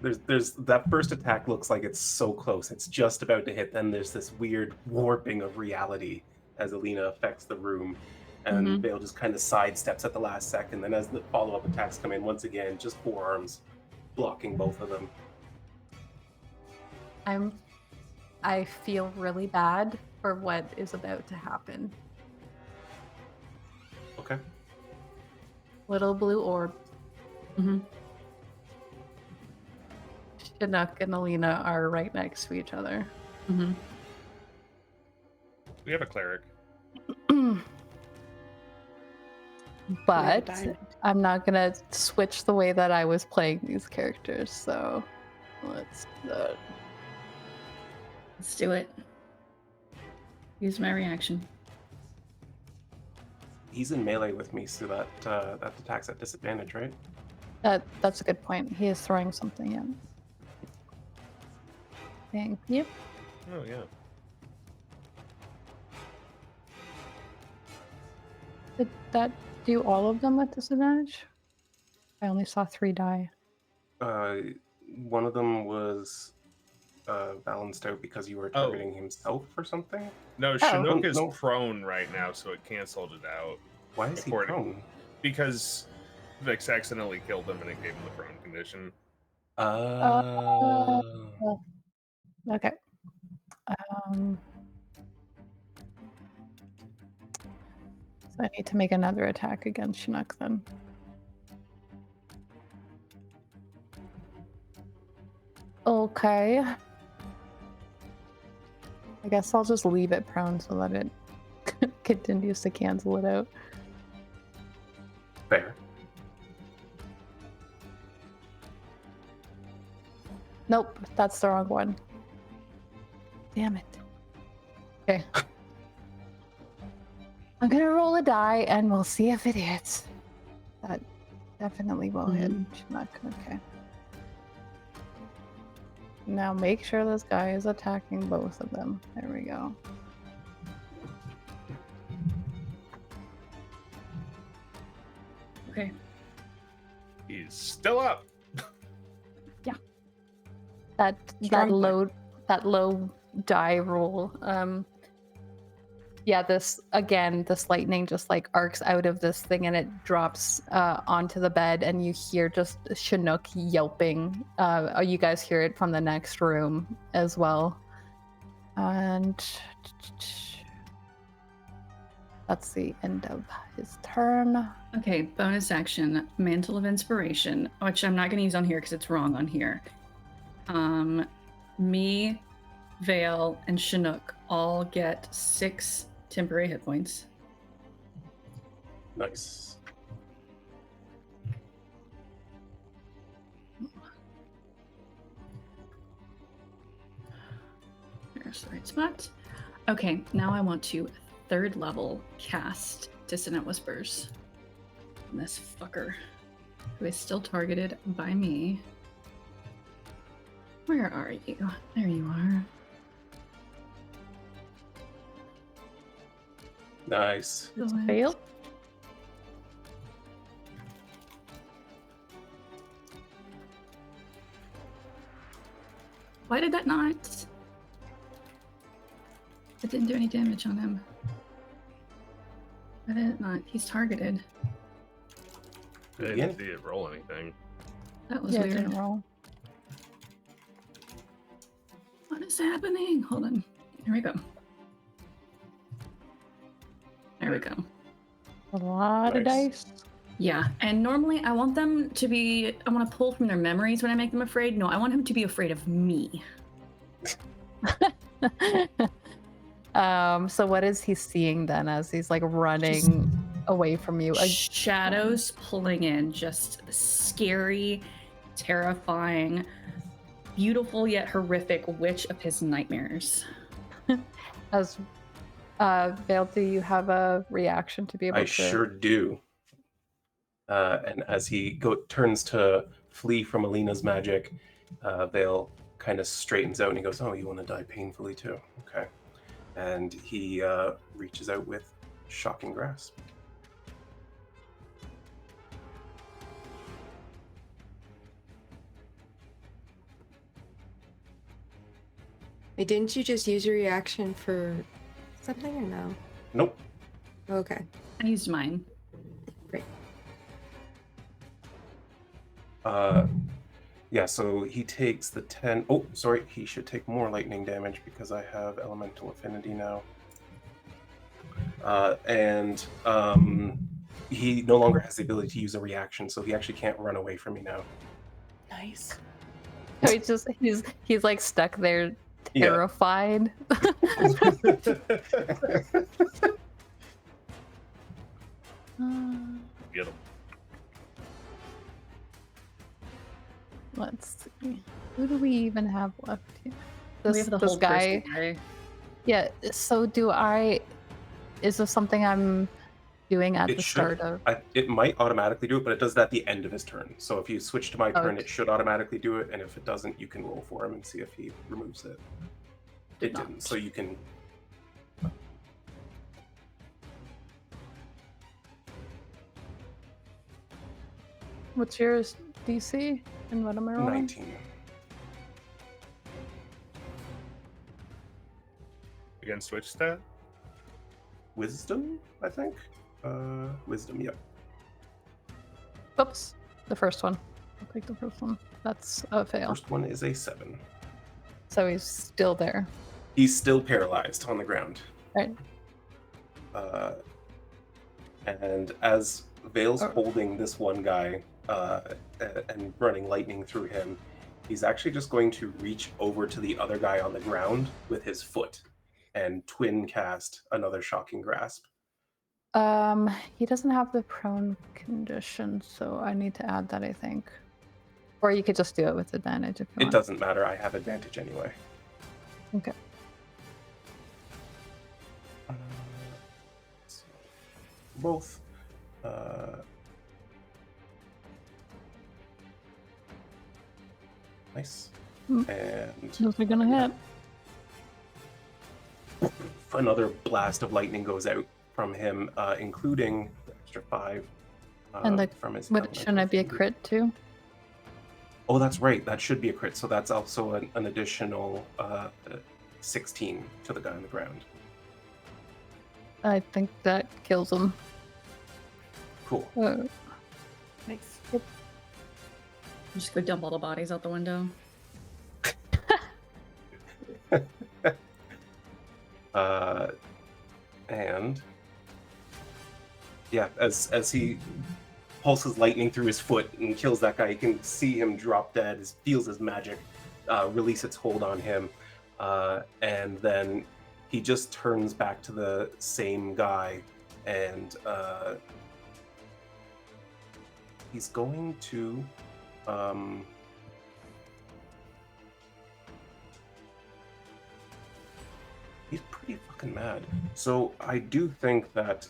There's that first attack looks like it's so close. It's just about to hit. Then there's this weird warping of reality as Alina affects the room. And Vael just kind of sidesteps at the last second. Then as the follow-up attacks come in, once again, just forearms blocking both of them. I feel really bad for what is about to happen. Okay. Little blue orb. Mm-hmm. Chinook and Alina are right next to each other. Mm-hmm. We have a cleric. But I'm not gonna switch the way that I was playing these characters, so let's do that. Let's do it. Use my reaction. He's in melee with me, so that attack's at disadvantage, right? That's a good point. He is throwing something in. Thank you. Oh yeah. Did that do all of them with disadvantage? I only saw 3 die. One of them was balanced out because you were targeting himself or something. No, Chinook is No. prone right now, so it canceled it out. Why is he prone? Because Vixx accidentally killed him and it gave him the prone condition. Okay. So I need to make another attack against Chinook then. Okay. I guess I'll just leave it prone so that it continues to cancel it out. Fair. Nope, that's the wrong one. Damn it. Okay. I'm gonna roll a die and we'll see if it hits. That definitely will hit. Chinook. Okay. Now make sure this guy is attacking both of them. There we go. Okay. He's still up. That low die roll. Yeah, this lightning just like arcs out of this thing and it drops onto the bed, and you hear just Chinook yelping. You guys hear it from the next room as well. And that's the end of his turn. Okay, bonus action, Mantle of Inspiration, which I'm not going to use on here because it's wrong on here. Me, Vael, and Chinook all get 6 temporary hit points. Nice. There's the right spot. Okay, now I want to 3rd level cast Dissonant Whispers on this fucker, who is still targeted by me. Where are you? There you are. Nice. It's Vael. Why did that not? It didn't do any damage on him. Why did it not? He's targeted. I didn't see it roll anything. That was Yeah, it weird. didn't roll. What is happening? Hold on. Here we go. There we go. A lot of Nice. dice. Yeah, and normally I want them to be, I want to pull from their memories when I make them afraid. No, I want him to be afraid of me. So what is he seeing then as he's like running away from you? Shadows pulling in, just scary, terrifying, beautiful yet horrific witch of his nightmares. As Vael, do you have a reaction to be able I to? sure do. And as he turns to flee from Alina's magic, Vael kind of straightens out and he goes, "Oh, you want to die painfully too? Okay." And he reaches out with Shocking Grasp. Wait, didn't you just use your reaction for something or no? Nope. Okay. I used mine. Great. Yeah, so he takes the 10... Oh, sorry, he should take more lightning damage because I have elemental affinity now. He no longer has the ability to use a reaction, so he actually can't run away from me now. Nice. So he's like stuck there, Yeah. terrified. Get him. Let's see. Who do we even have left here? We have the This whole guy. person, Yeah. So do I? Is this something I'm doing at It the should. start of? It might automatically do it, but it does that at the end of his turn. So if you switch to my turn, Okay. it should automatically do it, and if it doesn't, you can roll for him and see if he removes it. It not. didn't, so you can... What's yours, DC? And what am I rolling? 19. Against which stat? Wisdom, I think? Wisdom, yep. Oops. The first one. I'll take the first one. That's a fail. First one is a 7. So he's still there. He's still paralyzed on the ground. Right. And as Vael's Oh. holding this one guy and running lightning through him, he's actually just going to reach over to the other guy on the ground with his foot and twin cast another Shocking Grasp. He doesn't have the prone condition, so I need to add that, I think. Or you could just do it with advantage if you It want. doesn't matter, I have advantage anyway. Okay. Let's see. Both. Nice. Mm. And Those are gonna hit. another blast of lightning goes out from him, including the extra 5 And from his. Shouldn't it be a elemental crit too? Oh, that's right. That should be a crit. So that's also an additional 16 to the guy on the ground. I think that kills him. Cool. Nice. Just go dump all the bodies out the window. And yeah, as he pulses lightning through his foot and kills that guy, you can see him drop dead. Feels his magic release its hold on him, and then he just turns back to the same guy, and he's going to he's pretty fucking mad. So I do think that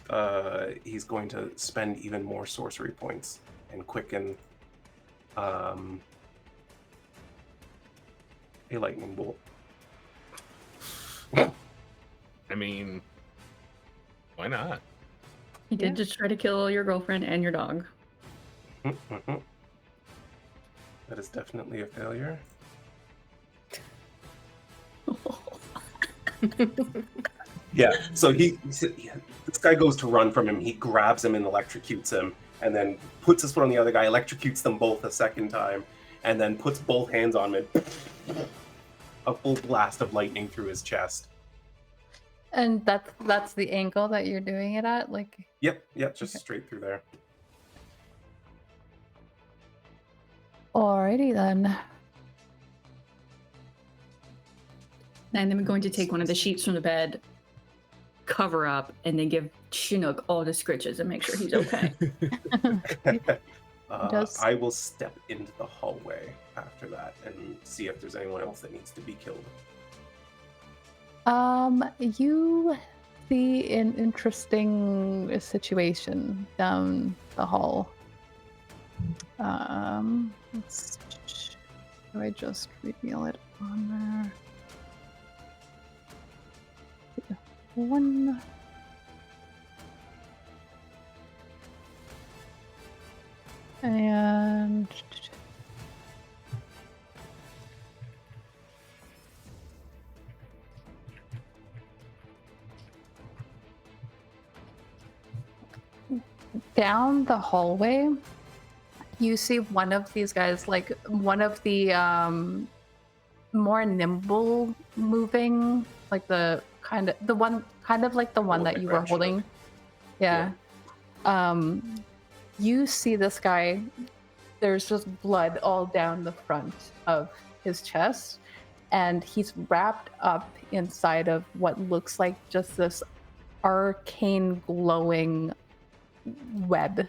he's going to spend even more sorcery points and quicken a lightning bolt. I mean, why not? He did just try to kill your girlfriend and your dog. That is definitely a failure. Yeah, so this guy goes to run from him. He grabs him and electrocutes him, and then puts his foot on the other guy, electrocutes them both a second time, and then puts both hands on him. A full blast of lightning through his chest. And that's the angle that you're doing it at? Like, Yep, just Okay. straight through there. alrighty then. And I'm going to take one of the sheets from the bed, cover up and then give Chinook all the scritches and make sure he's okay. Does- I will step into the hallway after that and see if there's anyone else that needs to be killed. You see an interesting situation down the hall. Do I just reveal it on there? One. And down the hallway, you see one of these guys, like one of the more nimble moving, like the one that you were Like holding. Yeah. You see this guy, there's just blood all down the front of his chest, and he's wrapped up inside of what looks like just this arcane glowing web,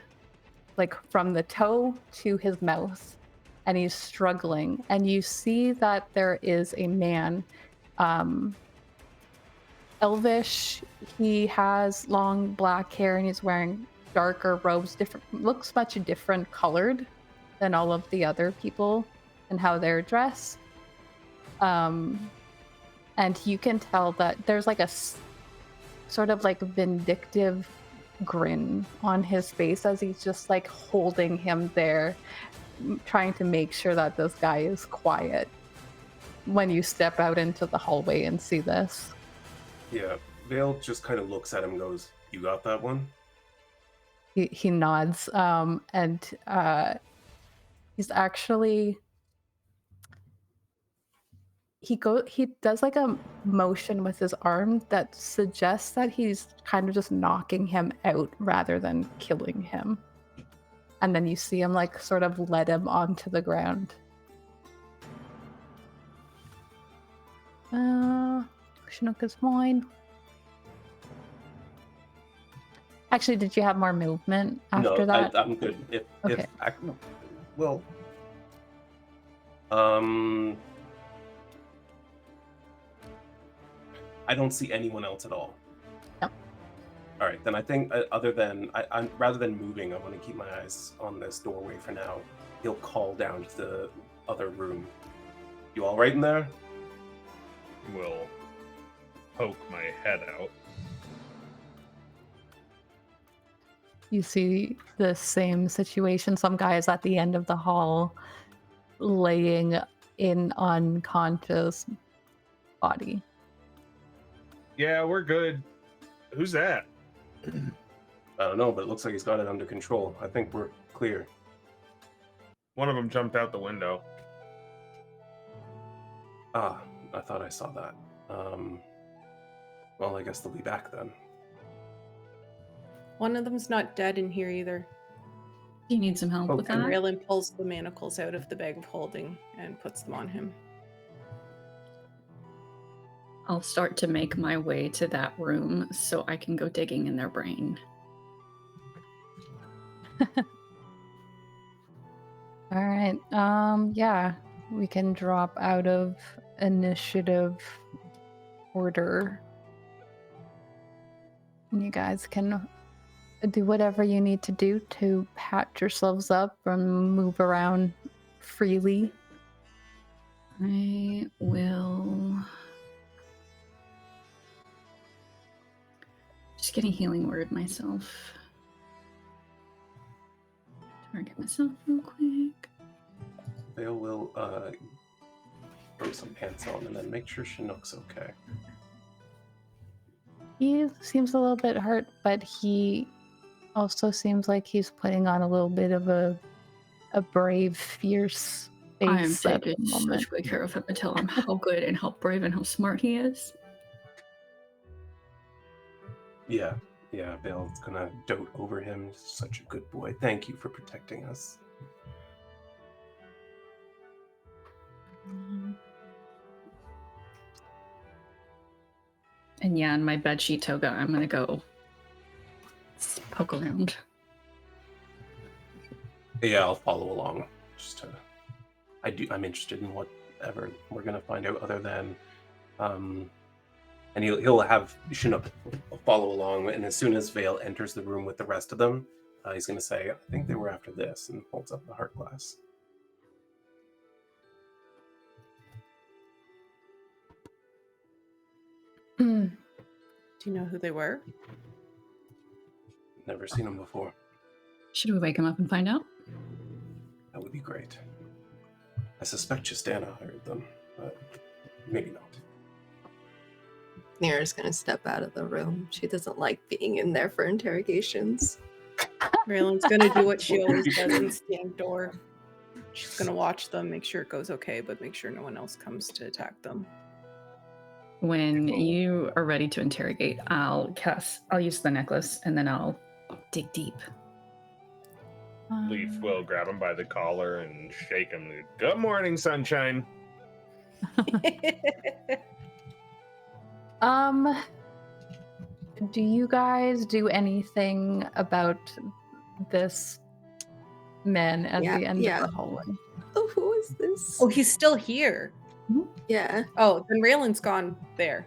like from the toe to his mouth, and he's struggling. And you see that there is a man, elvish. He has long black hair and he's wearing darker robes, looks much different colored than all of the other people and how they're dressed. And you can tell that there's like a sort of like vindictive grin on his face as he's just like holding him there, trying to make sure that this guy is quiet when you step out into the hallway and see this. Yeah, Vael just kind of looks at him and goes, "You got that one?" He nods, and he's actually he does like a motion with his arm that suggests that he's kind of just knocking him out rather than killing him. And then you see him like sort of let him onto the ground. Chinook is mine. Actually, did you have more movement after that? I'm good. Okay. I don't see anyone else at all. No. All right, then I think other than I'm rather than moving, I want to keep my eyes on this doorway for now. He'll call down to the other room. You all right in there? Will poke my head out. You see the same situation. Some guy is at the end of the hall, laying in unconscious body. Yeah, we're good. Who's that? I don't know, but it looks like he's got it under control. I think we're clear. One of them jumped out the window. Ah, I thought I saw that. Well, I guess they'll be back then. One of them's not dead in here either. Do you need some help with Okay. that? Raelynn pulls the manacles out of the bag of holding and puts them on him. I'll start to make my way to that room so I can go digging in their brain. All right. Yeah, we can drop out of initiative order. And you guys can do whatever you need to do to patch yourselves up and move around freely. I will just get a healing word myself. Target myself real quick. Vael will throw some pants on and then make sure Chinook's okay. He seems a little bit hurt, but he also seems like he's putting on a little bit of a brave, fierce I am face at the taking moment. such good care of him and tell him how good and how brave and how smart he is. Yeah, Vael's gonna dote over him. He's such a good boy. Thank you for protecting us. And yeah, in my bedsheet toga, I'm gonna go poke around. Yeah, I'll follow along. I'm interested in whatever we're gonna find out. Other than, and he'll have Chinook follow along. And as soon as Vael enters the room with the rest of them, he's gonna say, "I think they were after this," and holds up the heart glass. Do you know who they were? Never seen them before. Should we wake him up and find out? That would be great. I suspect Chis'dana hired them, but maybe not. Nyra's gonna step out of the room. She doesn't like being in there for interrogations. Raelynn's gonna do what she always does and stand door. She's gonna watch them, make sure it goes okay, but make sure no one else comes to attack them. When you are ready to interrogate, I'll use the necklace, and then I'll dig deep. Leif will grab him by the collar and shake him. Good morning, sunshine. Do you guys do anything about this man at the end of the hallway? Oh, who is this? Oh, he's still here. Yeah. Oh, then Raelynn's gone there.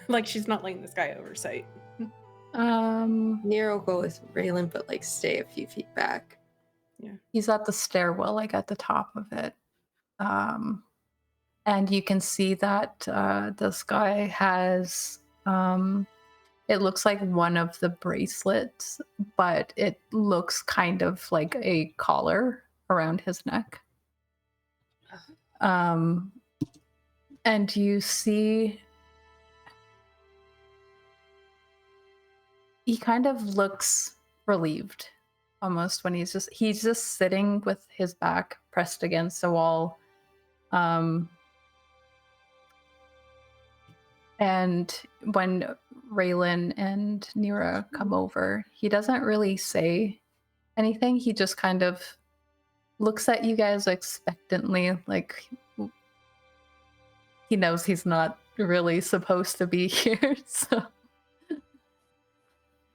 Like she's not letting this guy oversight. Nyra will go with Raelynn, but like stay a few feet back. Yeah. He's at the stairwell, like at the top of it. And you can see that this guy has, it looks like one of the bracelets, but it looks kind of like a collar around his neck. And you see he kind of looks relieved almost when he's just sitting with his back pressed against a wall. And when Raelynn and Nyra come over, he doesn't really say anything. He just kind of looks at you guys expectantly, like he knows he's not really supposed to be here. So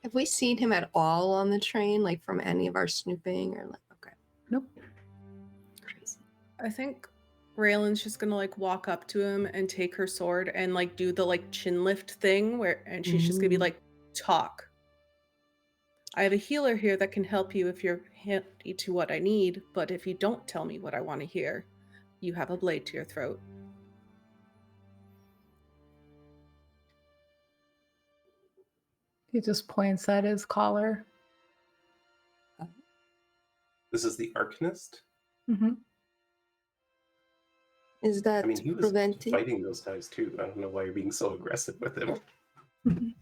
Have we seen him at all on the train, like from any of our snooping or like? Okay. nope. Crazy. I think Raelynn's just gonna like walk up to him and take her sword and like do the like chin lift thing and she's just gonna be like, talk. I have a healer here that can help you if you're handy to what I need, but if you don't tell me what I want to hear, you have a blade to your throat. He just points at his collar. This is the Arcanist? Mm-hmm. Is that I mean, he was preventing? fighting those guys too. I don't know why you're being so aggressive with him.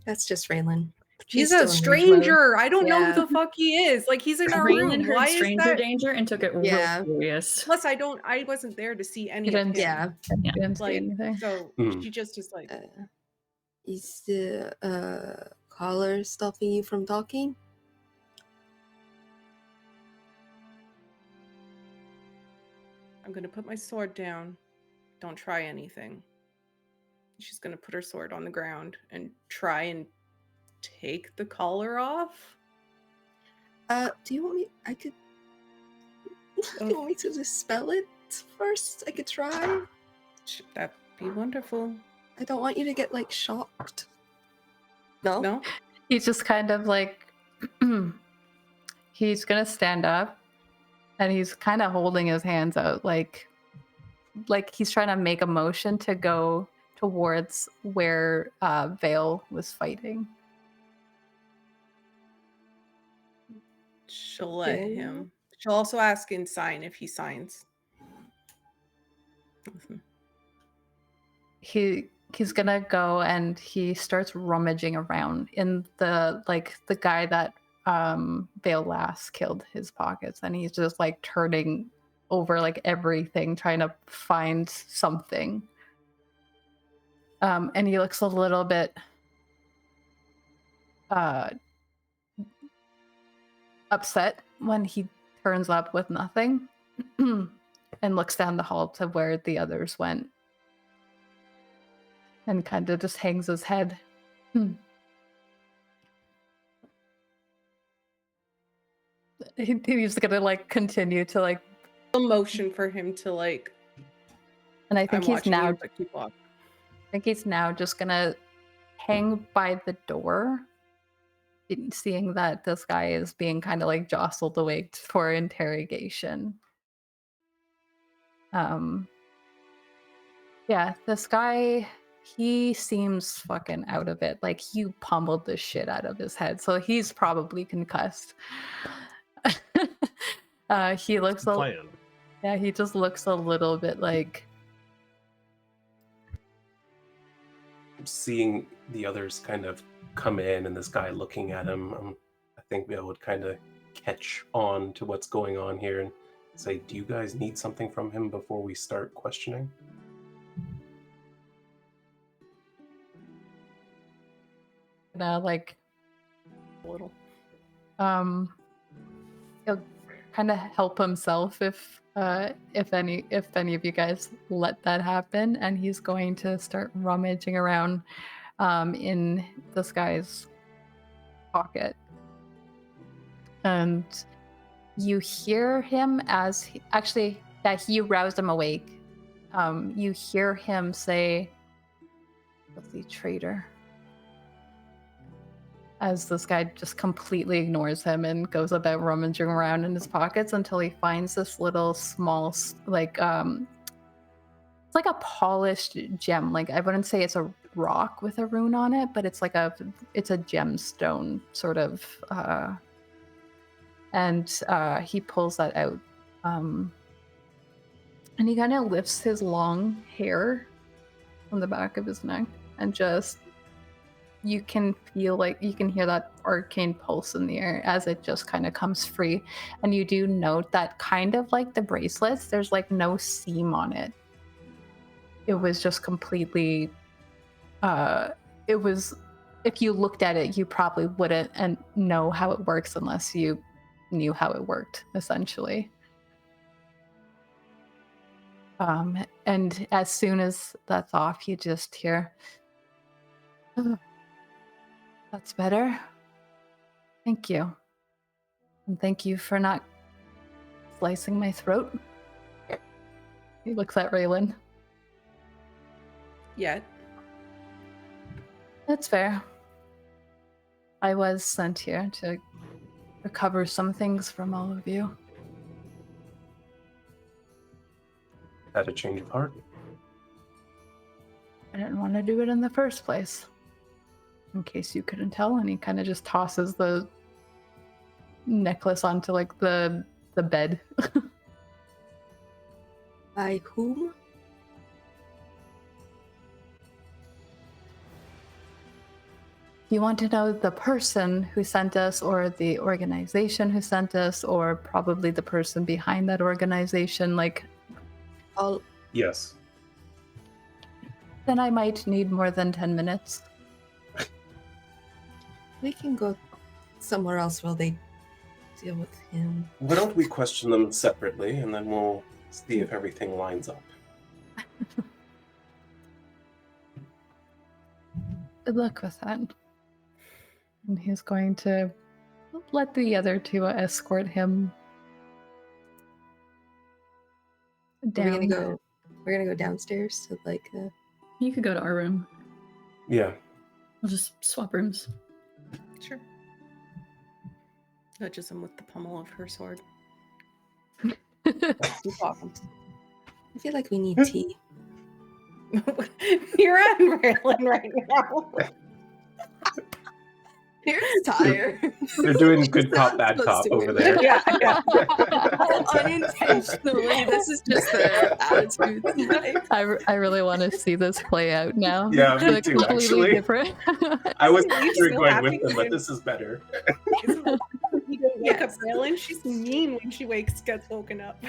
That's just Raelynn. He's still a in rage stranger. I don't know Yeah. who the fuck he is. Like he's in our Raelynn room. heard Why is stranger that? danger and took it Yeah. real serious. Plus, I wasn't there to see any You of didn't- him. Yeah. You didn't say Like anything. so, Hmm. she just is like, Is the collar stopping you from talking? I'm gonna put my sword down. Don't try anything. She's gonna put her sword on the ground and try and take the collar off. Do you want me? I could. Do you want me to dispel it first? I could try. That'd be wonderful. I don't want you to get like shocked. No. No? He's just kind of like he's gonna stand up and he's kind of holding his hands out like he's trying to make a motion to go towards where Vael was fighting. She'll let Okay. him. She'll also ask in sign if he signs. He's gonna go and he starts rummaging around in the guy that Vael last killed, his pockets, and he's just like turning over like everything trying to find something. And he looks a little bit upset when he turns up with nothing and looks down the hall to where the others went. and kind of just hangs his head. He's gonna like continue to like, A motion for him to like. and I think I'm he's watching now. you, but keep walking. I think he's now just gonna hang by the door, seeing that this guy is being kind of like jostled awake for interrogation. Yeah, this guy, he seems fucking out of it. Like, you pummeled the shit out of his head, so he's probably concussed. He looks Plan. yeah, he just looks a little bit like, Seeing the others kind of come in and this guy looking at him, I think Vael would kind of catch on to what's going on here and say, do you guys need something from him before we start questioning? like, A little. he'll kind of help himself if any of you guys let that happen, and he's going to start rummaging around in this guy's pocket, and you hear him as you roused him awake. You hear him say, "Filthy traitor," as this guy just completely ignores him and goes about rummaging around in his pockets until he finds this little small, like, it's like a polished gem. Like, I wouldn't say it's a rock with a rune on it, but it's a gemstone sort of, and he pulls that out. And he kind of lifts his long hair on the back of his neck and just, you can feel like you can hear that arcane pulse in the air as it just kind of comes free. And you do note that, kind of like the bracelets, there's like no seam on it. It was just completely, it was, if you looked at it, you probably wouldn't and know how it works unless you knew how it worked, essentially. And as soon as that's off, you just hear, "Oh, that's better. Thank you. And thank you for not slicing my throat." He looks at Raelynn. Yeah. That's fair. I was sent here to recover some things from all of you. Had a change of heart? I didn't want to do it in the first place. In case you couldn't tell, and he kind of just tosses the necklace onto like the bed. By whom? Do you want to know the person who sent us, or the organization who sent us, or probably the person behind that organization? Like, All Yes. then I might need more than 10 minutes. we can go somewhere else while they deal with him. Why don't we question them separately and then we'll see if everything lines up. Good luck with that. And he's going to let the other two escort him down. We're gonna go downstairs to like You could go to our room. Yeah. We'll just swap rooms. Sure. Nudges him with the pommel of her sword. Keep walking. I feel like we need tea. You're on Raelynn right now. You're tired. They're doing good cop, bad cop over there. Yeah. Unintentionally, this is just their attitude tonight. I really want to see this play out now. Yeah, me Like, too, completely actually. different. I was Are you picturing still going happy with them, to but do- this is better. You don't wake up Yes. Raelynn. She's mean when she gets woken up.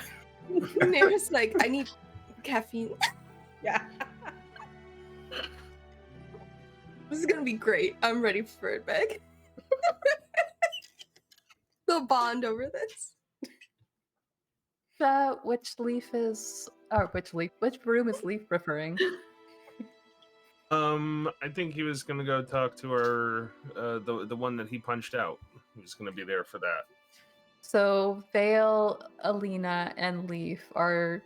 Nyra's like, I need caffeine. Yeah. This is gonna be great. I'm ready for it back. We'll bond over this. Which room is Leif referring? I think he was gonna go talk to our the one that he punched out. He was gonna be there for that. So Vael, Alina, and Leif are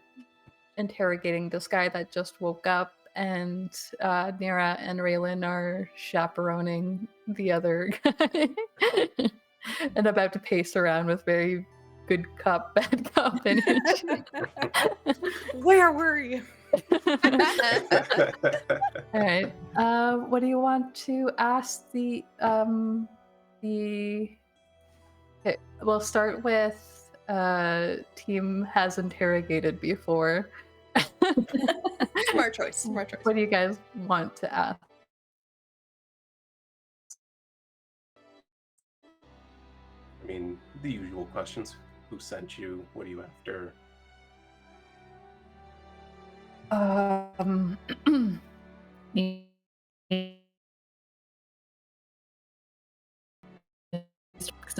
interrogating this guy that just woke up, and Nyra and Raelynn are chaperoning the other guy and about to pace around with very good cop, bad cop energy. Where were you? All right. What do you want to ask the Okay, we'll start with team has interrogated before. Smart choice. Smart choice. What do you guys want to ask? I mean, the usual questions. Who sent you? What are you after? I'm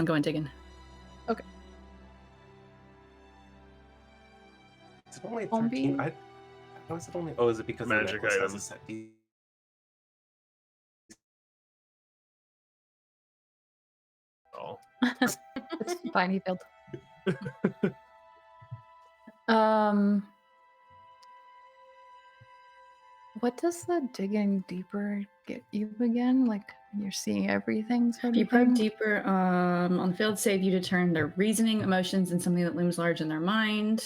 going digging. Is it only Zombie? 13? How is it only? Oh, is it because Magic the necklace has item. a set D? Oh, It's fine, he failed. What does the digging deeper get you again? Like you're seeing everything sort If you of probe thing? deeper on the failed save, you determine their reasoning, emotions, and something that looms large in their mind.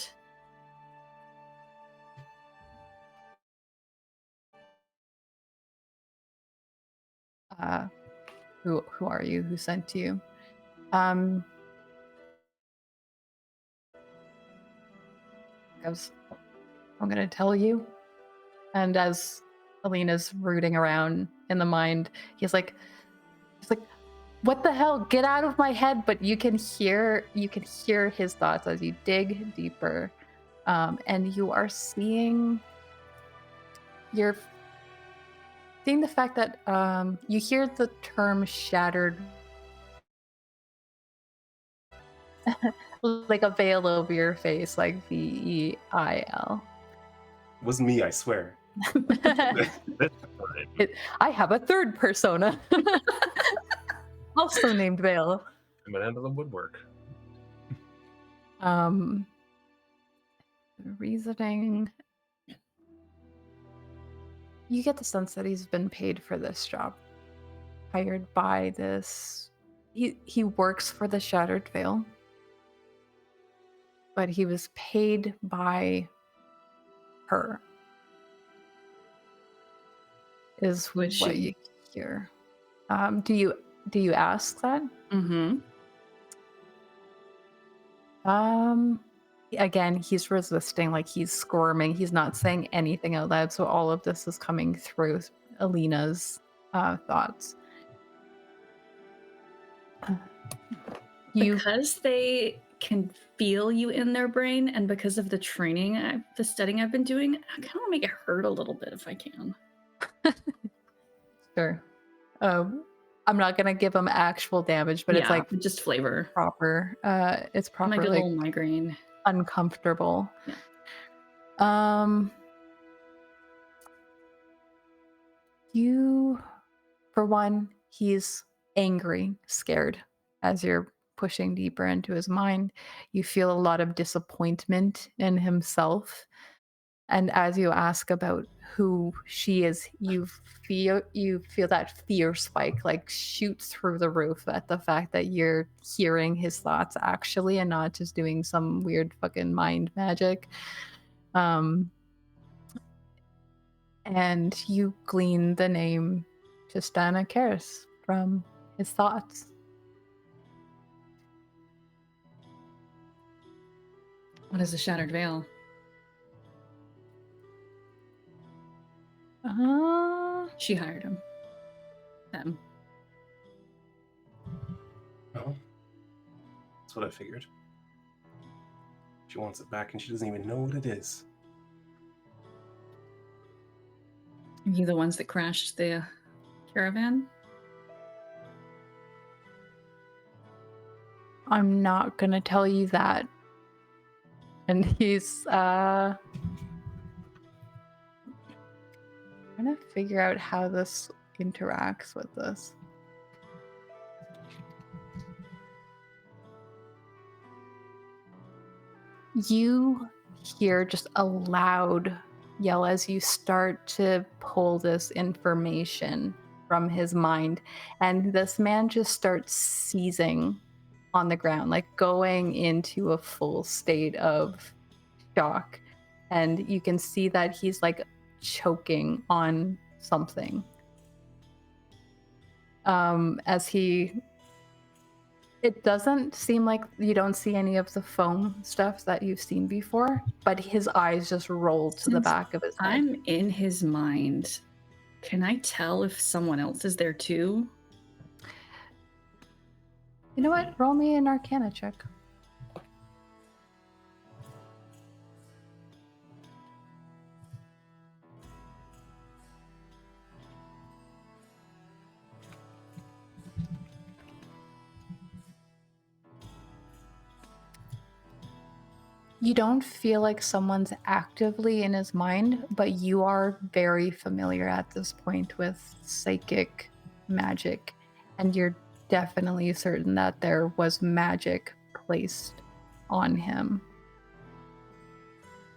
Who are you? Who sent you? Goes, I'm gonna tell you. And as Alina's rooting around in the mind, he's like, what the hell? Get out of my head! But you can hear his thoughts as you dig deeper, and you're seeing the fact that you hear the term shattered, like a veil over your face, like VEIL. It wasn't me, I swear. I have a third persona, also named Vael. coming out of the woodwork. Reasoning. You get the sense that he's been paid for this job, hired by this. He works for the Shattered Veil, but he was paid by her. Is Was what she? you hear. Do you ask that? Mm-hmm. Again, he's resisting, like he's squirming. He's not saying anything out loud, so all of this is coming through Alina's thoughts. Because they can feel you in their brain, and because of the training, the studying I've been doing, I kind of want to make it hurt a little bit if I can. Sure. I'm not gonna give him actual damage, but it's Yeah, like just flavor. proper. It's I proper, might get a like little migraine. uncomfortable. Yeah. You, for one, he's angry, scared. As you're pushing deeper into his mind, you feel a lot of disappointment in himself. And as you ask about who she is, you feel that fear spike like shoot through the roof at the fact that you're hearing his thoughts actually and not just doing some weird fucking mind magic. And you glean the name Chis'dana Karis from his thoughts. What is a Shattered Veil? She hired him. Them. Well, that's what I figured. She wants it back and she doesn't even know what it is. Are you the ones that crashed the caravan? I'm not gonna tell you that. And he's trying to figure out how this interacts with this. You hear just a loud yell as you start to pull this information from his mind, and this man just starts seizing on the ground, like going into a full state of shock. And you can see that he's like choking on something. It doesn't seem like you don't see any of the foam stuff that you've seen before, but his eyes just roll to the Since back of his head. I'm in his mind. Can I tell if someone else is there too? You know what? Roll me an Arcana check. You don't feel like someone's actively in his mind, but you are very familiar at this point with psychic magic, and you're definitely certain that there was magic placed on him.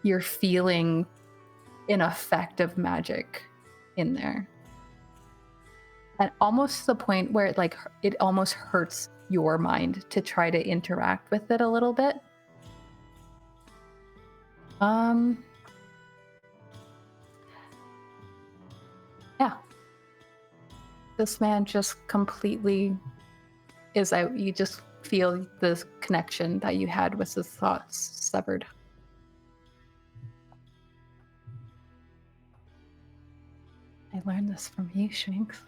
You're feeling an effect of magic in there. And almost to the point where it almost hurts your mind to try to interact with it a little bit. Yeah. This man just completely is out. You just feel this connection that you had with his thoughts severed. I learned this from you, Shanks.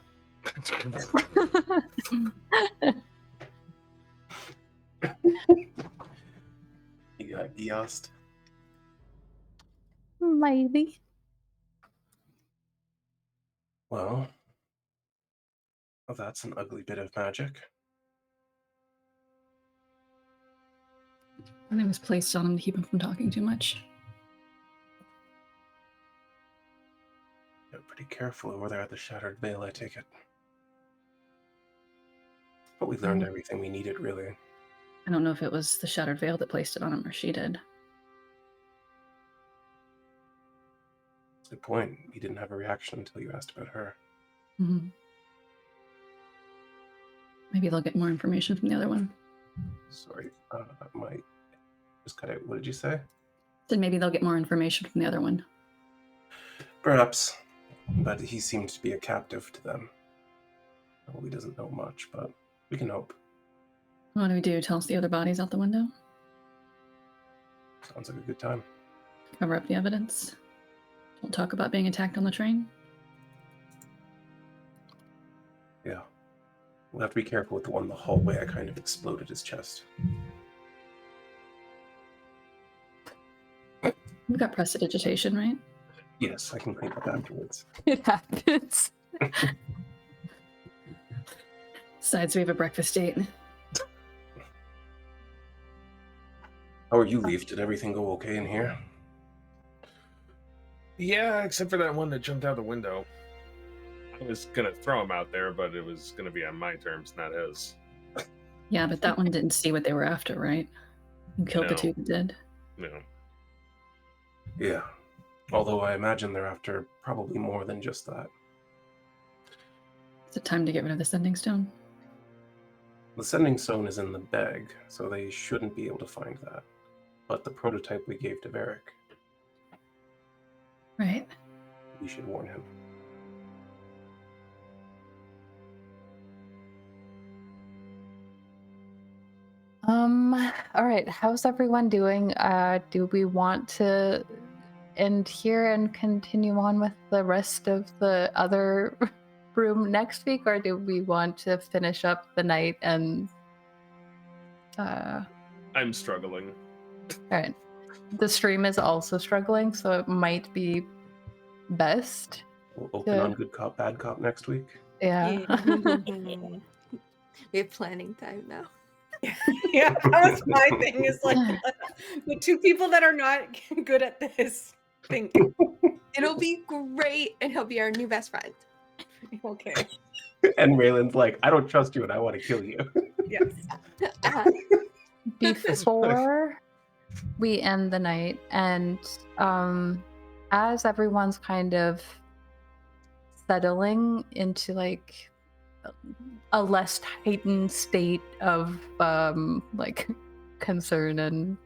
You got Geost. Maybe. Well, that's an ugly bit of magic. I think it was placed on him to keep him from talking too much. You're pretty careful over there at the Shattered Veil, I take it. But we learned everything we needed, really. I don't know if it was the Shattered Veil that placed it on him or she did. Good point. You didn't have a reaction until you asked about her. Mm-hmm. Maybe they'll get more information from the other one. Sorry, that might just cut out. What did you say? Then maybe they'll get more information from the other one. Perhaps, but he seemed to be a captive to them. Well, he doesn't know much, but we can hope. What do we do? Toss the other bodies out the window? Sounds like a good time. Cover up the evidence? Don't talk about being attacked on the train? Yeah. We'll have to be careful with the one in the hallway. I kind of exploded his chest. We've got prestidigitation, right? Yes, I can clean up afterwards. It happens. Besides, we have a breakfast date. How are you, Leif? Did everything go okay in here? Yeah, except for that one that jumped out the window. I was gonna throw him out there, but it was gonna be on my terms, not his. Yeah, but that one didn't see what they were after, right? You killed the No. two that did. No. Yeah. Although I imagine they're after probably more than just that. Is it time to get rid of the sending stone? The sending stone is in the bag, so they shouldn't be able to find that. But the prototype we gave to Varric, Right. we should warn him. All right. How's everyone doing? Do we want to end here and continue on with the rest of the other room next week, or do we want to finish up the night and I'm struggling. all right. The stream is also struggling, so it might be best. We'll open Yeah. on Good Cop, Bad Cop next week. Yeah. We have planning time now. Yeah, that's my thing. Is like the two people that are not good at this thing. It'll be great, and he'll be our new best friend. Okay. And Raelynn's like, I don't trust you and I want to kill you. Yes. Before we end the night, and as everyone's kind of settling into like a less heightened state of like concern and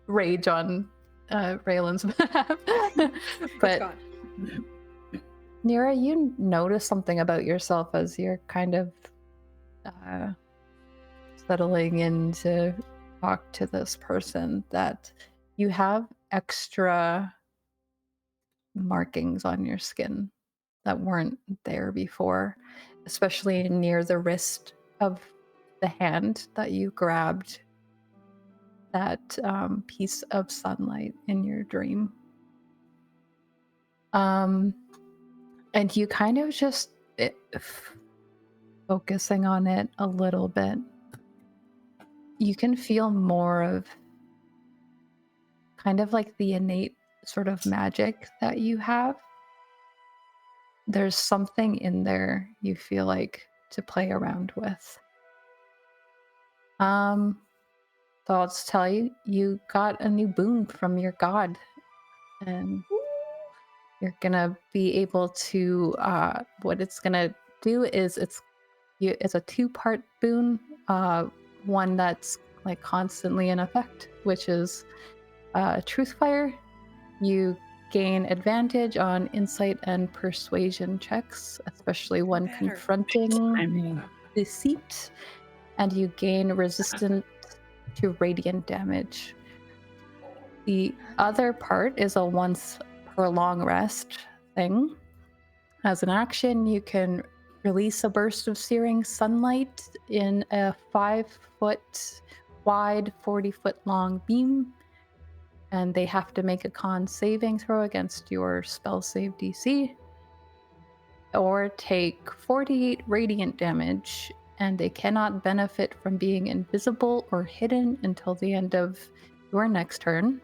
rage on Raylan's behalf, but gone. Nyra, you notice something about yourself as you're kind of settling in to talk to this person, that you have extra markings on your skin that weren't there before, especially near the wrist of the hand that you grabbed that piece of sunlight in your dream. And you kind of just focusing on it a little bit, you can feel more of kind of like the innate sort of magic that you have. There's something in there you feel like to play around with. So I'll just tell you, you got a new boon from your god, and you're gonna be able to what it's gonna do is it's a two-part boon, one that's like constantly in effect, which is Truthfire. You gain advantage on insight and persuasion checks, especially when confronting deceit, and you gain resistance to radiant damage. The other part is a once per long rest thing. As an action, you can release a burst of searing sunlight in a 5-foot wide, 40-foot long beam, and they have to make a con saving throw against your spell save DC, or take 48 radiant damage, and they cannot benefit from being invisible or hidden until the end of your next turn.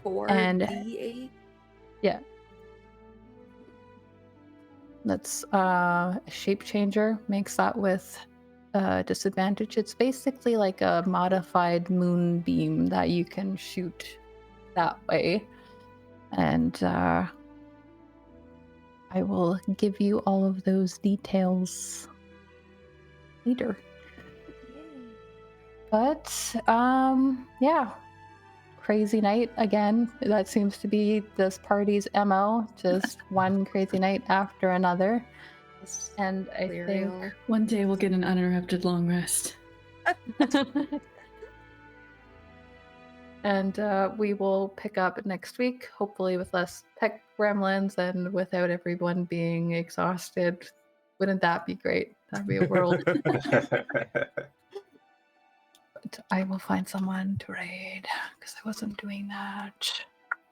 4d8? Yeah. That's a shape changer, makes that with disadvantage. It's basically like a modified moonbeam that you can shoot that way. And I will give you all of those details later. But yeah. Crazy night again. That seems to be this party's MO. Just one crazy night after another. And I think one day we'll get an uninterrupted long rest. And we will pick up next week, hopefully with less tech gremlins and without everyone being exhausted. Wouldn't that be great? That'd be a world. But I will find someone to raid because I wasn't doing that.